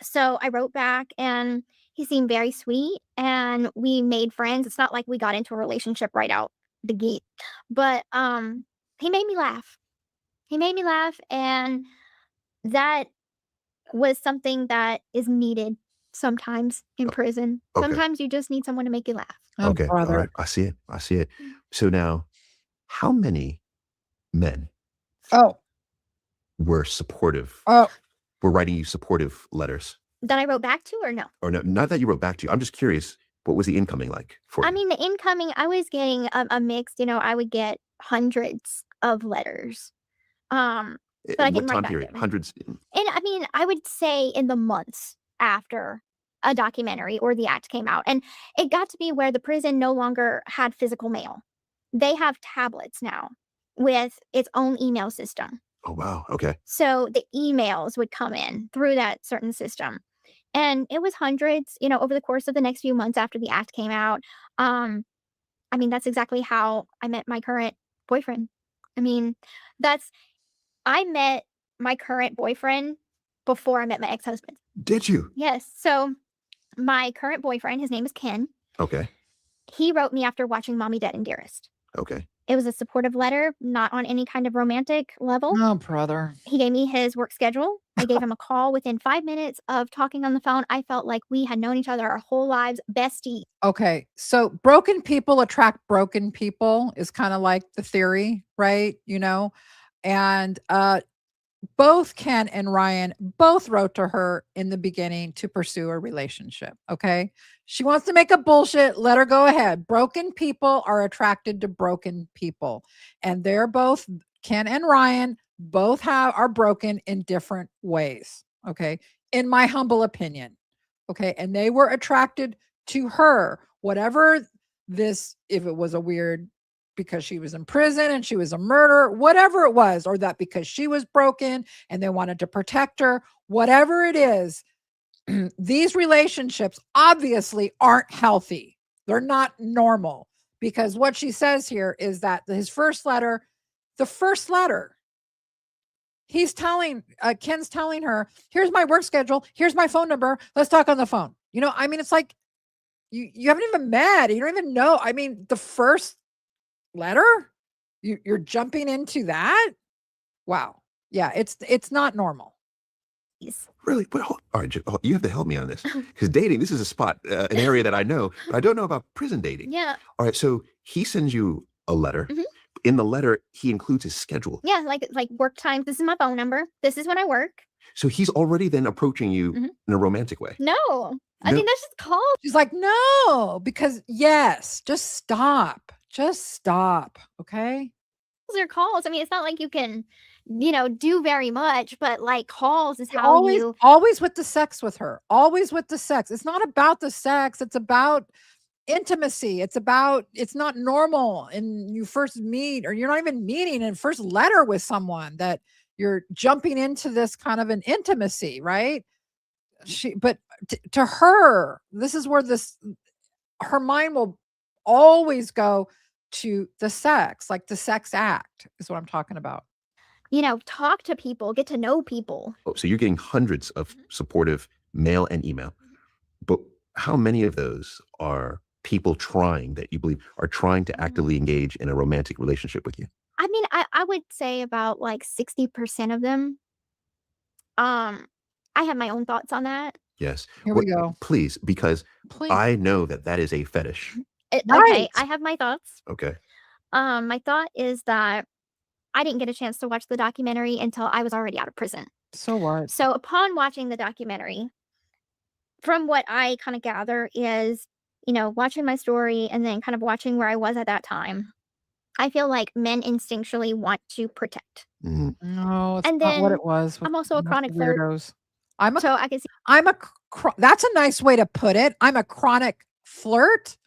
So I wrote back and he seemed very sweet and we made friends. It's not like we got into a relationship right out the gate, but he made me laugh. He made me laugh, and that was something that is needed sometimes in prison. Okay. Sometimes you just need someone to make you laugh. Oh, Okay. brother. All right. I see it. So now, how many men Oh, were supportive, oh, were writing you supportive letters? That I wrote back to, or no? Or no, not that you wrote back to you. I'm just curious, what was the incoming like for you? I mean, the incoming, I was getting a mixed, I would get hundreds of letters. But I In didn't what write time back to period? them. Hundreds. And I mean, I would say in the months after a documentary or the act came out. And it got to be where the prison no longer had physical mail. They have tablets now with its own email system. Oh, wow. Okay. So the emails would come in through that certain system. And it was hundreds, over the course of the next few months after the act came out. I mean, that's exactly how I met my current boyfriend. I mean, I met my current boyfriend before I met my ex-husband. Did you? Yes. So my current boyfriend, his name is Ken. Okay. He wrote me after watching Mommy, Dead, and Dearest. Okay. It was a supportive letter, not on any kind of romantic level. Oh, brother. He gave me his work schedule. I gave him a call. Within 5 minutes of talking on the phone, I felt like we had known each other our whole lives, bestie. Okay. So broken people attract broken people is kind of like the theory, right? You know, and both Ken and Ryan both wrote to her in the beginning to pursue a relationship. Okay. She wants to make a bullshit. Let her go ahead. Broken people are attracted to broken people. And they're both, Ken and Ryan, both are broken in different ways. Okay. In my humble opinion. Okay. And they were attracted to her, whatever this, if it was a weird because she was in prison and she was a murderer, whatever it was, or that because she was broken and they wanted to protect her, whatever it is, these relationships obviously aren't healthy. They're not normal because what she says here is that his first letter, he's telling, Ken's telling her, here's my work schedule. Here's my phone number. Let's talk on the phone. You know, I mean, it's like you haven't even met. You don't even know. I mean, the first letter, you're jumping into that. Wow. Yeah, it's not normal. Really? But all right, you have to help me on this because dating, this is a spot, an area that I know, but I don't know about prison dating. Yeah. All right. So he sends you a letter. In the letter, he includes his schedule. Yeah, like work times. This is my phone number. This is when I work. So he's already then approaching you in a romantic way. No, I think that's just called. She's like, no, because yes, just stop. Just stop. Okay. Those are calls. I mean, it's not like you can, do very much, but like calls is how always with the sex with her. Always with the sex. It's not about the sex. It's about intimacy. It's not normal. And you first meet, or you're not even meeting in first letter with someone that you're jumping into this kind of an intimacy, right? But to her, this is where her mind will always go to the sex, like the sex act is what I'm talking about. Talk to people, get to know people. Oh, so you're getting hundreds of supportive mail and email, but how many of those are people that you believe are trying to actively engage in a romantic relationship with you? I mean, I would say about like 60% of them. I have my own thoughts on that. Yes. Here we go. Please, because I know that is a fetish. Okay, I have my thoughts. Okay. My thought is that I didn't get a chance to watch the documentary until I was already out of prison. So what? So upon watching the documentary, from what I kind of gather is, watching my story and then kind of watching where I was at that time, I feel like men instinctually want to protect. No, it's not what it was. I'm also a chronic flirt. Weirdos. So I can see. That's a nice way to put it. I'm a chronic flirt.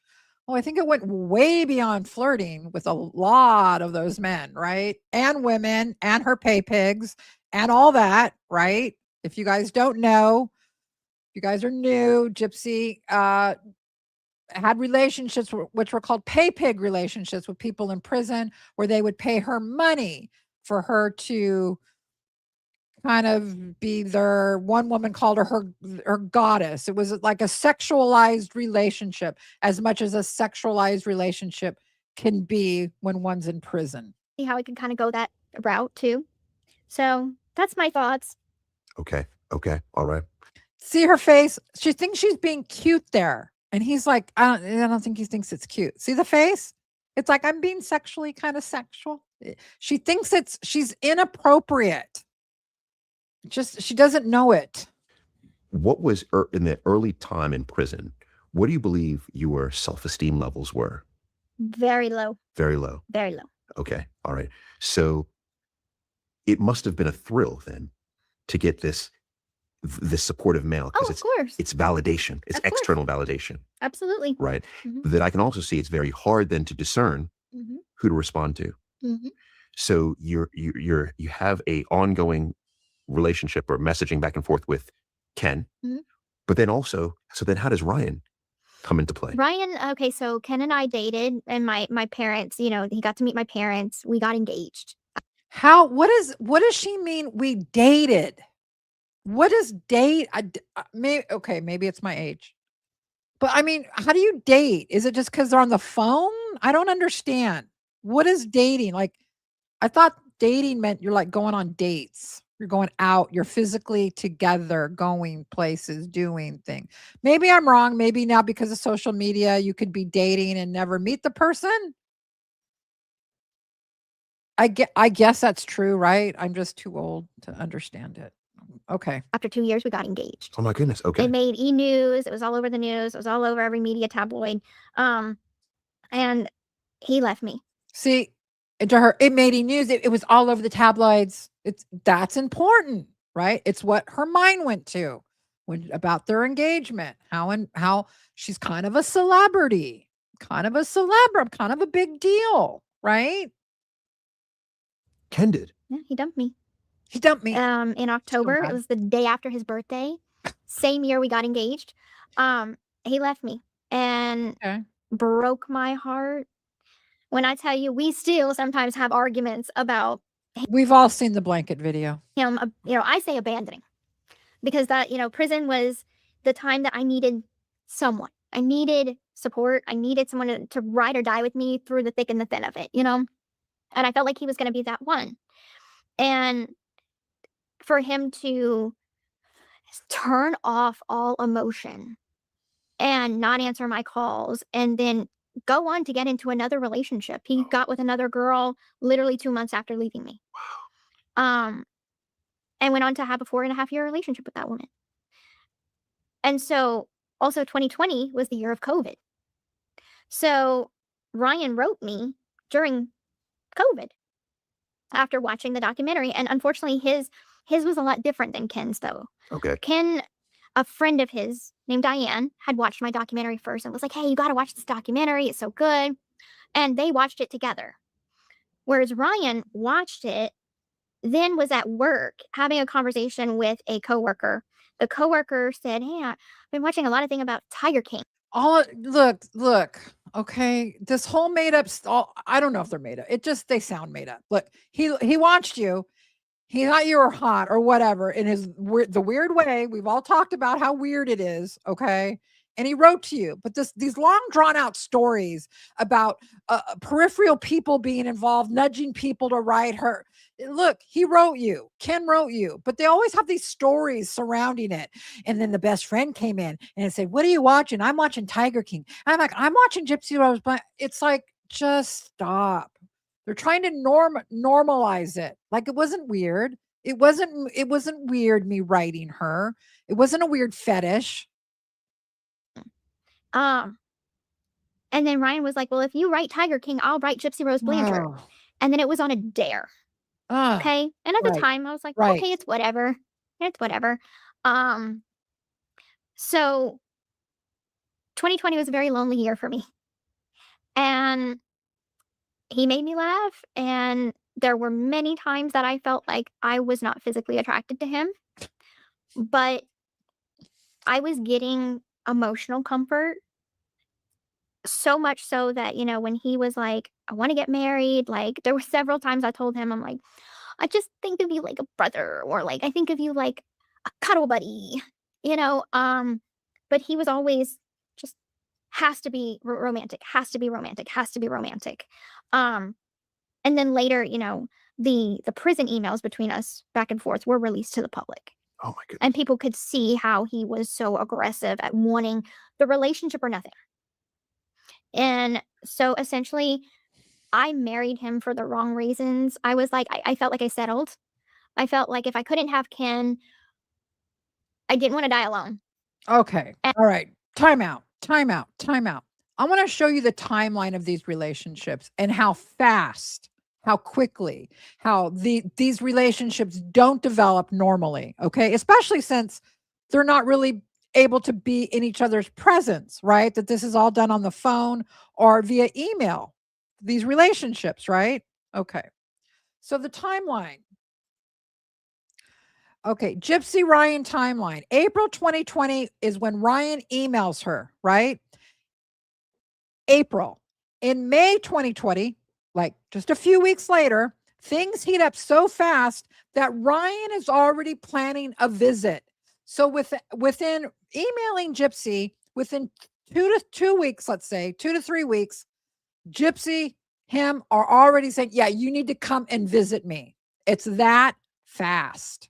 Oh, I think it went way beyond flirting with a lot of those men, right? And women and her pay pigs and all that, right? If you guys don't know, if you guys are new, Gypsy had relationships which were called pay pig relationships with people in prison where they would pay her money for her to kind of be one woman called her goddess. It was like a sexualized relationship as much as a sexualized relationship can be when one's in prison. See how I can kind of go that route too. So that's my thoughts. Okay. All right. See her face. She thinks she's being cute there. And he's like, I don't think he thinks it's cute. See the face? It's like, I'm being sexually kind of sexual. She thinks she's inappropriate. She doesn't know it. What was in the early time in prison? What do you believe your self-esteem levels were? Very low. Very low. Very low. Okay. All right. So it must have been a thrill then to get this supportive mail. Oh, of course. It's validation. It's external validation. Absolutely. Right. That I can also see it's very hard then to discern who to respond to. So you have a ongoing relationship or messaging back and forth with Ken, but then also, so then how does Ryan come into play? Ryan, okay, so Ken and I dated, and my parents, he got to meet my parents. We got engaged. What does she mean we dated? What is date? Maybe it's my age. But I mean, how do you date? Is it just because they're on the phone? I don't understand. What is dating? Like, I thought dating meant you're like going on dates. You're going out, you're physically together, going places, doing things. Maybe I'm wrong. Maybe now because of social media, you could be dating and never meet the person. I guess that's true, right? I'm just too old to understand it. Okay. After 2 years, we got engaged. Oh my goodness. Okay. It made e-news. It was all over the news. It was all over every media tabloid. And he left me. See, to her, it made news. It was all over the tabloids. That's important, right? It's what her mind went to about their engagement. How she's kind of a celebrity, kind of a big deal, right? Ken did. Yeah, he dumped me. He dumped me. In October. It was the day after his birthday. Same year we got engaged. He left me and broke my heart. When I tell you, we still sometimes have arguments about. We've all seen the blanket video. Him, I say abandoning, because that, prison was the time that I needed someone. I needed support. I needed someone to ride or die with me through the thick and the thin of it, And I felt like he was going to be that one. And for him to turn off all emotion and not answer my calls and then go on to get into another relationship. He got with another girl literally 2 months after leaving me. Wow. And went on to have a 4.5-year relationship with that woman. And so also 2020 was the year of COVID. So Ryan wrote me during COVID after watching the documentary. And unfortunately, his was a lot different than Ken's, though. Okay. Ken, a friend of his named Diane, had watched my documentary first and was like, hey, you got to watch this documentary. It's so good. And they watched it together. Whereas Ryan watched it, then was at work having a conversation with a coworker. The coworker said, hey, I've been watching a lot of things about Tiger King. Look. Okay. This whole made up, I don't know if they're made up. They sound made up. Look, he watched you. He thought you were hot or whatever in the weird way. We've all talked about how weird it is. Okay. And he wrote to you, but these long drawn out stories about peripheral people being involved, nudging people to write her. Look, he wrote you, Ken wrote you, but they always have these stories surrounding it. And then the best friend came in and said, what are you watching? I'm watching Tiger King. I'm like, I'm watching Gypsy Rose Blanchard. It's like, just stop. They're trying to normalize it. Like it wasn't weird. It wasn't weird me writing her. It wasn't a weird fetish. And then Ryan was like, well, if you write Tiger King, I'll write Gypsy Rose Blanchard. Oh. And then it was on a dare. Okay. And at the time I was like, okay, it's whatever. It's whatever. So 2020 was a very lonely year for me. And he made me laugh. And there were many times that I felt like I was not physically attracted to him, but I was getting emotional comfort. So much so that, when he was like, I want to get married, like there were several times I told him, I'm like, I just think of you like a brother, or like, I think of you like a cuddle buddy, but he was always just has to be romantic, has to be romantic, has to be romantic. And then later, the prison emails between us back and forth were released to the public. Oh my goodness. And people could see how he was so aggressive at wanting the relationship or nothing. And so essentially, I married him for the wrong reasons. I was like, I felt like I settled. I felt like if I couldn't have Ken, I didn't want to die alone. Okay. All right. Time out. I want to show you the timeline of these relationships and how fast, how quickly, how these relationships don't develop normally. Okay. Especially since they're not really able to be in each other's presence, right? That this is all done on the phone or via email, these relationships, right? Okay. So the timeline. Okay. Gypsy Ryan timeline. April 2020 is when Ryan emails her, right? April. In May 2020, like just a few weeks later, things heat up so fast that Ryan is already planning a visit. So within emailing Gypsy, within 2 weeks, let's say 2 to 3 weeks, Gypsy, him are already saying, yeah, you need to come and visit me. It's that fast.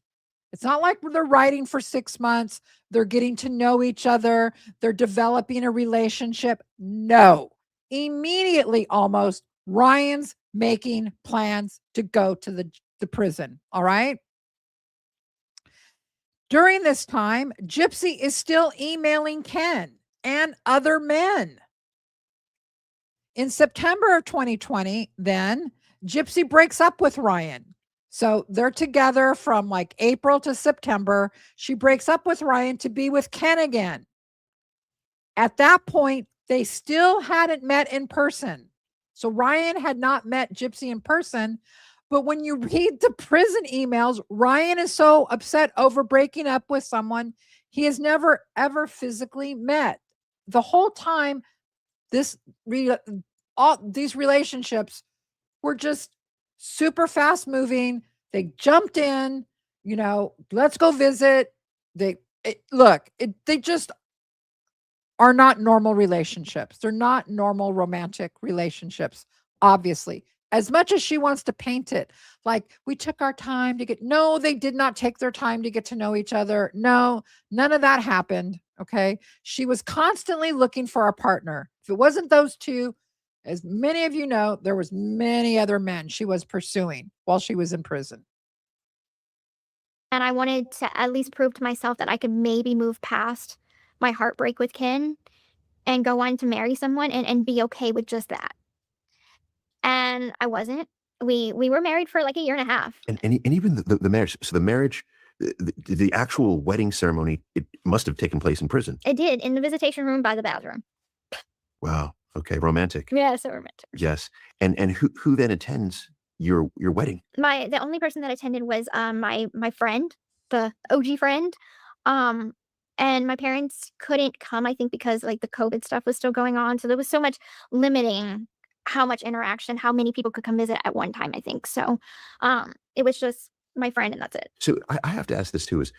It's not like they're writing for 6 months. They're getting to know each other. They're developing a relationship. No, immediately almost Ryan's making plans to go to the prison. All right. During this time, Gypsy is still emailing Ken and other men. In September of 2020, then Gypsy breaks up with Ryan. So they're together from like April to September. She breaks up with Ryan to be with Ken again. At that point, they still hadn't met in person. So Ryan had not met Gypsy in person. But when you read the prison emails, Ryan is so upset over breaking up with someone he has never, ever physically met. The whole time, these relationships were just super fast moving. They jumped in, let's go visit. They just are not normal relationships. They're not normal romantic relationships, obviously. As much as she wants to paint it like we took our time to no, they did not take their time to get to know each other. No, none of that happened. Okay. She was constantly looking for a partner. If it wasn't those two, as many of you know, there was many other men she was pursuing while she was in prison. And I wanted to at least prove to myself that I could maybe move past my heartbreak with Ken and go on to marry someone and be okay with just that. And I wasn't. We were married for like a year and a half. And even the marriage, so the marriage, the actual wedding ceremony, it must have taken place in prison. It did, in the visitation room by the bathroom. Wow. Okay. Romantic. Yeah, so romantic. Yes. And who then attends your wedding? The only person that attended was my friend, the OG friend. And my parents couldn't come, I think, because like the COVID stuff was still going on. So there was so much limiting how much interaction, how many people could come visit at one time, I think. So it was just my friend and that's it. So I have to ask this too, is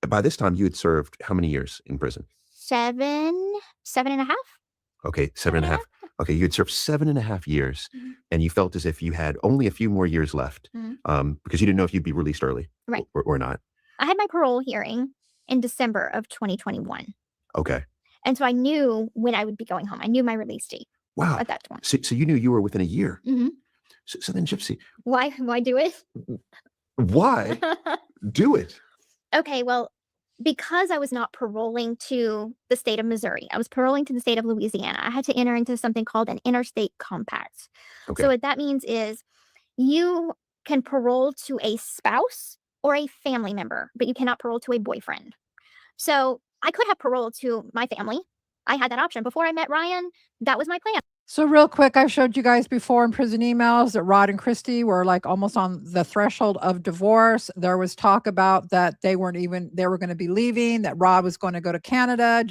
by this time you had served how many years in prison? 7 and a half. Okay. 7.5. Okay. You had served 7.5 years and you felt as if you had only a few more years left because you didn't know if you'd be released early Right. or not. I had my parole hearing in December of 2021. Okay. And so I knew when I would be going home. I knew my release date. Wow. At that point. So you knew you were within a year. So then Gypsy. Why do it? Why do it? Okay, well, because I was not paroling to the state of Missouri, I was paroling to the state of Louisiana. I had to enter into something called an interstate compact. Okay. So what that means is you can parole to a spouse or a family member, but you cannot parole to a boyfriend. So I could have paroled to my family. I had that option. Before I met Ryan, that was my plan. So real quick, I've showed you guys before in prison emails that Rod and Christy were like almost on the threshold of divorce. There was talk about that they were going to be leaving, that Rod was going to go to Canada,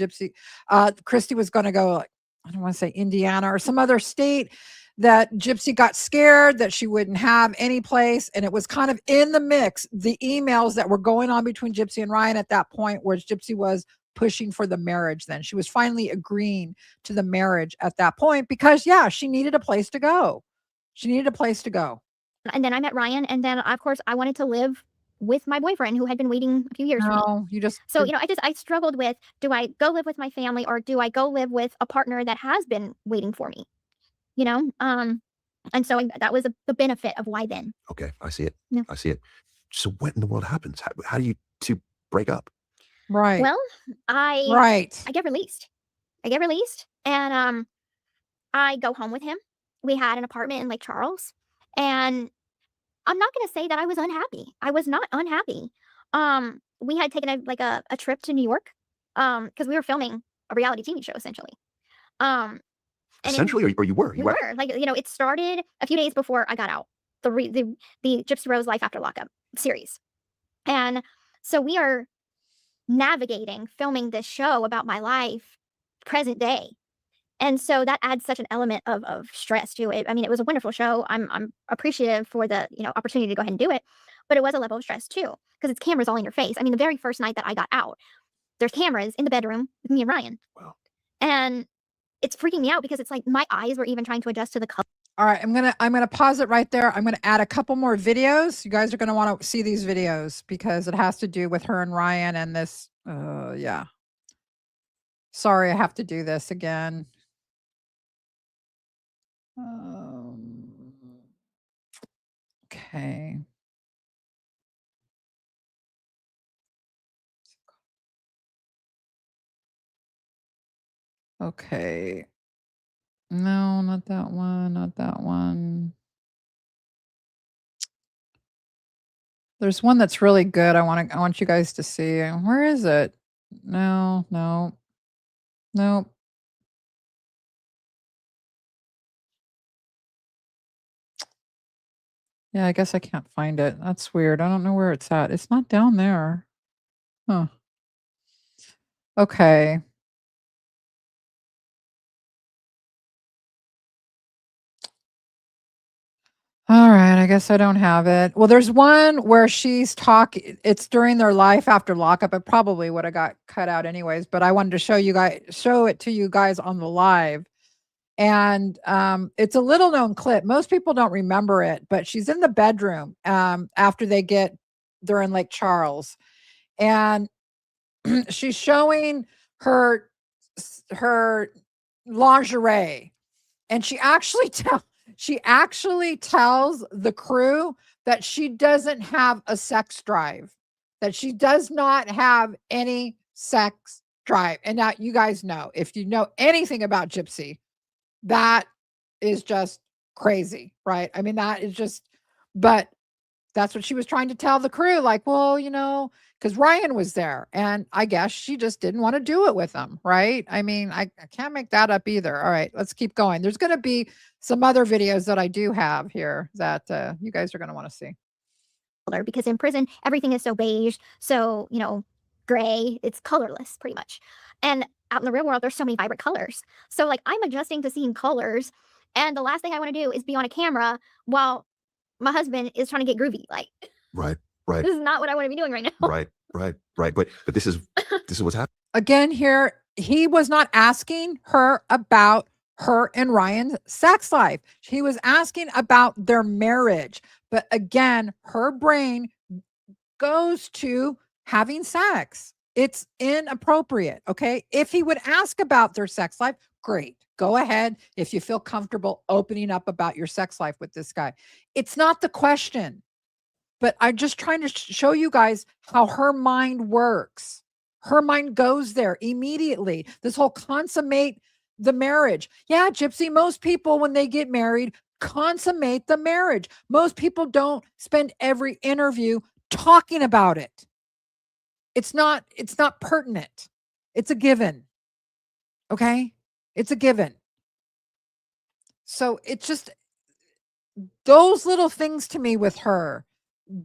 Christy was going to go, I don't want to say Indiana or some other state, that Gypsy got scared that she wouldn't have any place. And it was kind of in the mix, the emails that were going on between Gypsy and Ryan at that point, where Gypsy was pushing for the marriage. Then she was finally agreeing to the marriage at that point because she needed a place to go. And then I met Ryan, and then of course I wanted to live with my boyfriend who had been waiting a few years for me. I struggled with, do I go live with my family or do I go live with a partner that has been waiting for me? And so that was the benefit of why then. Okay, I see it. Yeah. I see it. So what in the world happens? How do you two break up? Right. Well, I get released. And I go home with him. We had an apartment in Lake Charles, and I'm not going to say that I was unhappy. I was not unhappy. We had taken a trip to New York because we were filming a reality TV show essentially. Essentially, or you were? We were. It started a few days before I got out. The Gypsy Rose Life After Lockup series, and so we are navigating, filming this show about my life, present day. And so that adds such an element of stress to it. I mean, it was a wonderful show. I'm appreciative for the, opportunity to go ahead and do it, but it was a level of stress too, because it's cameras all in your face. I mean, the very first night that I got out, there's cameras in the bedroom with me and Ryan. Wow. And it's freaking me out because it's like my eyes were even trying to adjust to the color. All right, I'm gonna pause it right there. I'm gonna add a couple more videos. You guys are gonna want to see these videos because it has to do with her and Ryan and this. Yeah. Sorry, I have to do this again. Okay. Okay. No, not that one. Not that one. There's one that's really good. I want you guys to see. Where is it? No, no, no. Yeah, I guess I can't find it. That's weird. I don't know where it's at. It's not down there. Huh. Okay. All right, I guess I don't have it. Well, there's one where she's talking. It's during their life after lockup. It probably would have got cut out anyways, but I wanted to show it to you guys on the live. And it's a little known clip. Most people don't remember it, but she's in the bedroom after they're in Lake Charles, and she's showing her lingerie, and she actually tells the crew that she doesn't have a sex drive, that she does not have any sex drive. And now you guys know, if you know anything about Gypsy, that is just crazy, right? I mean, that is just, but that's what she was trying to tell the crew. Like, well, because Ryan was there, and I guess she just didn't want to do it with him, right? I mean, I can't make that up either. All right, let's keep going. There's going to be some other videos that I do have here that you guys are going to want to see. Because in prison, everything is so beige, so, gray, it's colorless pretty much. And out in the real world, there's so many vibrant colors. So like I'm adjusting to seeing colors, and the last thing I want to do is be on a camera while my husband is trying to get groovy. Like, Right. this is not what I want to be doing right now. Right. But this is what's happening. Again, here, he was not asking her about her and Ryan's sex life. He was asking about their marriage. But again, her brain goes to having sex. It's inappropriate. Okay. If he would ask about their sex life, great. Go ahead. If you feel comfortable opening up about your sex life with this guy, it's not the question. But I'm just trying to show you guys how her mind works. Her mind goes there immediately. This whole consummate the marriage. Yeah, Gypsy, most people, when they get married, consummate the marriage. Most people don't spend every interview talking about it. It's not pertinent. It's a given. Okay? It's a given. So it's just those little things to me with her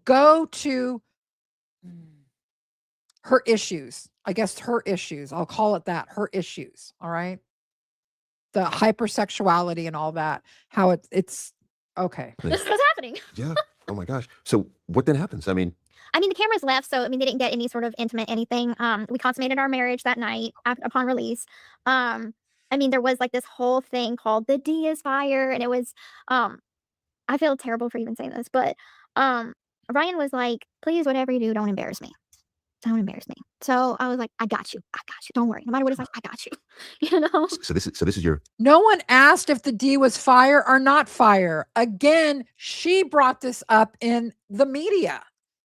go to her issues. I guess her issues. I'll call it that. Her issues. All right. The hypersexuality and all that. How it's okay. This is what's happening. Yeah. Oh my gosh. So what then happens? I mean, the cameras left, so they didn't get any sort of intimate anything. We consummated our marriage that night upon release. There was like this whole thing called the D is fire, and it was I feel terrible for even saying this, but Ryan was like, please, whatever you do, don't embarrass me. Don't embarrass me. So I was like, I got you. Don't worry. No matter what it's like, I got you. So this is your. No one asked if the D was fire or not fire. Again, she brought this up in the media.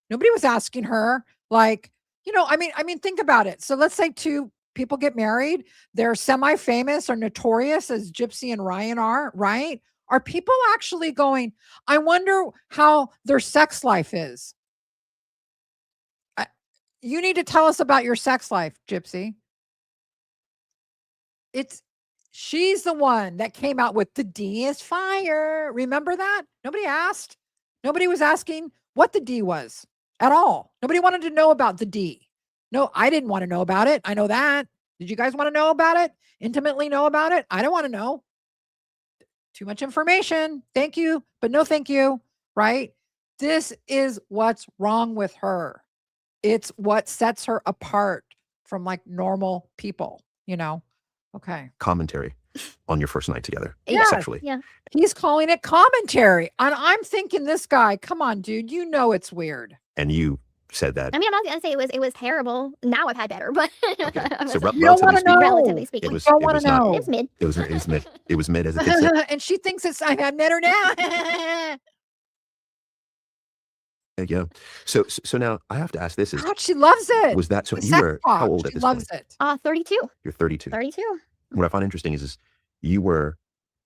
Nobody was asking her, like, think about it. So let's say two people get married. They're semi-famous or notorious as Gypsy and Ryan are, right? Are people actually going, I wonder how their sex life is? You need to tell us about your sex life, Gypsy. She's the one that came out with the D is fire. Remember that? Nobody asked. Nobody was asking what the D was at all. Nobody wanted to know about the D. No, I didn't want to know about it. I know that. Did you guys want to know about it? Intimately know about it? I don't want to know. Too much information. Thank you, but no thank you, right? This is what's wrong with her. It's what sets her apart from like normal people, Okay. Commentary on your first night together Yes. sexually. Yeah. He's calling it commentary. And I'm thinking, this guy, come on, dude, it's weird. And you said that. I mean, I'm not gonna say it was terrible. Now I've had better, but Okay. I'm So gonna say You don't relatively want to speaking, know. relatively speaking, it was, don't it want was to not, know. it's mid. it was mid. It was mid as a kid said. And she thinks I've met her now. Yeah. So now I have to ask this: God, she loves it. was that so? The You sex were talk. how old at She this loves point? it. 32. You're 32. 32. What I find interesting is you were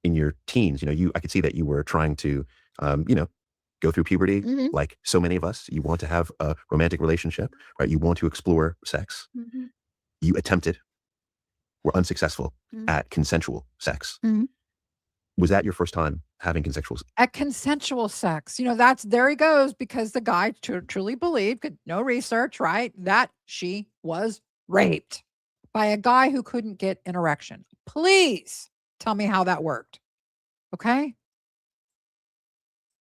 in your teens. I could see that you were trying to, go through puberty, Mhm. like so many of us. You want to have a romantic relationship, right? You want to explore sex. Mhm. You attempted, were unsuccessful Mhm. at consensual sex. Mhm. Was that your first time having consensual sex? At consensual sex, there he goes, because the guy truly believed, no research, right, that she was raped by a guy who couldn't get an erection. Please tell me how that worked. Okay.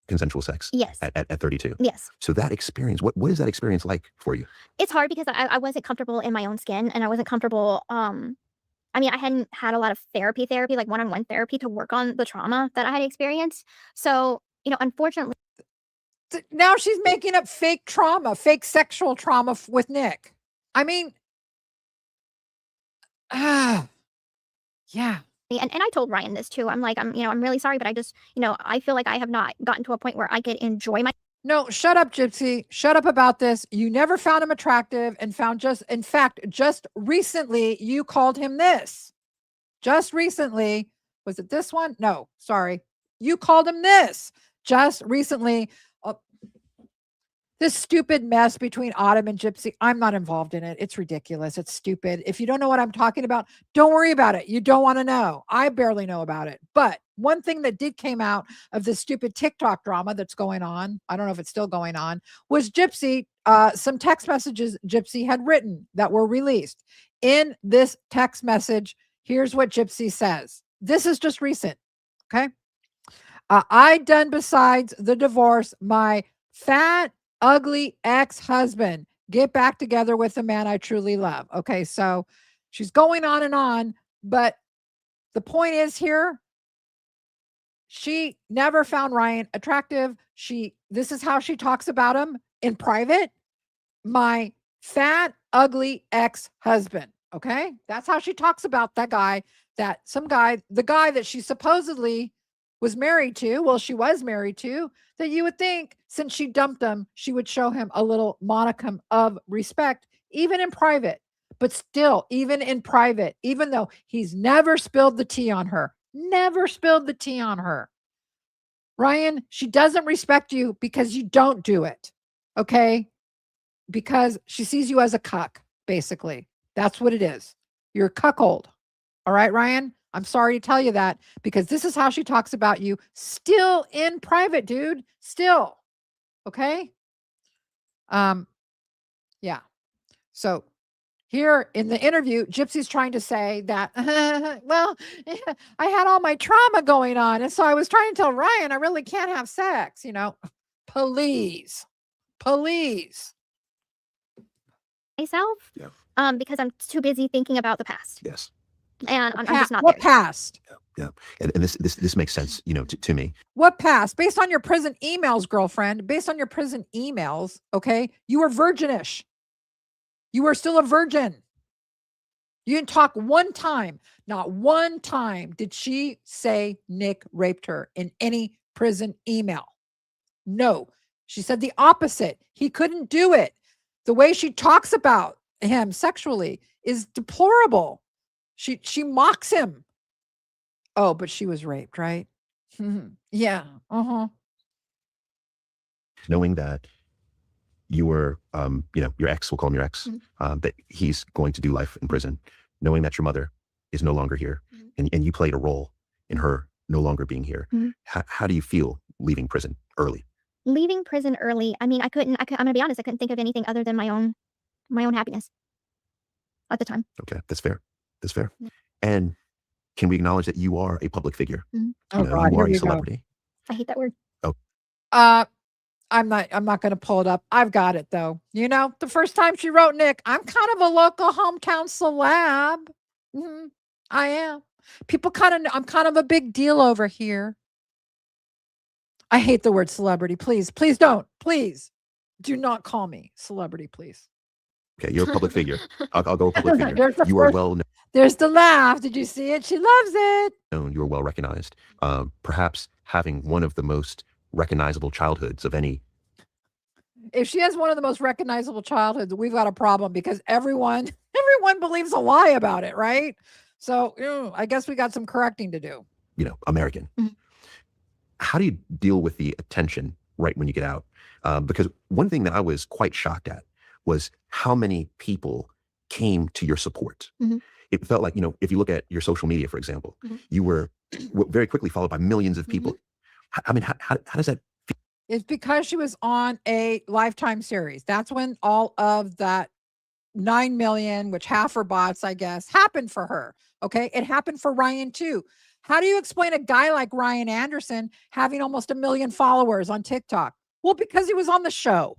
Consensual sex Yes. at 32. Yes. So that experience, what is that experience like for you? It's hard because I wasn't comfortable in my own skin, and I wasn't comfortable. I mean, I hadn't had a lot of therapy, like one-on-one therapy to work on the trauma that I had experienced. So, unfortunately, Now she's making up fake trauma, fake sexual trauma with Nick. I mean, yeah. and I told Ryan this too. I'm like, I'm really sorry, but I just, I feel like I have not gotten to a point where I could enjoy my. No, shut up, Gypsy. Shut up about this. You never found him attractive and in fact, just recently you called him this. Just recently. Was it this one? No, sorry. You called him this just recently. This stupid mess between Autumn and Gypsy. I'm not involved in it. It's ridiculous. It's stupid. If you don't know what I'm talking about, don't worry about it. You don't want to know. I barely know about it. But one thing that did came out of this stupid TikTok drama that's going on, I don't know if it's still going on, was Gypsy, some text messages Gypsy had written that were released. In this text message, here's what Gypsy says. This is just recent. Okay. I done besides the divorce, my fat, ugly ex-husband get back together with the man I truly love. Okay, so she's going on, but the point is here, she never found Ryan attractive. This is how she talks about him in private. My fat, ugly ex-husband. Okay, that's how she talks about that guy, the guy that she supposedly was married to. Well, she was married to, that you would think since she dumped him, she would show him a little modicum of respect, even in private. But still, even in private, even though he's never spilled the tea on her, Ryan, she doesn't respect you because you don't do it. Okay. Because she sees you as a cuck, basically. That's what it is. You're a cuckold. All right, Ryan? I'm sorry to tell you that, because this is how she talks about you still in private, dude. Still. Okay? Yeah. So here in the interview, Gypsy's trying to say that, well, I had all my trauma going on. And so I was trying to tell Ryan, I really can't have sex, Please. Myself, Yeah. because I'm too busy thinking about the past, Yes. and I'm just not What there yet. past? Yeah. And this makes sense, to me. What past? Based on your prison emails, girlfriend, based on your prison emails, okay, you were virginish. You were still a virgin. You didn't talk one time. Not one time did she say Nick raped her in any prison email. No, she said the opposite. He couldn't do it. The way she talks about him sexually is deplorable. She mocks him. Oh, but she was raped, right? Yeah. Uh-huh. Knowing that you were, your ex, we'll call him your ex, that he's going to do life in prison, knowing that your mother is no longer here, and you played a role in her no longer being here. How do you feel leaving prison early? Leaving prison early, I mean, I'm gonna be honest, I couldn't think of anything other than my own happiness at the time. Okay, that's fair. That's fair. And can we acknowledge that you are a public figure? Oh, You know, God, you here are a we go. celebrity. I hate that word. Oh, I'm not going to pull it up. I've got it though. You know, the first time she wrote Nick, I'm kind of a local hometown celeb. Mhm, I am. I'm kind of a big deal over here. I hate the word celebrity. Please please do not call me celebrity, please. okay. You're a public figure. I'll go a public figure. There's the You are first- well There's the laugh. Did you see it? She loves it. known. You are well recognized. Perhaps having one of the most recognizable childhoods of any. If she has one of the most recognizable childhoods, we've got a problem because everyone believes a lie about it, right? So I guess we got some correcting to do. You know, American. Mhm. How do you deal with the attention right when you get out? Because one thing that I was quite shocked at was how many people came to your support. Mhm. It felt like, you know, if you look at your social media, for example, Mhm. you were very quickly followed by millions of people. I mean, how does that? It's because she was on a Lifetime series. That's when all of that 9 million, which half are bots, I guess, happened for her. Okay. It happened for Ryan too. How do you explain a guy like Ryan Anderson having almost 1 million followers on TikTok? Well, because he was on the show.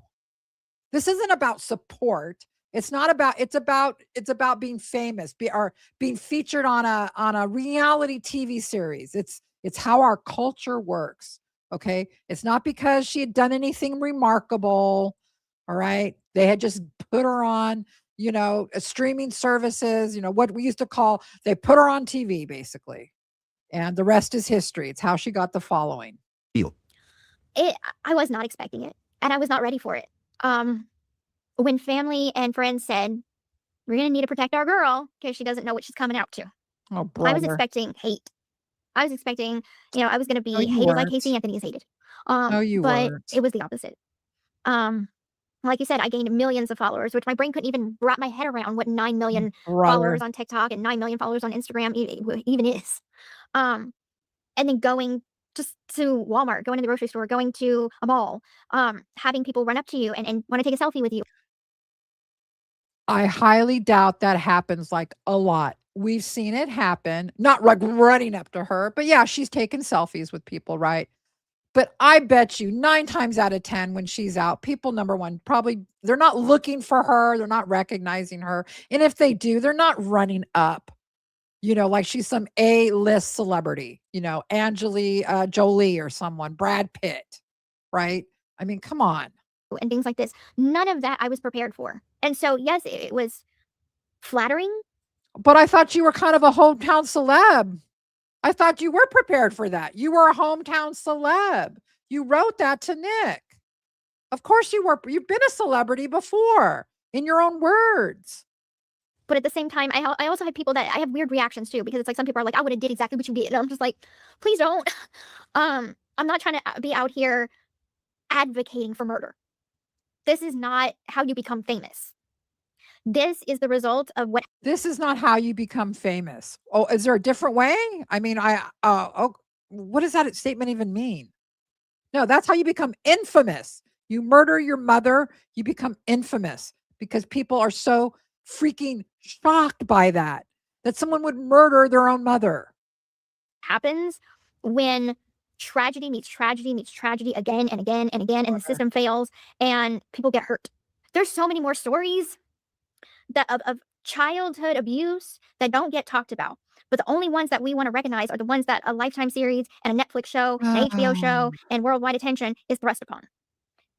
This isn't about support. It's about being famous, being featured on a reality TV series. It's how our culture works. Okay. It's not because she had done anything remarkable. All right. They had just put her on, streaming services, what we used to call, they put her on TV basically. And the rest is history. It's how she got the following. Feel. I was not expecting it, and I was not ready for it. When family and friends said, we're going to need to protect our girl because she doesn't know what she's coming out to, Oh, brother. I was expecting hate. I was expecting, I was going to be you hated like weren't. Casey Anthony is hated. No, you but weren't. it was the opposite. Like you said, I gained millions of followers, which my brain couldn't even wrap my head around what 9 million Brother. followers on TikTok and 9 million followers on Instagram even is. And then going just to Walmart, going to the grocery store, going to a mall, having people run up to you and want to take a selfie with you. I highly doubt that happens like a lot. We've seen it happen, not like running up to her, but yeah, she's taken selfies with people, right? But I bet you 9 times out of 10 when she's out, people, number one, probably they're not looking for her. They're not recognizing her. And if they do, they're not running up, like she's some A-list celebrity, Angelina Jolie or someone, Brad Pitt, right? I mean, come on. And things like this. None of that I was prepared for. And so, yes, it was flattering. But I thought you were kind of a hometown celeb. I thought you were prepared for that. You were a hometown celeb. You wrote that to Nick. Of course you were. You've been a celebrity before in your own words. But at the same time, I also had people that I have weird reactions to, because it's like some people are like, I would have did exactly what you did. And I'm just like, please don't. I'm not trying to be out here advocating for murder. This is not how you become famous. This is the result of what. This is not how you become famous. Oh, is there a different way? I mean, what does that statement even mean? No, that's how you become infamous. You murder your mother, you become infamous because people are so freaking shocked by that someone would murder their own mother. Happens when tragedy meets tragedy meets tragedy again and again and again, and the system fails and people get hurt. There's so many more stories of childhood abuse that don't get talked about. But the only ones that we want to recognize are the ones that a Lifetime series and a Netflix show, an HBO show, and worldwide attention is thrust upon.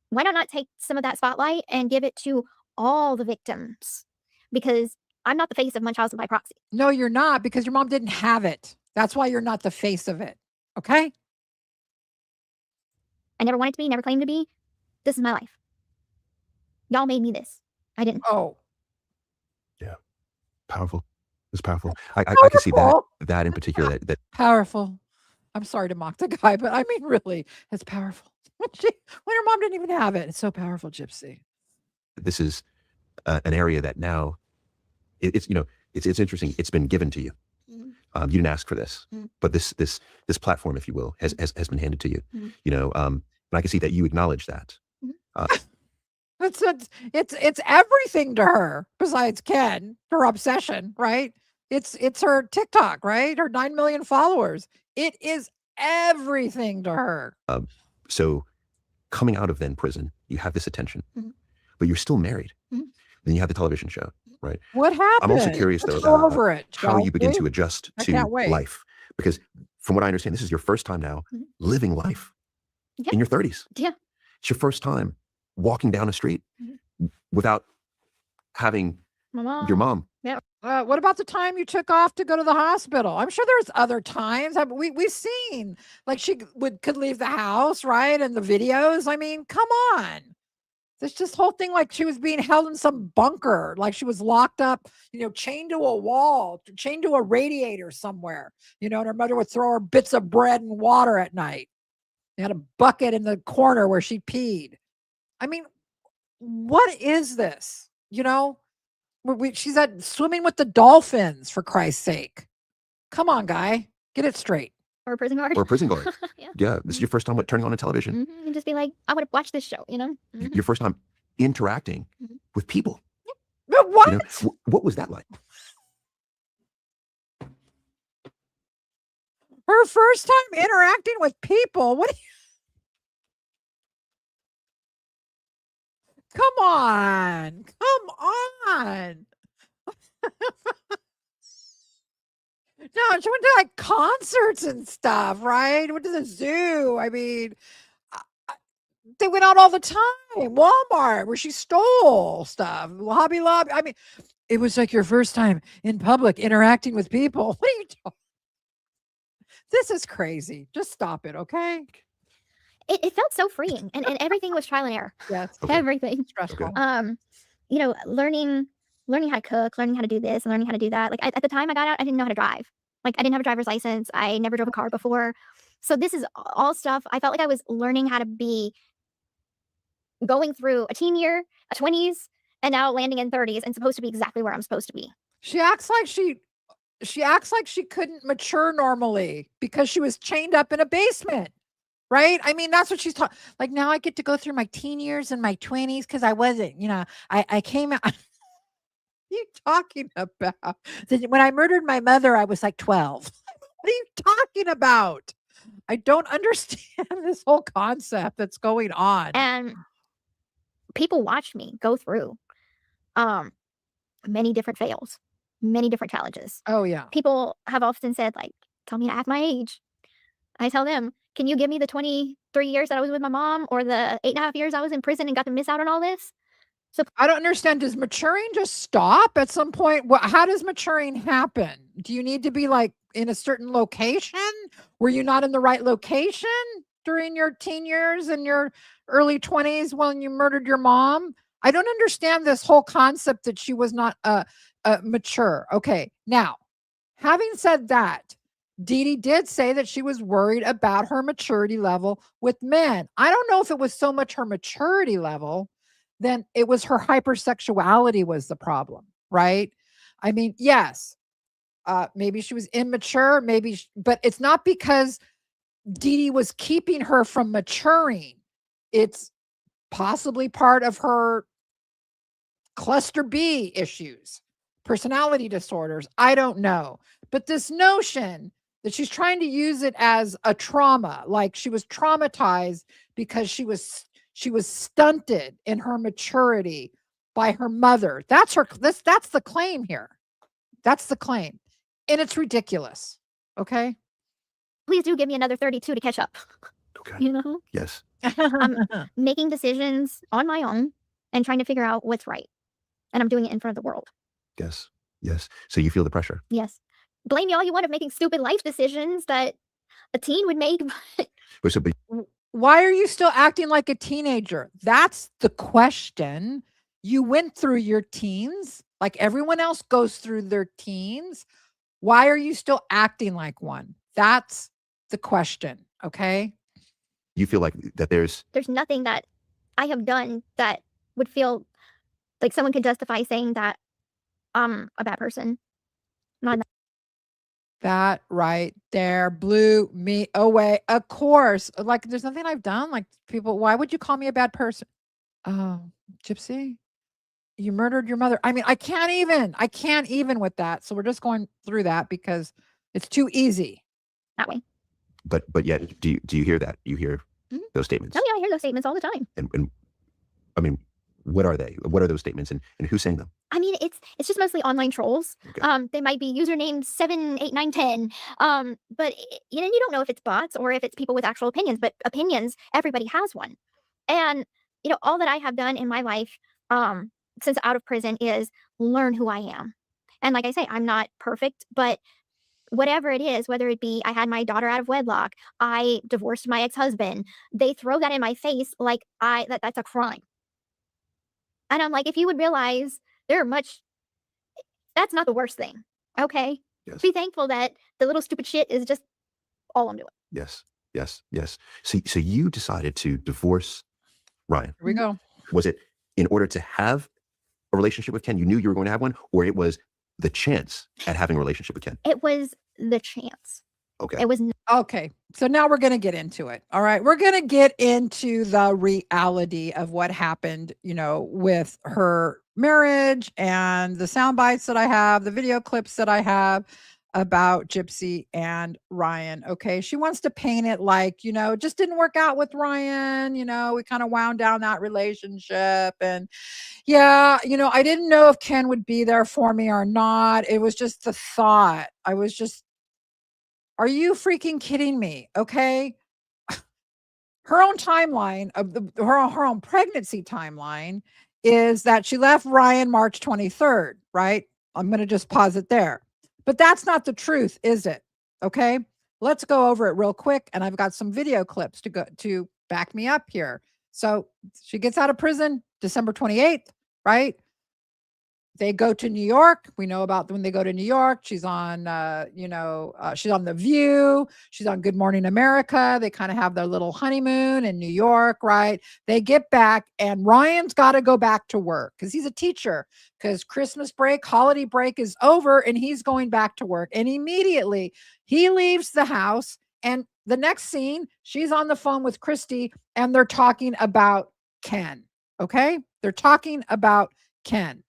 Why not take some of that spotlight and give it to all the victims? Because I'm not the face of Munchausen by proxy. No, you're not, because your mom didn't have it. That's why you're not the face of it. Okay? I never wanted to be, never claimed to be. This is my life. Y'all made me this. I didn't. Oh. Yeah. Powerful. It's powerful. I can see that in particular. That Powerful. I'm sorry to mock the guy, but I mean, really, it's powerful. When her mom didn't even have it. It's so powerful, Gypsy. this is an area that now it's interesting. It's been given to you. You didn't ask for this, but this platform, if you will, has been handed to you. And I can see that you acknowledge that. It's everything to her besides Ken, her obsession, right? It's her TikTok, right? Her 9 million followers. It is everything to her. So coming out of then prison, you have this attention, Mhm. but you're still married. Mhm. Then you have the television show, right? What happened? I'm also curious Let's though go over it, how you begin Chelsea. to adjust I to can't wait. life, because from what I understand, this is your first time now Mhm. living life Yeah. in your 30s. Yeah. It's your first time walking down a street without having My mom. your mom. Yeah. What about the time you took off to go to the hospital? I'm sure there's other times. We've seen like she could leave the house, right? And the videos. I mean, come on. There's this whole thing like she was being held in some bunker, like she was locked up, chained to a wall, chained to a radiator somewhere, and her mother would throw her bits of bread and water at night. They had a bucket in the corner where she peed. I mean, what is this? She's at swimming with the dolphins, for Christ's sake. Come on, guy. Get it straight. Or a prison guard. Or a prison guard. Yeah. Yeah, this is your first time turning on a television. And just be like, I would watch this show, Your first time interacting with people. What? What was that like? Her first time interacting with people. What? Come on. No, she went to like concerts and stuff, right? Went to the zoo. I mean, they went out all the time. Walmart, where she stole stuff. Hobby Lobby. I mean, it was like your first time in public interacting with people. What are you talking? This is crazy. Just stop it, okay? It felt so freeing, and everything was trial and error. Yes. Everything. Stressful. Learning how to cook, learning how to do this, and learning how to do that. Like at the time I got out, I didn't know how to drive. Like I didn't have a driver's license. I never drove a car before. So this is all stuff. I felt like I was learning how to be going through a teen year, a 20s, and now landing in 30s and supposed to be exactly where I'm supposed to be. She acts like she couldn't mature normally because she was chained up in a basement. Right? I mean, that's what she's talking. Like now I get to go through my teen years and my 20s because I wasn't, I came out. What are you talking about? When I murdered my mother, I was like 12. What are you talking about? I don't understand this whole concept that's going on. And people watch me go through many different fails, many different challenges. Oh, yeah. People have often said, like, tell me to act my age. I tell them, can you give me the 23 years that I was with my mom or the 8.5 years I was in prison and got to miss out on all this? So I don't understand. Does maturing just stop at some point? How does maturing happen? Do you need to be like in a certain location? Were you not in the right location during your teen years and your early 20s when you murdered your mom? I don't understand this whole concept that she was not mature. Okay. Now, having said that, Dee Dee did say that she was worried about her maturity level with men. I don't know if it was so much her maturity level, then it was her hypersexuality was the problem, right? I mean, yes, maybe she was immature, but it's not because Dee Dee was keeping her from maturing. It's possibly part of her cluster B issues, personality disorders. I don't know. But this notion that she's trying to use it as a trauma, like she was traumatized because she was stunted in her maturity by her mother. That's the claim here. That's the claim. And it's ridiculous. Okay? please do give me another 32 to catch up. Okay. Yes. I'm making decisions on my own and trying to figure out what's right. And I'm doing it in front of the world. Yes. Yes. So you feel the pressure. Yes. Blame me all you want of making stupid life decisions that a teen would make. But Why are you still acting like a teenager? That's the question. You went through your teens like everyone else goes through their teens. Why are you still acting like one? That's the question. Okay. You feel like that there's nothing that I have done that would feel like someone could justify saying that I'm a bad person. That right there blew me away. Of course, like there's nothing I've done. Like people, why would you call me a bad person? Oh, Gypsy, you murdered your mother. I mean, I can't even with that. So we're just going through that because it's too easy. That way. But yet, do you hear that? You hear those statements? Oh yeah, I hear those statements all the time. And I mean, what are they? What are those statements, and who's saying them? I mean, it's just mostly online trolls. Okay. They might be username 7, 8, 9, 10. But you don't know if it's bots or if it's people with actual opinions. But opinions, everybody has one. And all that I have done in my life, since out of prison, is learn who I am. And like I say, I'm not perfect, but whatever it is, whether it be I had my daughter out of wedlock, I divorced my ex-husband, they throw that in my face like that's a crime. And I'm like, if you would realize that's not the worst thing. Okay. Yes. Be thankful that the little stupid shit is just all I'm doing. Yes. So you decided to divorce Ryan. Here we go. Was it in order to have a relationship with Ken? You knew you were going to have one, or it was the chance at having a relationship with Ken? It was the chance. Okay. It was Okay. So now we're going to get into it. All right. We're going to get into the reality of what happened, with her marriage and the sound bites that I have, the video clips that I have about Gypsy and Ryan. Okay. She wants to paint it like, it just didn't work out with Ryan. We kind of wound down that relationship. And yeah, I didn't know if Ken would be there for me or not. It was just the thought. Are you freaking kidding me? Okay. Her own timeline of her own pregnancy timeline is that she left Ryan March 23rd, right? I'm going to just pause it there. But that's not the truth, is it? Okay. Let's go over it real quick. And I've got some video clips to back me up here. So she gets out of prison December 28th, right? They go to New York. We know about when they go to New York. She's on, she's on The View. She's on Good Morning America. They kind of have their little honeymoon in New York, right? They get back, and Ryan's got to go back to work because he's a teacher. Because Christmas break, holiday break is over, and he's going back to work. And immediately he leaves the house. And the next scene, she's on the phone with Christy, and they're talking about Ken. Okay, they're talking about Ken.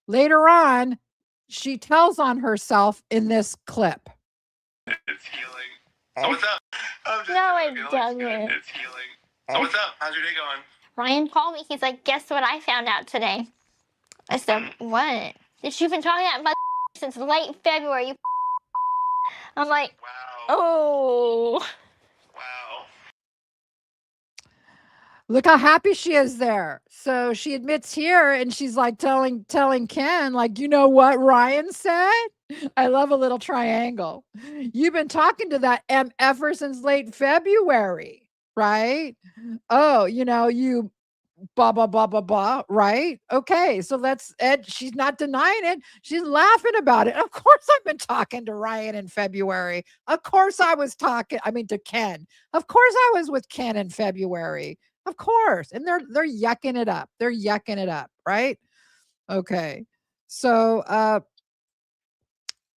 Later on, she tells on herself in this clip. It's healing. So what's up? No, it doesn't. It's healing. So what's up? How's your day going? Ryan called me. He's like, guess what I found out today? I said, what? That you've been talking about since late February. I'm like, wow. Oh. Wow. Look how happy she is there. So she admits here, and she's like telling Ken, like, you know what Ryan said? I love a little triangle. You've been talking to that MFer since late February, right? Oh, you blah, blah, blah, blah, blah, right? Okay, so Ed, she's not denying it. She's laughing about it. Of course I've been talking to Ryan in February. Of course I was to Ken. Of course I was with Ken in February. Of course. And they're yucking it up. They're yucking it up, right? Okay. So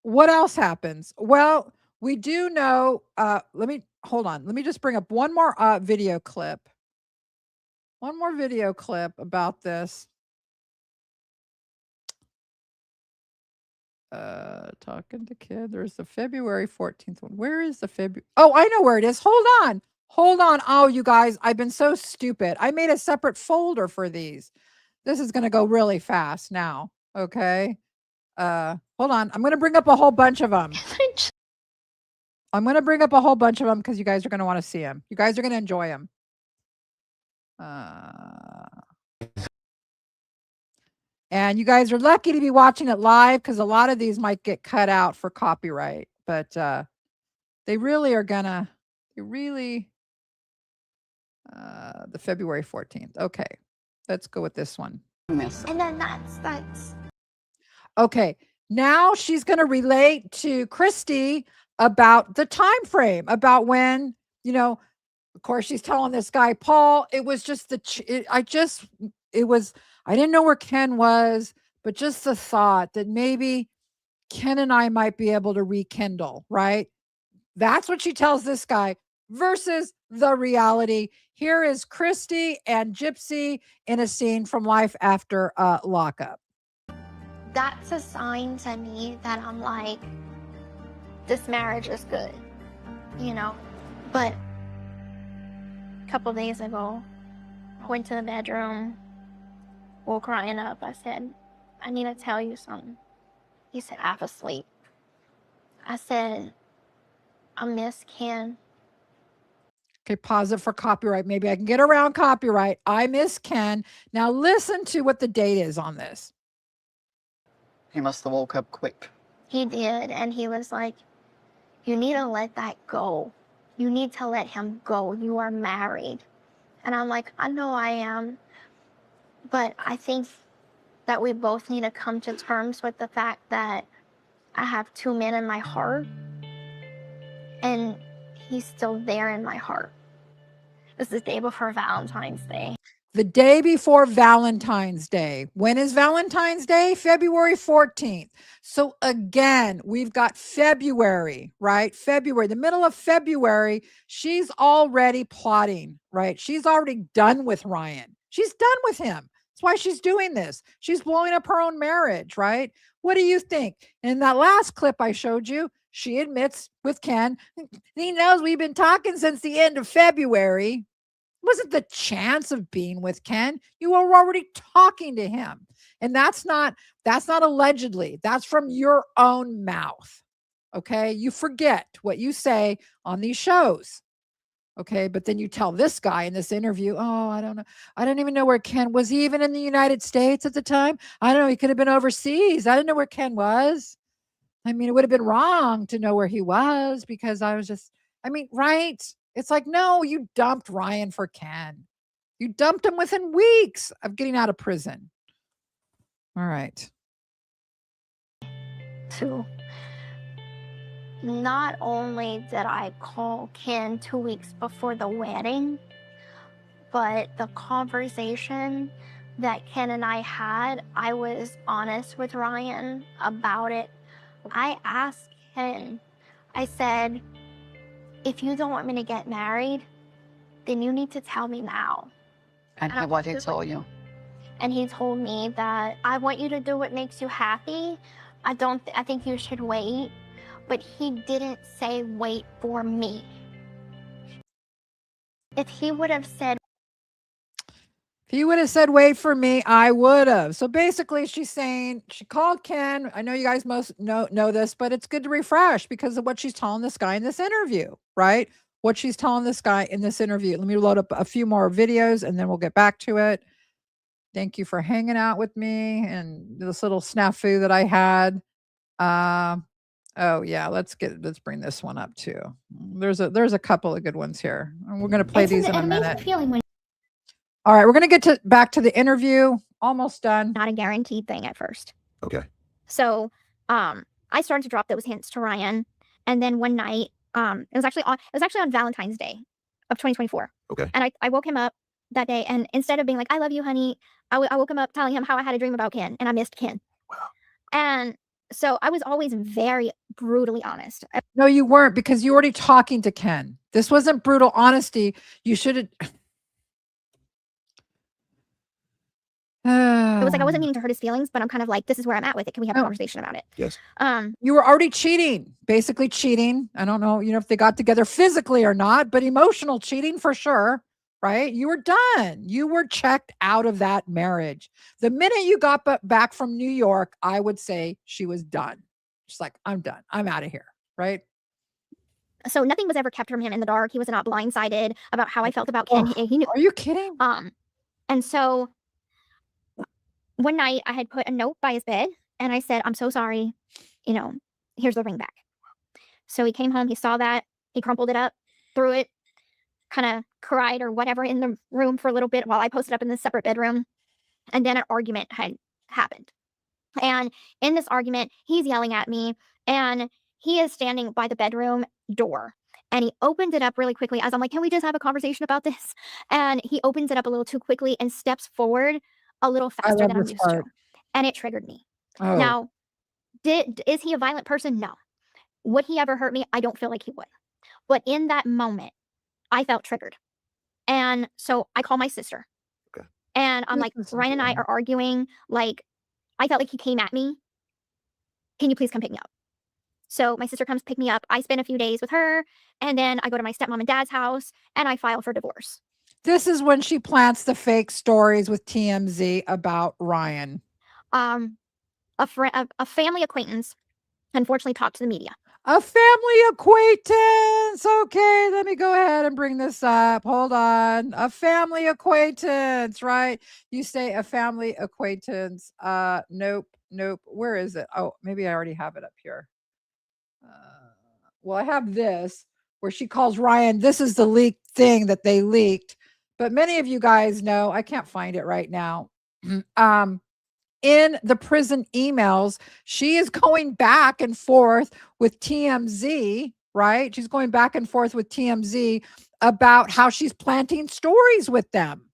what else happens? Well, we do know, hold on. Let me just bring up one more video clip. One more video clip about this. Talking to kid. There's the February 14th one. Where is the February? Oh, I know where it is. Hold on. Oh, you guys, I've been so stupid. I made a separate folder for these. This is going to go really fast now. Okay. Hold on. I'm going to bring up a whole bunch of them. Because you guys are going to want to see them. You guys are going to enjoy them. And you guys are lucky to be watching it live because a lot of these might get cut out for copyright. But they really are going to, the February 14th. Okay, let's go with this one. And then that's. Okay, now she's going to relate to Christy about the time frame, about when, of course, she's telling this guy, Paul, it was just I didn't know where Ken was, but just the thought that maybe Ken and I might be able to rekindle, right? That's what she tells this guy versus the reality. Here is Christy and Gypsy in a scene from Life After Lockup. That's a sign to me that I'm like, this marriage is good, you know? But a couple days ago, I went to the bedroom, woke Ryan up. I said, I need to tell you something. He said, half asleep. I said, I miss Ken. Okay, pause it for copyright. Maybe I can get around copyright. I miss Ken. Now listen to what the date is on this. He must have woke up quick. He did, and he was like, you need to let that go. You need to let him go. You are married. And I'm like, I know I am, but I think that we both need to come to terms with the fact that I have two men in my heart, and he's still there in my heart. This is the day before Valentine's Day. The day before Valentine's Day. When is Valentine's Day? February 14th. So again, we've got February, right? February, the middle of February, she's already plotting, right? She's already done with Ryan. She's done with him. That's why she's doing this. She's blowing up her own marriage, right? What do you think? In that last clip I showed you, she admits with Ken, he knows we've been talking since the end of February. Wasn't the chance of being with Ken. You were already talking to him. And that's not allegedly. That's from your own mouth. Okay? You forget what you say on these shows. Okay? But then you tell this guy in this interview, oh, I don't know. I don't even know where Ken was. He even in the United States at the time? I don't know. He could have been overseas. I didn't know where Ken was. I mean, it would have been wrong to know where he was because I was just, right? It's like, no, you dumped Ryan for Ken. You dumped him within weeks of getting out of prison. All right. Two. Not only did I call Ken 2 weeks before the wedding, but the conversation that Ken and I had, I was honest with Ryan about it. I asked Ken, I said, if you don't want me to get married, then you need to tell me now. And what he told you? And he told me that I want you to do what makes you happy. I think you should wait. But he didn't say wait for me. If he would have said wait for me, I would have. So basically she's saying she called Ken. I know you guys most know this, but it's good to refresh because of what she's telling this guy in this interview, right? What she's telling this guy in this interview. Let me load up a few more videos and then we'll get back to it. Thank you for hanging out with me and this little snafu that I had. Oh yeah, let's bring this one up too. There's a couple of good ones here. And we're going to play these in a minute. All right, we're going to get back to the interview. Almost done. Not a guaranteed thing at first. Okay. So, I started to drop those hints to Ryan, and then one night, it was actually on Valentine's Day of 2024. Okay. And I woke him up that day, and instead of being like, "I love you, honey," I woke him up telling him how I had a dream about Ken, and I missed Ken. Wow. And so I was always very brutally honest. No, you weren't because you were already talking to Ken. This wasn't brutal honesty. You should have. It was like I wasn't meaning to hurt his feelings, but I'm kind of like, this is where I'm at with it. Can we have a conversation about it? Yes. You were already cheating, basically cheating. I don't know, if they got together physically or not, but emotional cheating for sure, right? You were done. You were checked out of that marriage. The minute you got back from New York, I would say she was done. She's like, I'm done. I'm out of here, right? So nothing was ever kept from him in the dark. He was not blindsided about how I felt about Ken. He knew. Are you kidding? And so one night I had put a note by his bed and I said, I'm so sorry. Here's the ring back. So he came home, he saw that, he crumpled it up, threw it, kind of cried or whatever in the room for a little bit while I posted up in this separate bedroom. And then an argument had happened. And in this argument, he's yelling at me and he is standing by the bedroom door. And he opened it up really quickly as I'm like, can we just have a conversation about this? And he opens it up a little too quickly and steps forward a little faster than I'm used to. And it triggered me. Oh. Now, is he a violent person? No. Would he ever hurt me? I don't feel like he would. But in that moment, I felt triggered. And so I call my sister. Okay. And I'm This like, is Ryan and I important. are arguing. Like, I felt like he came at me. Can you please come pick me up? So my sister comes pick me up. I spend a few days with her. And then I go to my stepmom and dad's house and I file for divorce. This is when she plants the fake stories with TMZ about Ryan. A family acquaintance unfortunately talked to the media. A family acquaintance. Okay, let me go ahead and bring this up. Hold on. A family acquaintance, right? You say a family acquaintance. Nope. Where is it? Oh, maybe I already have it up here. Well, I have this where she calls Ryan. This is the leaked thing that they leaked. But many of you guys know, I can't find it right now. In the prison emails, she is going back and forth with TMZ, right? She's going back and forth with TMZ about how she's planting stories with them.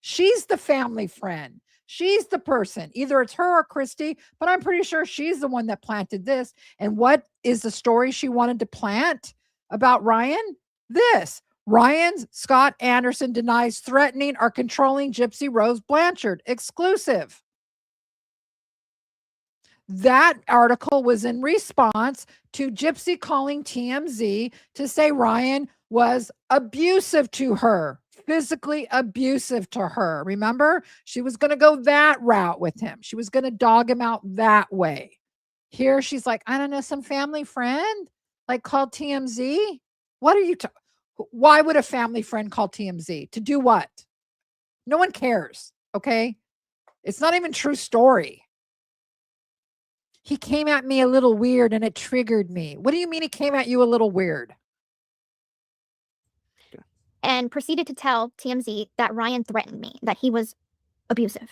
She's the family friend. She's the person. Either it's her or Christy, but I'm pretty sure she's the one that planted this. And what is the story she wanted to plant about Ryan? This. Ryan's Scott Anderson denies threatening or controlling Gypsy Rose Blanchard. Exclusive. That article was in response to Gypsy calling TMZ to say Ryan was abusive to her, physically abusive to her. Remember, she was going to go that route with him. She was going to dog him out that way. Here she's like, I don't know, some family friend like called TMZ. What are you why would a family friend call TMZ? To do what? No one cares. Okay. It's not even true story. He came at me a little weird and it triggered me. What do you mean he came at you a little weird? And proceeded to tell TMZ that Ryan threatened me, that he was abusive.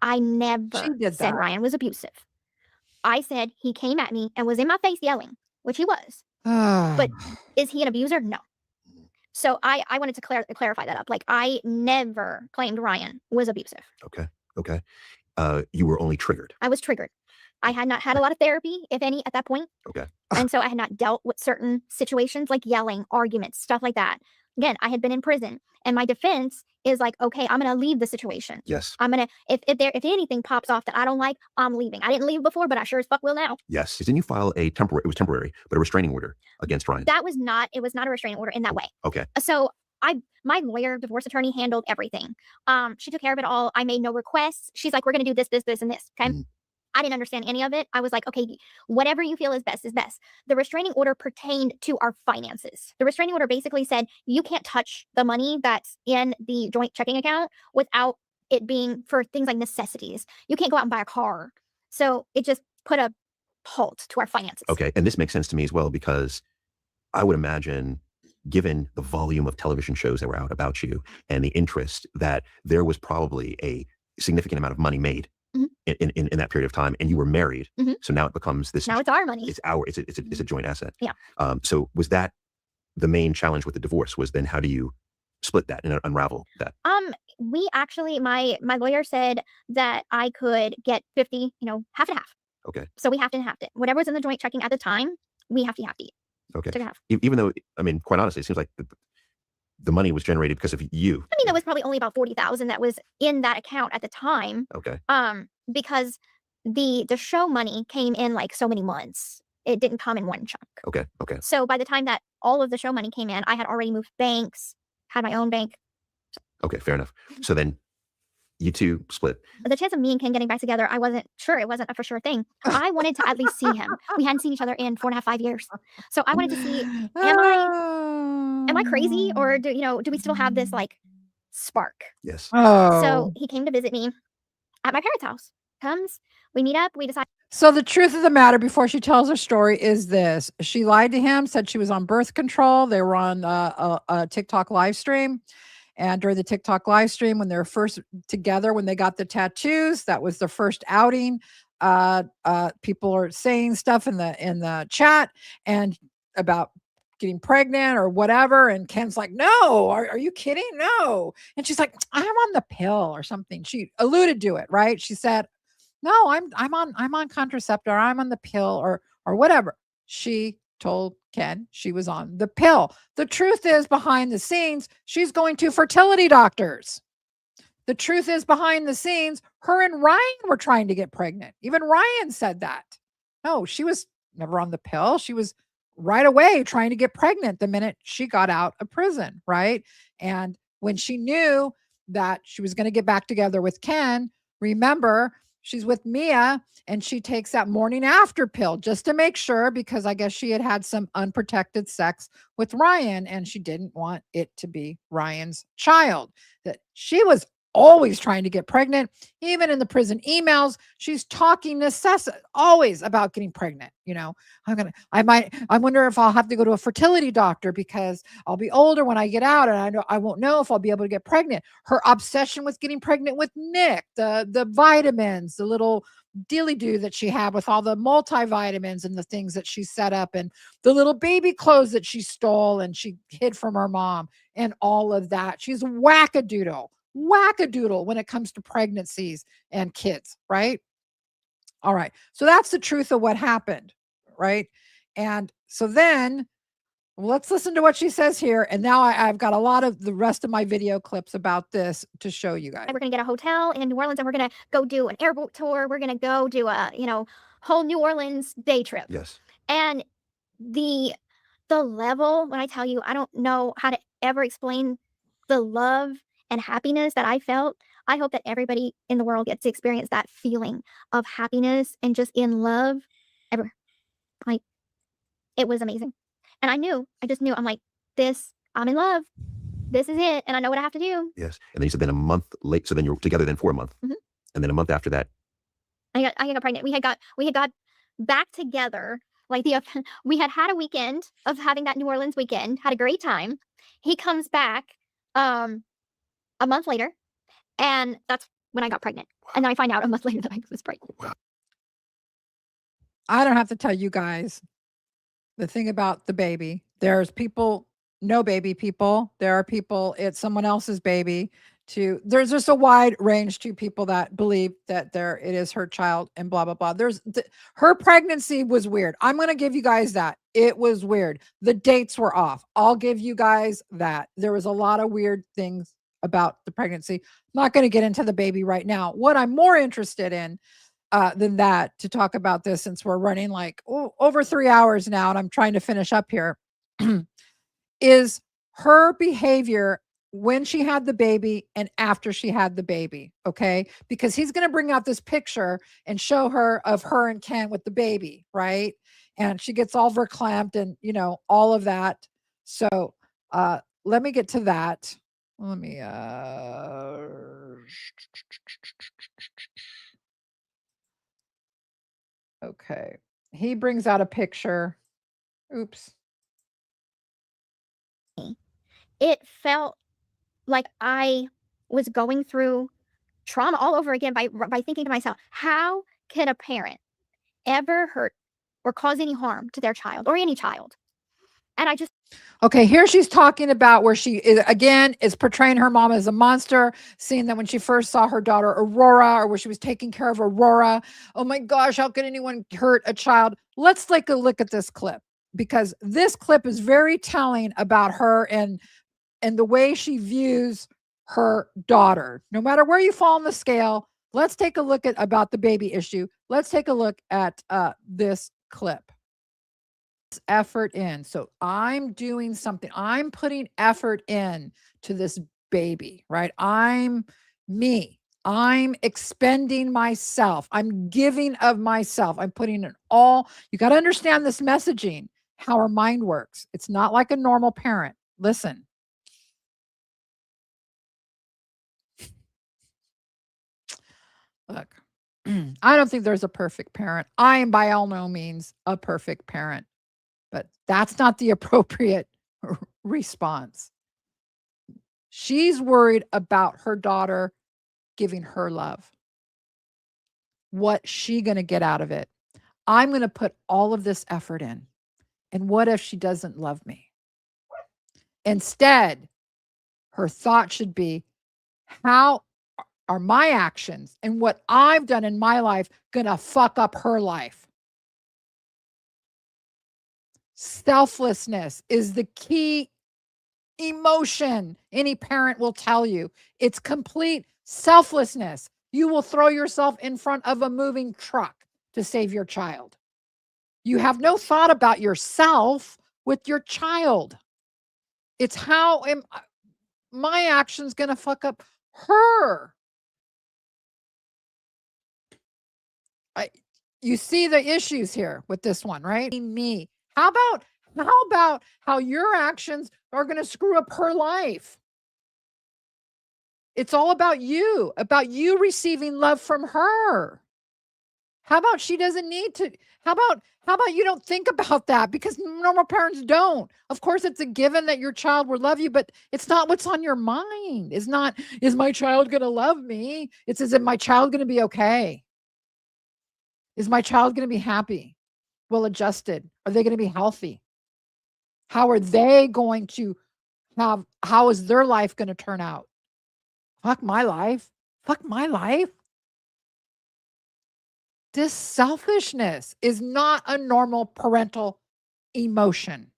I never said Ryan was abusive. I said he came at me and was in my face yelling, which he was. But is he an abuser? No. So I wanted to clarify that up. Like, I never claimed Ryan was abusive. Okay. You were only triggered. I was triggered. I had not had a lot of therapy, if any, at that point. Okay. And so I had not dealt with certain situations like yelling, arguments, stuff like that. Again, I had been in prison, and my defense is like, okay, I'm going to leave the situation. Yes. I'm going to, if anything pops off that I don't like, I'm leaving. I didn't leave before, but I sure as fuck will now. Yes. Didn't you file it was temporary, but a restraining order against Ryan? It was not a restraining order in that way. Okay. So my lawyer, divorce attorney, handled everything. She took care of it all. I made no requests. She's like, we're going to do this, this, this, and this. Okay. I didn't understand any of it. I was like, okay, whatever you feel is best is best. The restraining order pertained to our finances. The restraining order basically said you can't touch the money that's in the joint checking account without it being for things like necessities. You can't go out and buy a car. So it just put a halt to our finances. Okay. And this makes sense to me as well, because I would imagine, given the volume of television shows that were out about you and the interest, that there was probably a significant amount of money made in that period of time, and you were married. So now it becomes this. Now it's our money. It's a joint asset. Yeah. So was that the main challenge with the divorce? Was then how do you split that and unravel that? We actually, my lawyer said that I could get 50, half and half. Okay. So we have to have it. Whatever was in the joint checking at the time, we have to eat. Okay. Even though, I mean, quite honestly, it seems like the money was generated because of you. I mean, there was probably only about 40,000 that was in that account at the time. Okay. Because the show money came in like so many months. It didn't come in one chunk. Okay. So by the time that all of the show money came in, I had already moved banks, had my own bank. Okay, fair enough. So then you two split. The chance of me and Ken getting back together, I wasn't sure. It wasn't a for sure thing. I wanted to at least see him. We hadn't seen each other in 4.5, 5 years. So I wanted to see, am I crazy, or do we still have this like spark? Yes. So he came to visit me at my parents' house. We meet up, we decide. So the truth of the matter, before she tells her story, is this: she lied to him, said she was on birth control. They were on a TikTok live stream. And during the TikTok live stream, when they were first together, when they got the tattoos, that was the first outing. People are saying stuff in the chat and about getting pregnant or whatever. And Ken's like, no, are you kidding? No. And she's like, I'm on the pill or something. She alluded to it, right? She said, no, I'm on contraceptive, or I'm on the pill or whatever. She told Ken she was on the pill. The truth is, behind the scenes, she's going to fertility doctors. The truth is, behind the scenes, her and Ryan were trying to get pregnant. Even Ryan said that. No, she was never on the pill. She was right away trying to get pregnant the minute she got out of prison, right? And when she knew that she was going to get back together with Ken, remember, she's with Mia and she takes that morning after pill just to make sure, because I guess she had some unprotected sex with Ryan and she didn't want it to be Ryan's child. That she was always trying to get pregnant. Even in the prison emails, she's talking always about getting pregnant. You know, I wonder if I'll have to go to a fertility doctor because I'll be older when I get out and I won't know if I'll be able to get pregnant. Her obsession with getting pregnant with Nick, the vitamins, the little dilly do that she had with all the multivitamins and the things that she set up, and the little baby clothes that she stole and she hid from her mom, and all of that. She's wackadoodle when it comes to pregnancies and kids, right? All right. So that's the truth of what happened, right? And so then let's listen to what she says here. And now I've got a lot of the rest of my video clips about this to show you guys. We're going to get a hotel in New Orleans and we're going to go do an airboat tour. We're going to go do a, whole New Orleans day trip. Yes. And the level, when I tell you, I don't know how to ever explain the love and happiness that I felt. I hope that everybody in the world gets to experience that feeling of happiness and just in love ever. Like, it was amazing. And I just knew, I'm like, I'm in love. This is it. And I know what I have to do. Yes. And then you said then a month late. So then you're together then for a month. Mhm. And then a month after that. I got pregnant. We had got back together. Like we had a weekend of having that New Orleans weekend, had a great time. He comes back a month later, and that's when I got pregnant. And then I find out a month later that I was pregnant. I don't have to tell you guys the thing about the baby. There's people, no baby people. There are people, it's someone else's baby. There's just a wide range to people that believe that it is her child and blah, blah, blah. Her pregnancy was weird. I'm going to give you guys that. It was weird. The dates were off. I'll give you guys that. There was a lot of weird things about the pregnancy. I'm not going to get into the baby right now. What I'm more interested in than that to talk about this, since we're running like over 3 hours now and I'm trying to finish up here, is her behavior when she had the baby and after she had the baby. Okay. Because he's going to bring out this picture and show her of her and Ken with the baby. Right. And she gets all verklempt and, all of that. So let me get to that. Let me, okay. He brings out a picture. Oops. It felt like I was going through trauma all over again by thinking to myself, how can a parent ever hurt or cause any harm to their child or any child? And I just... Okay, here she's talking about where she is portraying her mom as a monster, seeing that when she first saw her daughter Aurora, or where she was taking care of Aurora. Oh my gosh, how could anyone hurt a child? Let's take a look at this clip, because this clip is very telling about her and the way she views her daughter. No matter where you fall on the scale, let's take a look at about the baby issue. Let's take a look at this clip. Effort in. So I'm doing something. I'm putting effort in to this baby, right? I'm me. I'm expending myself. I'm giving of myself. I'm putting it all. You got to understand this messaging, how our mind works. It's not like a normal parent. Listen. Look, I don't think there's a perfect parent. I am by all no means a perfect parent. But that's not the appropriate response. She's worried about her daughter giving her love. What's she going to get out of it? I'm going to put all of this effort in. And what if she doesn't love me? Instead, her thought should be, how are my actions and what I've done in my life going to fuck up her life? Selflessness is the key emotion. Any parent will tell you it's complete selflessness. You will throw yourself in front of a moving truck to save your child. You have no thought about yourself with your child. It's how am my actions going to fuck up her? You see the issues here with this one, right? Me. How about how your actions are going to screw up her life? It's all about you receiving love from her. How about she doesn't need to? How about you don't think about that, because normal parents don't. Of course, it's a given that your child will love you, but it's not what's on your mind. It's not, is my child going to love me? It's, is it my child going to be okay? Is my child going to be happy, well adjusted? Are they going to be healthy? How are they going to how is their life going to turn out? Fuck my life. Fuck my life. This selfishness is not a normal parental emotion.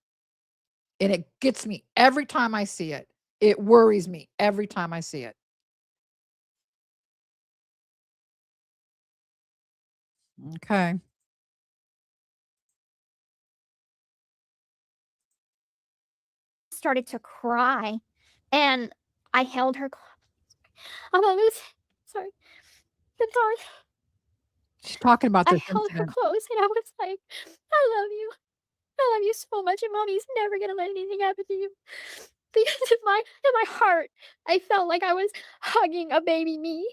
And it gets me every time I see it. It worries me every time I see it. Okay. Started to cry, and I held her. I'm sorry. I'm sorry. She's talking about I this held her incident. close, and I was like, I love you. I love you so much, and mommy's never gonna let anything happen to you. Because in my heart, I felt like I was hugging a baby me.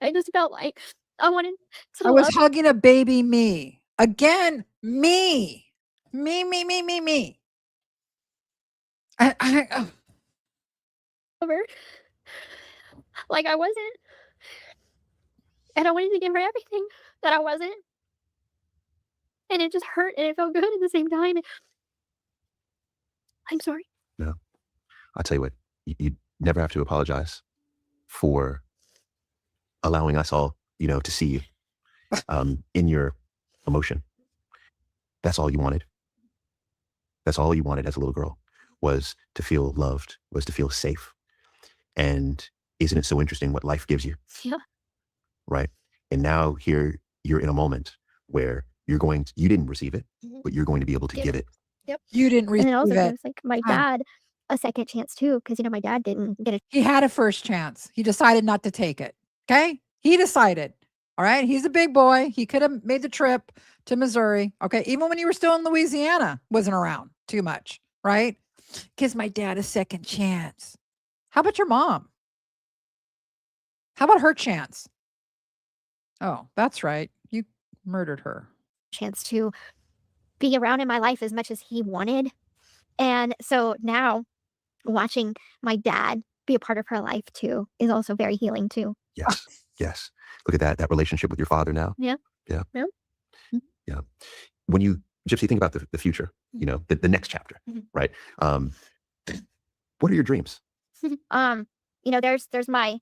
I just felt like I wanted to I was love hugging a baby me. Again, me. Me. I her like I wasn't. And I wanted to give her everything that I wasn't. And it just hurt, and it felt good at the same time. I'm sorry. No, I'll tell you what, you never have to apologize for allowing us all, to see you in your emotion. That's all you wanted. That's all you wanted as a little girl, was to feel loved, was to feel safe. And isn't it so interesting what life gives you? Yeah. Right? And now here you're in a moment where you didn't receive it, but you're going to be able to give it. Yep. You didn't receive And it also it. gives like my dad a second chance too, because my dad didn't get a. He had a first chance. He decided not to take it. Okay? He decided. All right? He's a big boy. He could have made the trip to Missouri. Okay? Even when you were still in Louisiana, wasn't around too much, right? Gives my dad a second chance. How about your mom? How about her chance? Oh, that's right. You murdered her. Chance to be around in my life as much as he wanted. And so now watching my dad be a part of her life too is also very healing too. Yes. Yes. Look at that relationship with your father now. Yeah. Yeah. Yeah. Yeah. When you, Gypsy, think about the future, the next chapter, right? What are your dreams? There's my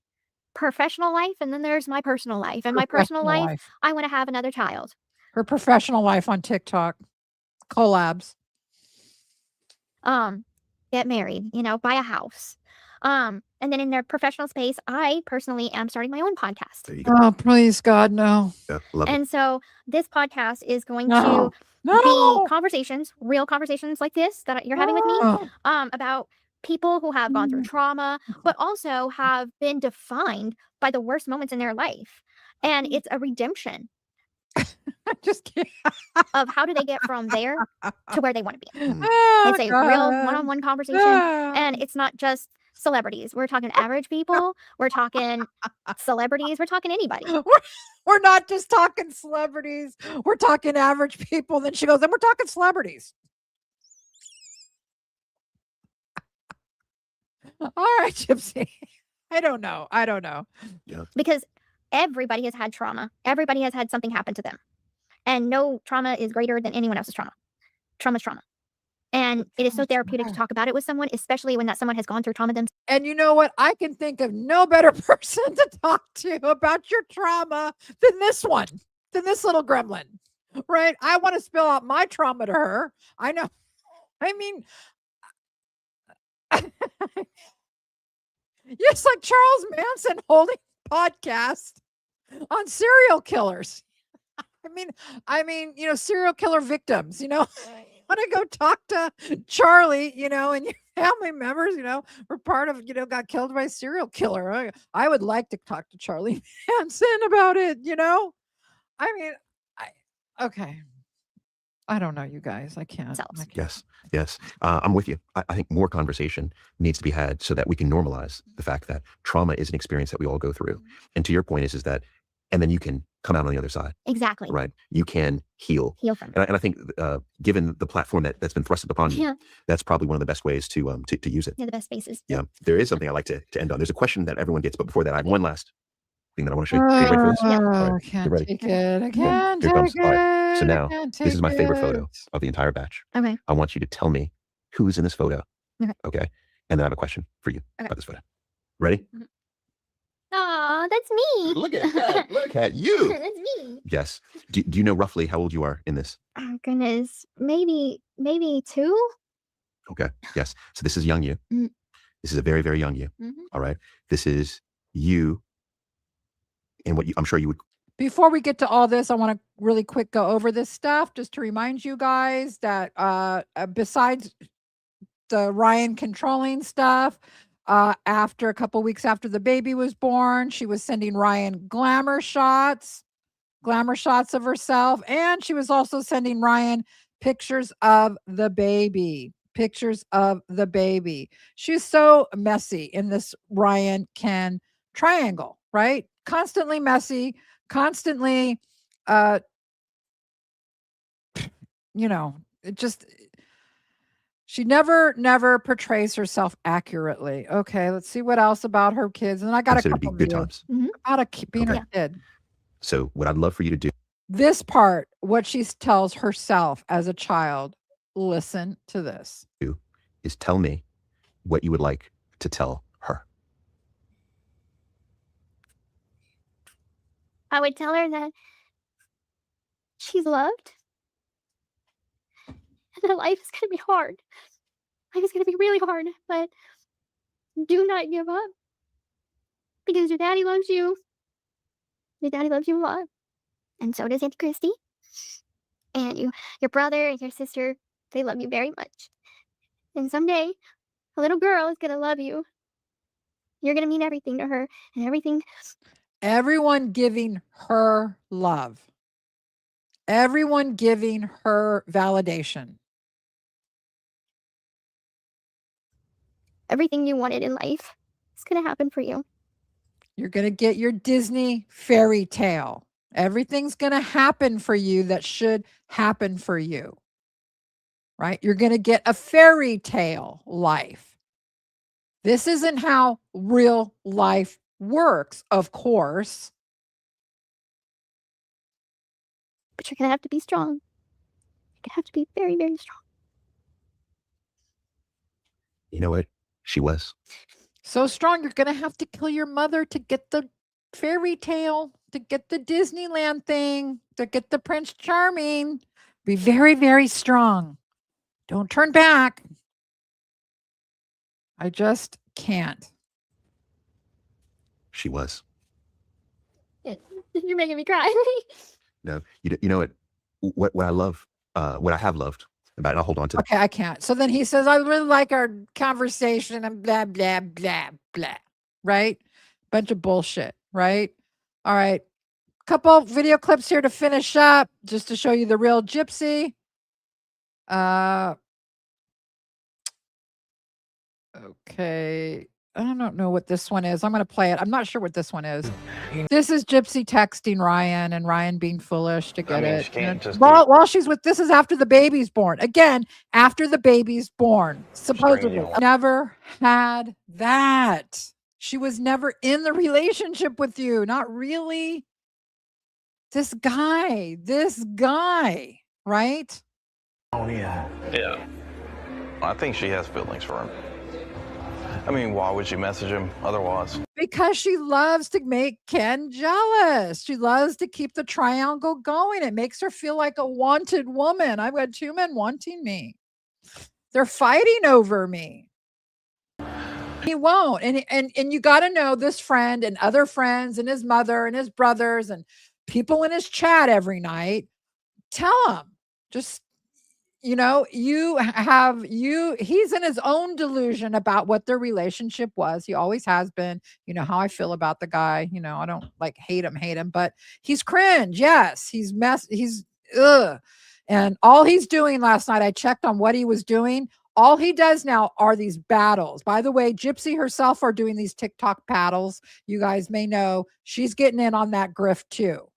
professional life, and then there's my personal life. And my personal life, I want to have another child. Her professional life on TikTok, collabs. Get married, buy a house. And then in their professional space, I personally am starting my own podcast. There you go. Oh, please, God, no. Yeah, love it. And so this podcast is going No. to be conversations, real conversations like this that you're having with me, about people who have gone through trauma, but also have been defined by the worst moments in their life. And it's a redemption Just kidding. of how do they get from there to where they want to be. Oh, It's a real one-on-one conversation, and it's not just celebrities. We're talking average people. We're talking celebrities. We're talking anybody. We're not just talking celebrities. We're talking average people. Then she goes, and we're talking celebrities. All right, Gypsy. I don't know. Yeah. Because everybody has had trauma. Everybody has had something happen to them. And no trauma is greater than anyone else's trauma. Trauma's trauma. And it is so therapeutic to talk about it with someone, especially when that someone has gone through trauma themselves. And you know what? I can think of no better person to talk to about your trauma than this one, than this little gremlin. right? I want to spill out my trauma to her. I know. I mean, it's like Charles Manson holding podcast on serial killers. I mean, serial killer victims, you want to go talk to Charlie, and your family members, were part of, got killed by a serial killer. I would like to talk to Charlie Manson about it, I mean, okay. I don't know, you guys. I can't. Yes. I'm with you. I think more conversation needs to be had so that we can normalize the fact that trauma is an experience that we all go through. And to your point is that, and then you can come out on the other side. Exactly. Right. You can heal. Heal from And I think given the platform that's been thrusted upon you, Yeah. that's probably one of the best ways to use it. They're the best spaces. Yeah. There is something I like to end on. There's a question that everyone gets, but before that, I have one last thing that I want to show you. Are you ready for this? All I right. can't Get ready. take it. I Yeah. can't Here it comes. take All right. So it. I now, can't this is take my favorite photo it. of the entire batch. Okay. I want you to tell me who's in this photo. Okay. Okay. And then I have a question for you Okay. about this photo. Ready? Aw, that's me. Look at that. Look at you. That's me. Yes. Do you know roughly how old you are in this? Oh goodness. Maybe 2? Okay. Yes. So this is young you. Mhm. This is a very, very young you. Mhm. All right. This is you and what I'm sure you would. Before we get to all this, I want to really quick go over this stuff just to remind you guys that besides the Ryan controlling stuff, after a couple weeks after the baby was born, she was sending Ryan glamour shots of herself, and she was also sending Ryan pictures of the baby. She's so messy in this Ryan Ken triangle, right? Constantly messy, constantly it just she never portrays herself accurately. Okay, let's see what else about her kids. And I got a Considered to be couple good videos times. about being Okay. her kid. So what I'd love for you to do. This part, what she tells herself as a child. Listen to this. Is tell me what you would like to tell her. I would tell her that she's loved. And that life is going to be hard. Life is going to be really hard, but do not give up. Because your daddy loves you. Your daddy loves you a lot. And so does Auntie Christy. And your brother and your sister, they love you very much. And someday, a little girl is going to love you. You're going to mean everything to her. And everything. Everyone giving her love. Everyone giving her validation. Everything you wanted in life is going to happen for you. You're going to get your Disney fairy tale. Everything's going to happen for you that should happen for you. Right? You're going to get a fairy tale life. This isn't how real life works, of course. But you're going to have to be strong. You're going to have to be very, very strong. You know what? She was. So strong, you're going to have to kill your mother to get the fairy tale, to get the Disneyland thing, to get the Prince Charming. Be very, very strong. Don't turn back. I just can't. She was. You're making me cry. No, you know what I love, what I have loved about it. I'll hold on to that. Okay, I can't. So then he says, I really like our conversation and blah, blah, blah, blah. Right? Bunch of bullshit. Right? All right. Couple video clips here to finish up, just to show you the real Gypsy. Okay. I don't know what this one is. I'm going to play it. I'm not sure what this one is. This is Gypsy texting Ryan and Ryan being foolish to get it. she can't just While she's with, this is after the baby's born. Again, after the baby's born, supposedly. Never had that. She was never in the relationship with you. Not really. This guy, right? Oh, yeah. Yeah. I think she has feelings for him. I mean, why would she message him otherwise? because she loves to make Ken jealous. She loves to keep the triangle going. It makes her feel like a wanted woman. I've got two men wanting me. They're fighting over me. He won't. And you got to know this friend and other friends and his mother and his brothers and people in his chat every night. Tell him, just, he's in his own delusion about what their relationship was. He always has been. You know how I feel about the guy. I don't like hate him, but he's cringe. Yes, he's ugh. And all he's doing last night, I checked on what he was doing. All he does now are these battles. By the way, Gypsy herself are doing these TikTok battles. You guys may know she's getting in on that grift too.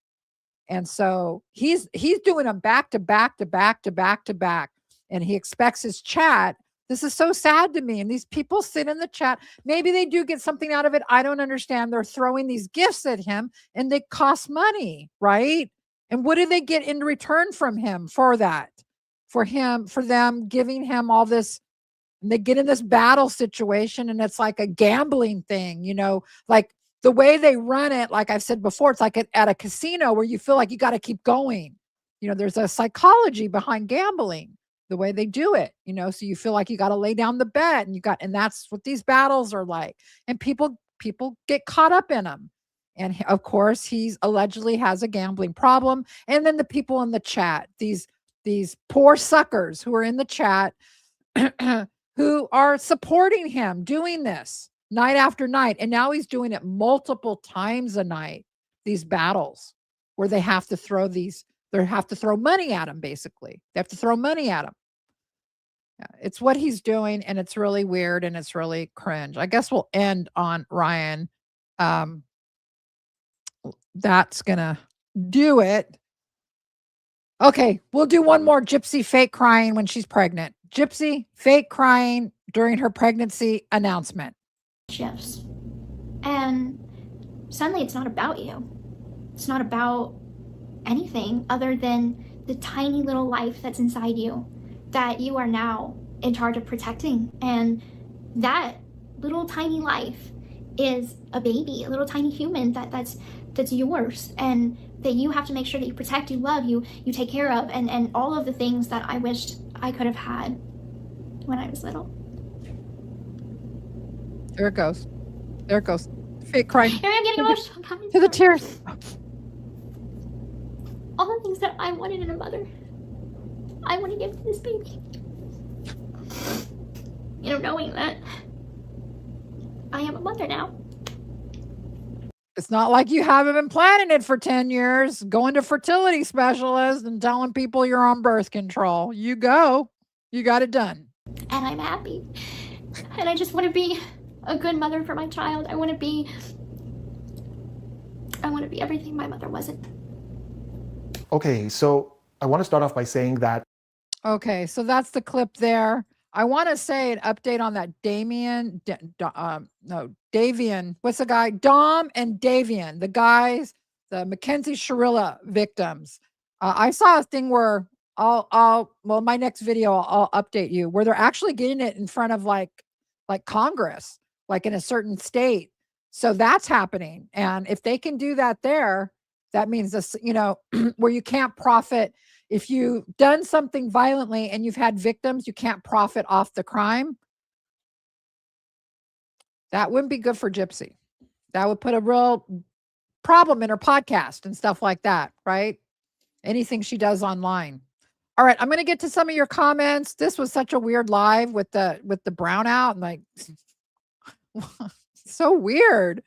And so he's doing them back to back to back to back to back. And he expects his chat. This is so sad to me. And these people sit in the chat. Maybe they do get something out of it. I don't understand. They're throwing these gifts at him and they cost money, right? And what do they get in return from him for that? For them giving him all this, and they get in this battle situation and it's like a gambling thing, like the way they run it, like I've said before, it's like at a casino where you feel like you got to keep going. There's a psychology behind gambling, the way they do it, so you feel like you got to lay down the bet and that's what these battles are like. And people get caught up in them. And of course, he's allegedly has a gambling problem. And then the people in the chat, these poor suckers who are in the chat who are supporting him doing this night after night. And now he's doing it multiple times a night, these battles where they have to throw money at him, basically. They have to throw money at him. Yeah, it's what he's doing, and it's really weird, and it's really cringe. I guess we'll end on Ryan. That's going to do it. Okay, we'll do one more. Gypsy fake crying when she's pregnant. Gypsy fake crying during her pregnancy announcement. Shifts. And suddenly it's not about you. It's not about anything other than the tiny little life that's inside you that you are now in charge of protecting. And that little tiny life is a baby, a little tiny human that's yours, and that you have to make sure that you protect, you love, you take care of, and all of the things that I wished I could have had when I was little. There it goes. Fake crying. Here I'm getting emotional. To the tears. All the things that I wanted in a mother, I want to give to this baby. Knowing that I am a mother now. It's not like you haven't been planning it for 10 years, going to fertility specialists and telling people you're on birth control. You got it done. And I'm happy. And I just want to be a good mother for my child. I want to be everything my mother wasn't. Okay, so I want to start off by saying that. Okay, so that's the clip there. I want to say an update on that Davian. What's the guy? Dom and Davian, the guys, the Mackenzie Shirilla victims. I saw a thing where my next video, I'll update you, where they're actually getting it in front of like Congress, like in a certain state. So that's happening. And if they can do that there, that means this, where you can't profit. If you've done something violently and you've had victims, you can't profit off the crime. That wouldn't be good for Gypsy. That would put a real problem in her podcast and stuff like that, right? Anything she does online. All right, I'm going to get to some of your comments. This was such a weird live with the brownout, and like so weird.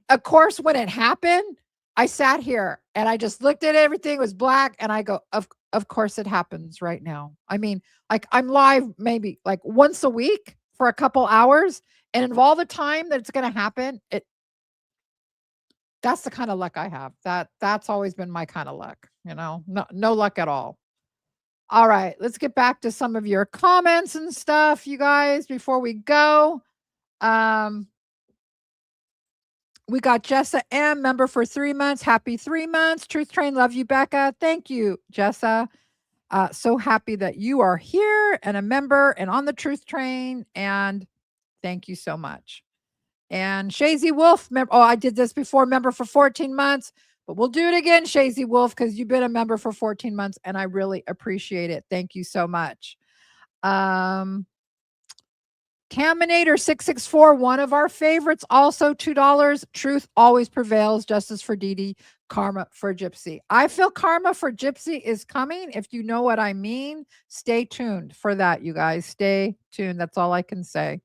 Of course, when it happened, I sat here and I just looked at everything. It was black, and I go, of course it happens right now. I mean, like I'm live maybe like once a week for a couple hours, and of all the time that it's going to happen, that's the kind of luck I have. That's always been my kind of luck, no luck at all. All right, let's get back to some of your comments and stuff, you guys, before we go. We got Jessa M, member for 3 months. Happy 3 months. Truth Train, love you, Becca. Thank you, Jessa. So happy that you are here and a member and on the Truth Train. And thank you so much. And Shazy Wolf, I did this before, member for 14 months, but we'll do it again, Shazy Wolf, because you've been a member for 14 months and I really appreciate it. Thank you so much. Caminator 664, one of our favorites, also $2. Truth always prevails. Justice for Dee Dee, karma for Gypsy. I feel karma for Gypsy is coming. If you know what I mean, stay tuned for that, you guys. Stay tuned. That's all I can say.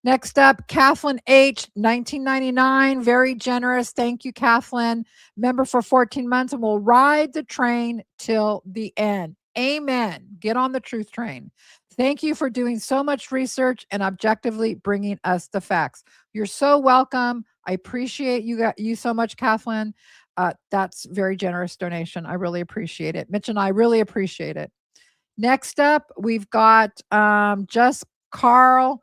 Next up, Kathleen H, 1999, very generous. Thank you, Kathleen. Member for 14 months, and we'll ride the train till the end. Amen. Get on the truth train. Thank you for doing so much research and objectively bringing us the facts. You're so welcome. I appreciate you so much, Kathleen. That's very generous donation. I really appreciate it. Mitch and I really appreciate it. Next up, we've got Just Carl,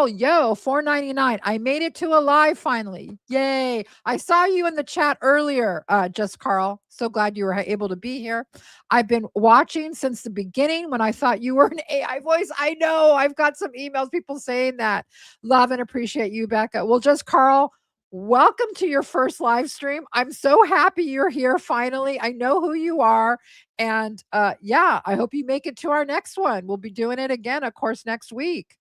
yo, $4.99. I made it to a live finally. Yay. I saw you in the chat earlier, Just Carl. So glad you were able to be here. I've been watching since the beginning when I thought you were an AI voice. I know I've got some emails, people saying that. Love and appreciate you, Becca. Well, Just Carl, welcome to your first live stream. I'm so happy you're here finally. I know who you are. And yeah, I hope you make it to our next one. We'll be doing it again, of course, next week.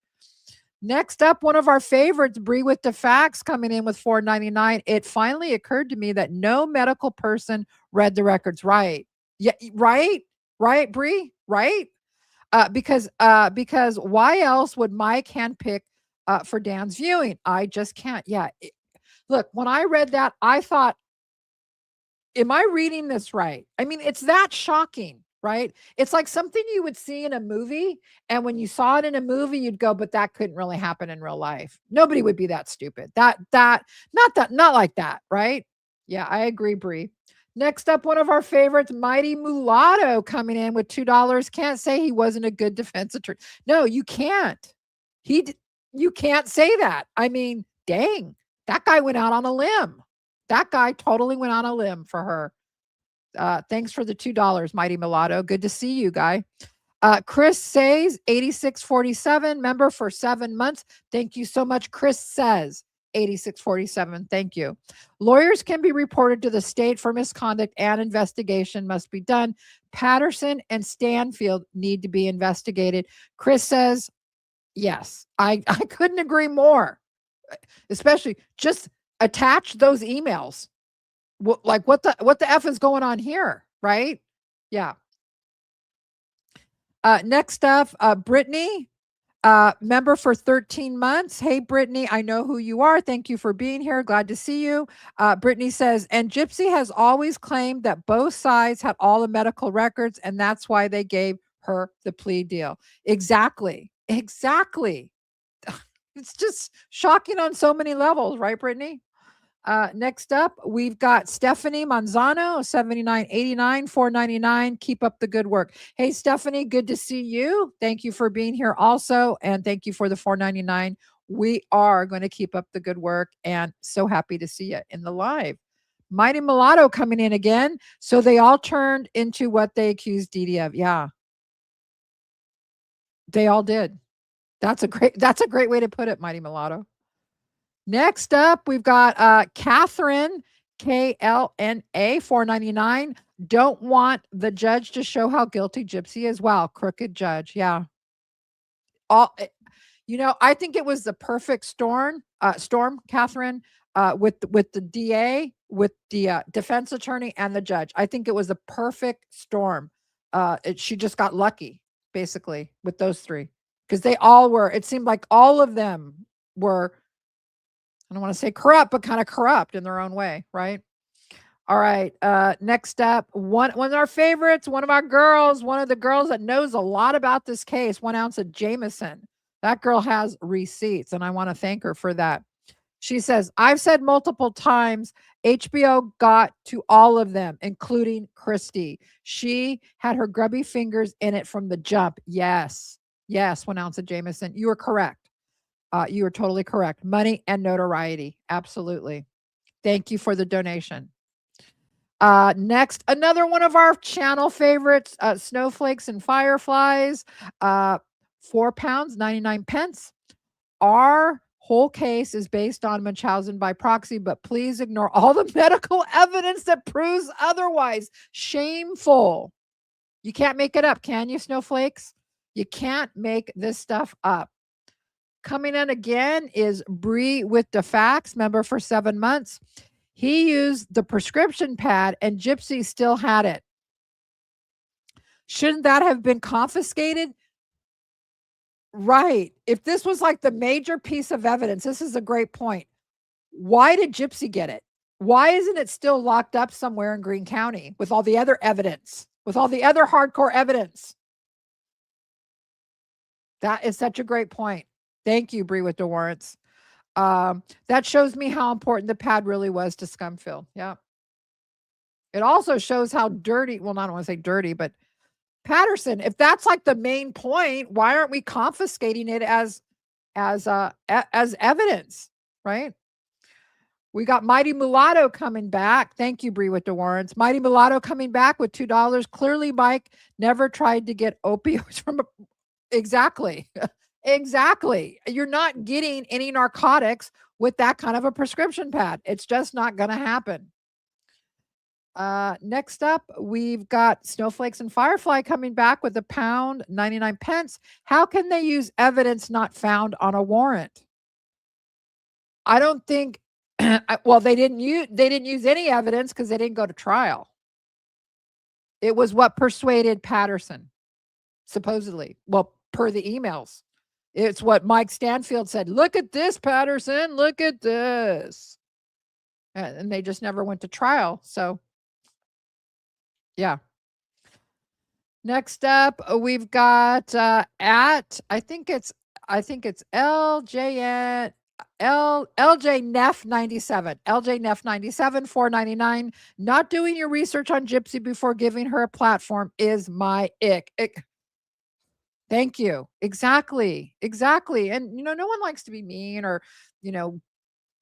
Next up, one of our favorites, Bree with the facts, coming in with $4.99. It finally occurred to me that no medical person read the records. Right. Yeah. Right. Bree. Right. Because why else would Mike handpick for Dan's viewing? I just can't. Yeah. Look, when I read that, I thought, am I reading this right? I mean, it's that shocking, right? It's like something you would see in a movie. And when you saw it in a movie, you'd go, but that couldn't really happen in real life. Nobody would be that stupid. Not like that, right? Yeah, I agree, Bree. Next up, one of our favorites, Mighty Mulatto, coming in with $2. Can't say he wasn't a good defense attorney. No, you can't. You can't say that. I mean, dang, that guy went out on a limb. That guy totally went on a limb for her. Thanks for the $2, Mighty Mulatto. Good to see you, guy. Chris Says, 8647, member for 7 months. Thank you so much, Chris Says, 8647. Thank you. Lawyers can be reported to the state for misconduct and investigation must be done. Patterson and Stanfield need to be investigated. Chris says, yes, I couldn't agree more. Especially just attach those emails. Like what the F is going on here, right? Yeah. Next up, Brittany, member for 13 months. Hey, Brittany, I know who you are. Thank you for being here. Glad to see you. Brittany says, and Gypsy has always claimed that both sides had all the medical records, and that's why they gave her the plea deal. Exactly. It's just shocking on so many levels, right, Brittany? Next up, we've got Stephanie Manzano, 7989, $4.99. Keep up the good work. Hey, Stephanie, good to see you. Thank you for being here also. And thank you for the $4.99. We are going to keep up the good work and so happy to see you in the live. Mighty Mulatto coming in again. So they all turned into what they accused Dee Dee of. Yeah. They all did. That's a great way to put it, Mighty Mulatto. Next up, we've got Catherine, KLNA, $4.99. Don't want the judge to show how guilty Gypsy is. Wow, crooked judge. Yeah. I think it was the perfect storm, Catherine, with the DA, with the defense attorney and the judge. I think it was the perfect storm. She just got lucky, basically, with those three. Because they all were, it seemed like all of them were, I don't want to say corrupt, but kind of corrupt in their own way, right? All right. Next up, one of our favorites, one of our girls, one of the girls that knows a lot about this case, 1 ounce of Jameson. That girl has receipts, and I want to thank her for that. She says, I've said multiple times, HBO got to all of them, including Christy. She had her grubby fingers in it from the jump. Yes. 1 ounce of Jameson. You are correct. You are totally correct. Money and notoriety. Absolutely. Thank you for the donation. Next, another one of our channel favorites, Snowflakes and Fireflies, £4.99. Our Whole case is based on Munchausen by proxy, but please ignore all the medical evidence that proves otherwise. Shameful. You can't make it up, can you, snowflakes? You can't make this stuff up. Coming in again is Bree with the facts, member for 7 months. He used the prescription pad and Gypsy still had it. Shouldn't that have been confiscated? Right. If this was like the major piece of evidence, this is a great point. Why did Gypsy get it? Why isn't it still locked up somewhere in Greene County with all the other evidence, with all the other hardcore evidence? That is such a great point. Thank you, Bree with the warrants. That shows me how important the pad really was to Scumfield. Yeah. It also shows how dirty, well, I don't want to say dirty, but Patterson, if that's like the main point, why aren't we confiscating it as evidence, right? We got Mighty Mulatto coming back. Thank you, Bree with the warrants. Mighty Mulatto coming back with $2. Clearly, Mike never tried to get opioids from a, exactly. Exactly. You're not getting any narcotics with that kind of a prescription pad. It's just not going to happen. Next up, we've got Snowflakes and Firefly coming back with £1.99. How can they use evidence not found on a warrant? I don't think, well, they didn't use any evidence because they didn't go to trial. It was what persuaded Patterson, supposedly. Well, per the emails. It's what Mike Stanfield said. Look at this, Patterson. Look at this. And they just never went to trial. So, yeah. Next up, we've got I think it's LJ Neff 97. LJ Neff 97, $4.99. Not doing your research on Gypsy before giving her a platform is my ick. Thank you. Exactly. And, no one likes to be mean or,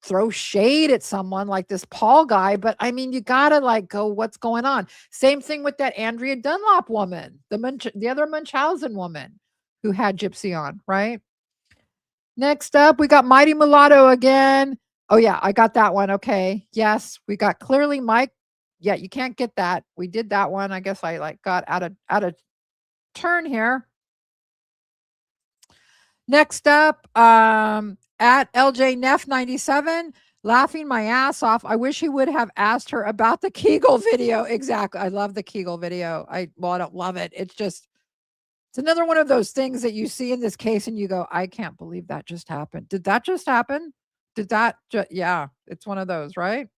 throw shade at someone like this Paul guy. But I mean, you got to go, what's going on? Same thing with that Andrea Dunlop woman, the other Munchausen woman who had Gypsy on, right? Next up, we got Mighty Mulatto again. Oh, yeah, I got that one. Okay. Yes, we got clearly Mike. Yeah, you can't get that. We did that one. I guess I got out of turn here. Next up, at LJ Neff 97, laughing my ass off. I wish he would have asked her about the Kegel video. Exactly. I love the Kegel video. I don't love it. It's another one of those things that you see in this case and you go, I can't believe that just happened. Did that just happen? Yeah, it's one of those, right?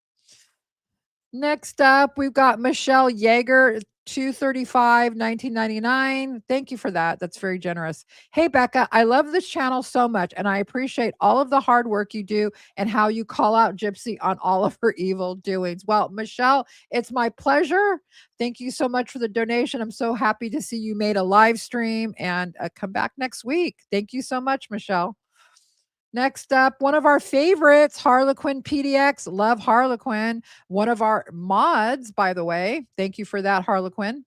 Next up, we've got Michelle Yeager, $235, $19.99. Thank you for that. That's very generous. Hey, Becca, I love this channel so much, and I appreciate all of the hard work you do and how you call out Gypsy on all of her evil doings. Well, Michelle, it's my pleasure. Thank you so much for the donation. I'm so happy to see you made a live stream, and come back next week. Thank you so much, Michelle. Next up, one of our favorites, Harlequin PDX. Love Harlequin. One of our mods, by the way. Thank you for that, Harlequin.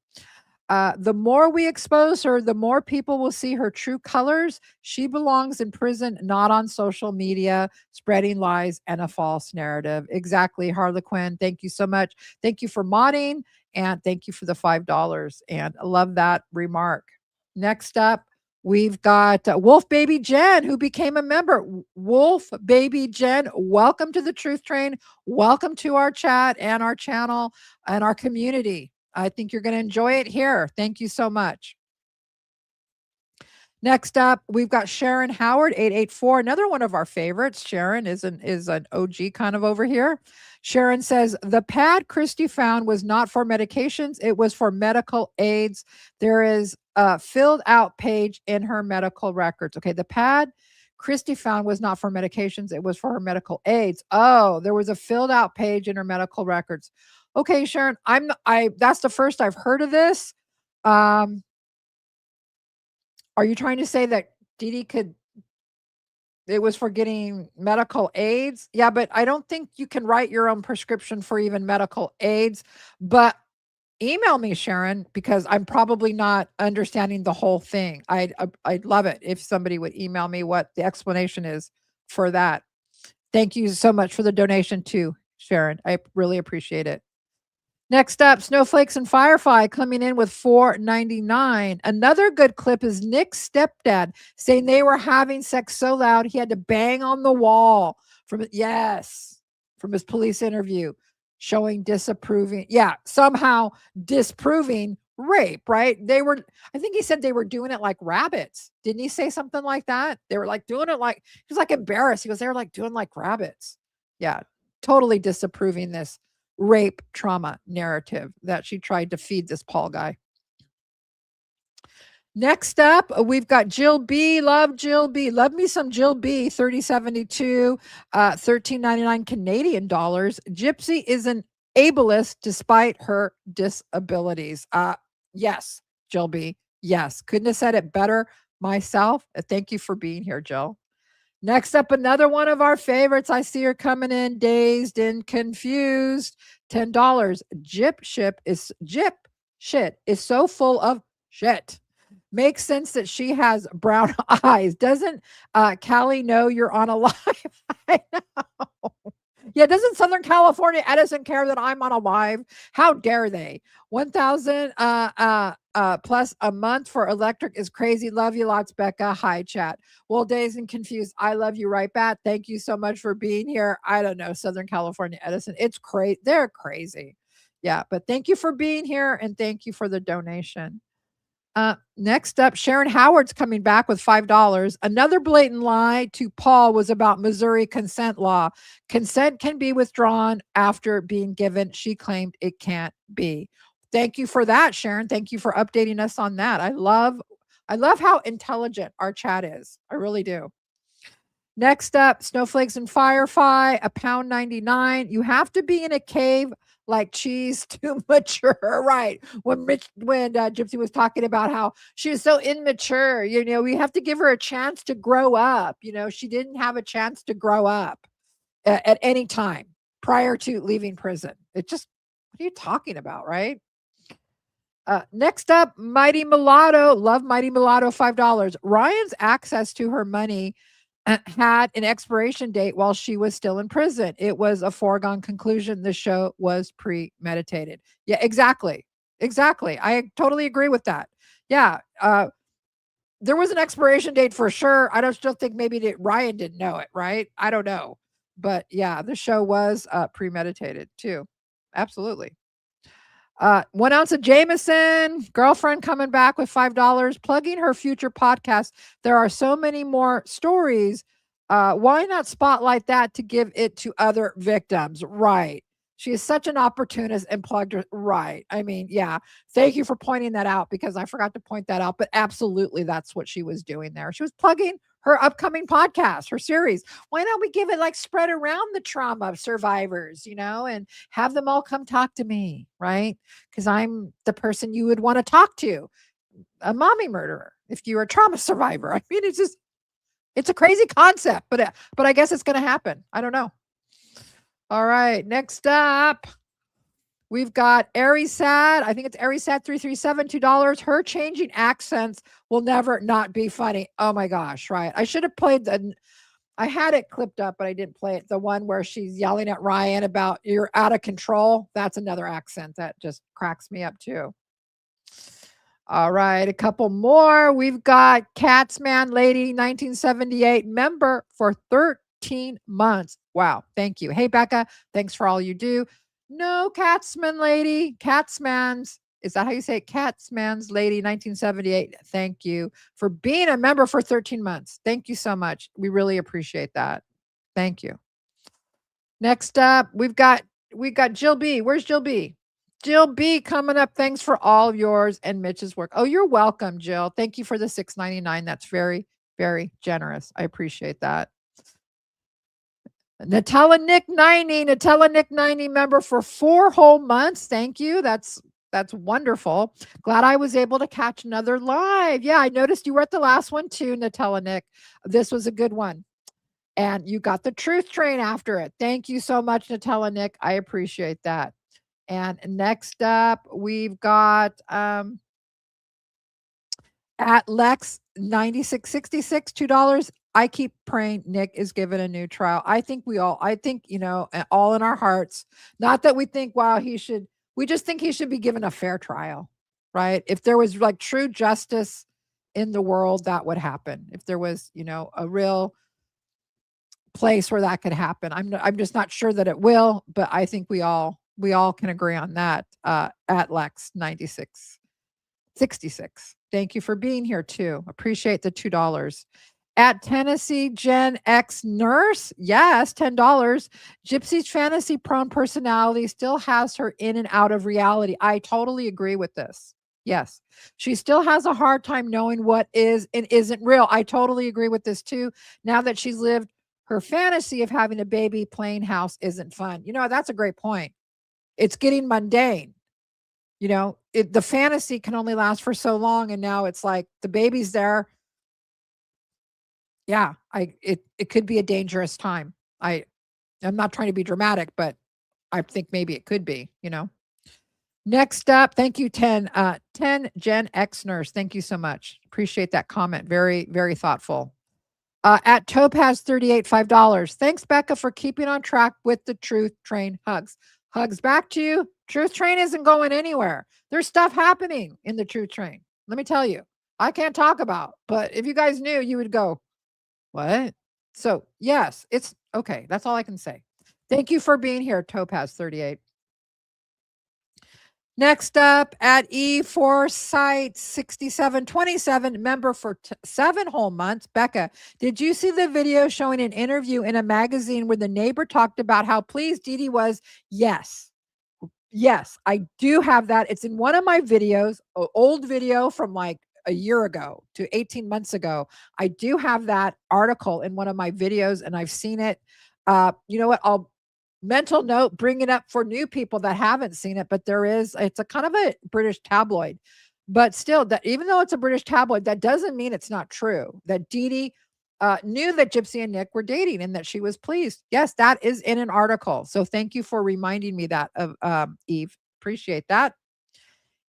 The more we expose her, the more people will see her true colors. She belongs in prison, not on social media, spreading lies and a false narrative. Exactly, Harlequin. Thank you so much. Thank you for modding, and thank you for the $5. And I love that remark. Next up, we've got Wolf Baby Jen, who became a member. Wolf Baby Jen, welcome to the Truth Train. Welcome to our chat and our channel and our community. I think you're going to enjoy it here. Thank you so much. Next up, we've got Sharon Howard, 884, another one of our favorites. Sharon is an OG kind of over here. Sharon says, the pad Christy found was not for medications. It was for medical aids. There is a filled out page in her medical records. Okay, the pad Christy found was not for medications. It was for her medical aids. Oh, there was a filled out page in her medical records. Okay, Sharon, that's the first I've heard of this. Are you trying to say that Dee Dee it was for getting medical aids? Yeah, but I don't think you can write your own prescription for even medical aids. But email me, Sharon, because I'm probably not understanding the whole thing. I'd love it if somebody would email me what the explanation is for that. Thank you so much for the donation too, Sharon. I really appreciate it. Next up, Snowflakes and Firefly coming in with $4.99. Another good clip is Nick's stepdad saying they were having sex so loud he had to bang on the wall from his police interview, showing disapproving. Yeah, somehow disproving rape, right? I think he said they were doing it like rabbits. Didn't he say something like that? They were like doing it like, he was like embarrassed. He goes, they were like doing like rabbits. Yeah, totally disapproving this rape trauma narrative that she tried to feed this Paul guy. Next up, we've got Jill B. Love Jill B. Love me some Jill B. 3072, $13.99 Canadian dollars. Gypsy is an ableist despite her disabilities. Yes, Jill B. Yes, couldn't have said it better myself. Thank you for being here, Jill. Next up, another one of our favorites. I see her coming in, dazed and confused. $10. Jip shit is so full of shit. Makes sense that she has brown eyes. Doesn't Callie know you're on a live? I know. Yeah, doesn't Southern California Edison care that I'm on a live? How dare they? 1,000 plus a month for electric is crazy. Love you lots, Becca. Hi, chat. Well, dazed and confused. I love you right back. Thank you so much for being here. I don't know, Southern California Edison. It's crazy. They're crazy. Yeah, but thank you for being here and thank you for the donation. Next up, Sharon Howard's coming back with $5. Another blatant lie to Paul was about Missouri consent law. Consent can be withdrawn after being given. She claimed it can't be. Thank you for that, Sharon. Thank you for updating us on that. I love how intelligent our chat is. I really do. Next up, Snowflakes and Firefly, $1.99. You have to be in a cave like cheese to mature, right? When Gypsy was talking about how she was so immature, we have to give her a chance to grow up. She didn't have a chance to grow up at any time prior to leaving prison. What are you talking about, right? Next up, Mighty Mulatto. Love Mighty Mulatto, $5. Ryan's access to her money had an expiration date while she was still in prison. It was a foregone conclusion. The show was premeditated. Yeah, exactly. I totally agree with that. Yeah. There was an expiration date for sure. I still think maybe Ryan didn't know it, right? I don't know. But yeah, the show was premeditated too. Absolutely. 1 ounce of Jameson, girlfriend coming back with $5, plugging her future podcast. There are so many more stories. Why not spotlight that to give it to other victims? Right. She is such an opportunist and plugged her. Right. I mean, yeah. Thank you for pointing that out because I forgot to point that out. But absolutely, that's what she was doing there. She was plugging her upcoming podcast, her series. Why not we give it spread around the trauma of survivors, and have them all come talk to me, right? Because I'm the person you would want to talk to, a mommy murderer, if you're a trauma survivor. I mean, it's a crazy concept, but I guess it's going to happen. I don't know. All right, next up, we've got Arisad. I think it's Arisad 337, $2. Her changing accents will never not be funny. Oh my gosh, right. I should have played I had it clipped up, but I didn't play it. The one where she's yelling at Ryan about you're out of control. That's another accent that just cracks me up too. All right, a couple more. We've got Catsman Lady 1978 member for 13 months. Wow, thank you. Hey, Becca, thanks for all you do. No, Catsman Lady, Catsman's. Is that how you say it? Catsman's Lady 1978. Thank you for being a member for 13 months. Thank you so much. We really appreciate that. Thank you. Next up, we got Jill B. Where's Jill B? Jill B coming up. Thanks for all of yours and Mitch's work. Oh, you're welcome, Jill. Thank you for the $6.99. That's very, very generous. I appreciate that. Nutella Nick 90 member for 4 whole months. Thank you. That's wonderful. Glad I was able to catch another live. Yeah, I noticed you were at the last one too, Nutella Nick. This was a good one. And you got the truth train after it. Thank you so much, Nutella Nick. I appreciate that. And next up, we've got at Lex 9666, $2. I keep praying Nick is given a new trial. I think all in our hearts, not that we think, wow, we just think he should be given a fair trial, right? If there was like true justice in the world, that would happen. If there was, a real place where that could happen. I'm just not sure that it will, but I think we all can agree on that. At Lex 9666. Thank you for being here too. Appreciate the $2. At Tennessee Gen X Nurse, yes, $10. Gypsy's fantasy prone personality still has her in and out of reality. I totally agree with this. Yes, she still has a hard time knowing what is and isn't real. I totally agree with this too. Now that she's lived her fantasy of having a baby, playing house isn't fun. That's a great point. It's getting mundane. The fantasy can only last for so long, and now it's like the baby's there. Yeah, it could be a dangerous time. I'm not trying to be dramatic, but I think maybe it could be, Next up, thank you, 10 Gen X Nurse. Thank you so much. Appreciate that comment. Very, very thoughtful. At Topaz 38, $5. Thanks, Becca, for keeping on track with the Truth Train. Hugs. Hugs back to you. Truth Train isn't going anywhere. There's stuff happening in the Truth Train. Let me tell you. I can't talk about, but if you guys knew, you would go, what? So yes, it's okay. That's all I can say. Thank you for being here, Topaz 38. Next up at E4 Site 6727, member for 7 whole months. Becca, did you see the video showing an interview in a magazine where the neighbor talked about how pleased Dee Dee was? Yes. Yes, I do have that. It's in one of my videos, an old video from like a year ago to 18 months ago. I do have that article in one of my videos and I've seen it. You know what? Mental note, bring it up for new people that haven't seen it, but it's a kind of a British tabloid, but still, that even though it's a British tabloid, that doesn't mean it's not true that Dee Dee knew that Gypsy and Nick were dating and that she was pleased. Yes, that is in an article. So thank you for reminding me that of Eve. Appreciate that.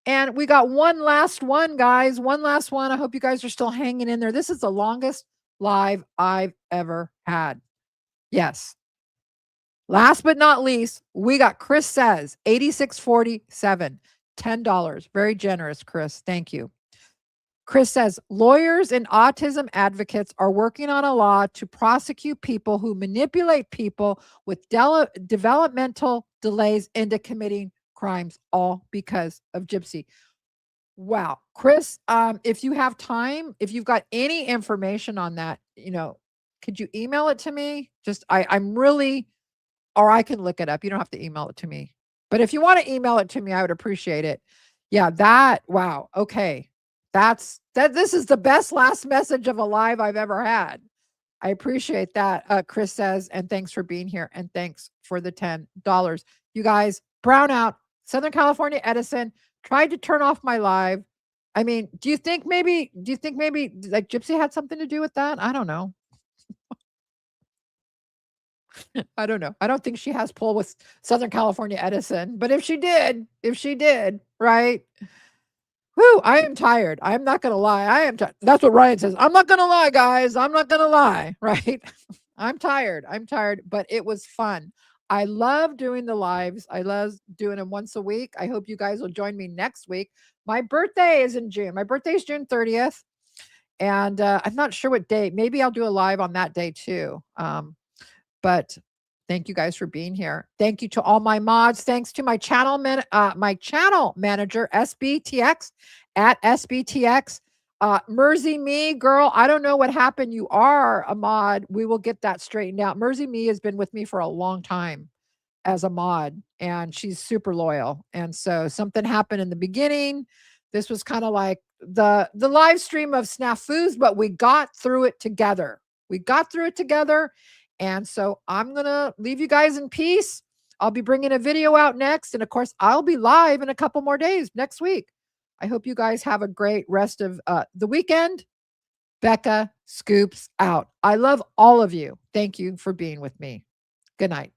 And we got one last one, guys. One last one. I hope you guys are still hanging in there. This is the longest live I've ever had. Yes. Last but not least, we got Chris Says, 8647, $10. Very generous, Chris. Thank you. Chris says, lawyers and autism advocates are working on a law to prosecute people who manipulate people with developmental delays into committing crimes, all because of Gypsy. Wow. Chris, if you have time, if you've got any information on that, could you email it to me? I'm really... or I can look it up. You don't have to email it to me. But if you want to email it to me, I would appreciate it. Yeah, wow. Okay. This is the best last message of a live I've ever had. I appreciate that, Chris Says, and thanks for being here, and thanks for the $10. You guys, Brownout, Southern California Edison, tried to turn off my live. I mean, do you think maybe like Gypsy had something to do with that? I don't know. I don't know. I don't think she has pull with Southern California Edison, but if she did, right? Whew, I am tired. I'm not going to lie. I am tired. That's what Ryan says. I'm not going to lie, guys. I'm not going to lie, right? I'm tired, but it was fun. I love doing the lives. I love doing them once a week. I hope you guys will join me next week. My birthday is in June. My birthday is June 30th. And I'm not sure what day. Maybe I'll do a live on that day too. But thank you guys for being here. Thank you to all my mods. Thanks to my channel manager, SBTX at SBTX. Mersey Me, girl, I don't know what happened. You are a mod. We will get that straightened out. Mersey Me has been with me for a long time as a mod, and she's super loyal. And so something happened in the beginning. This was kind of like the live stream of snafus, but we got through it together. And so I'm going to leave you guys in peace. I'll be bringing a video out next. And of course, I'll be live in a couple more days next week. I hope you guys have a great rest of the weekend. Becca Scoops out. I love all of you. Thank you for being with me. Good night.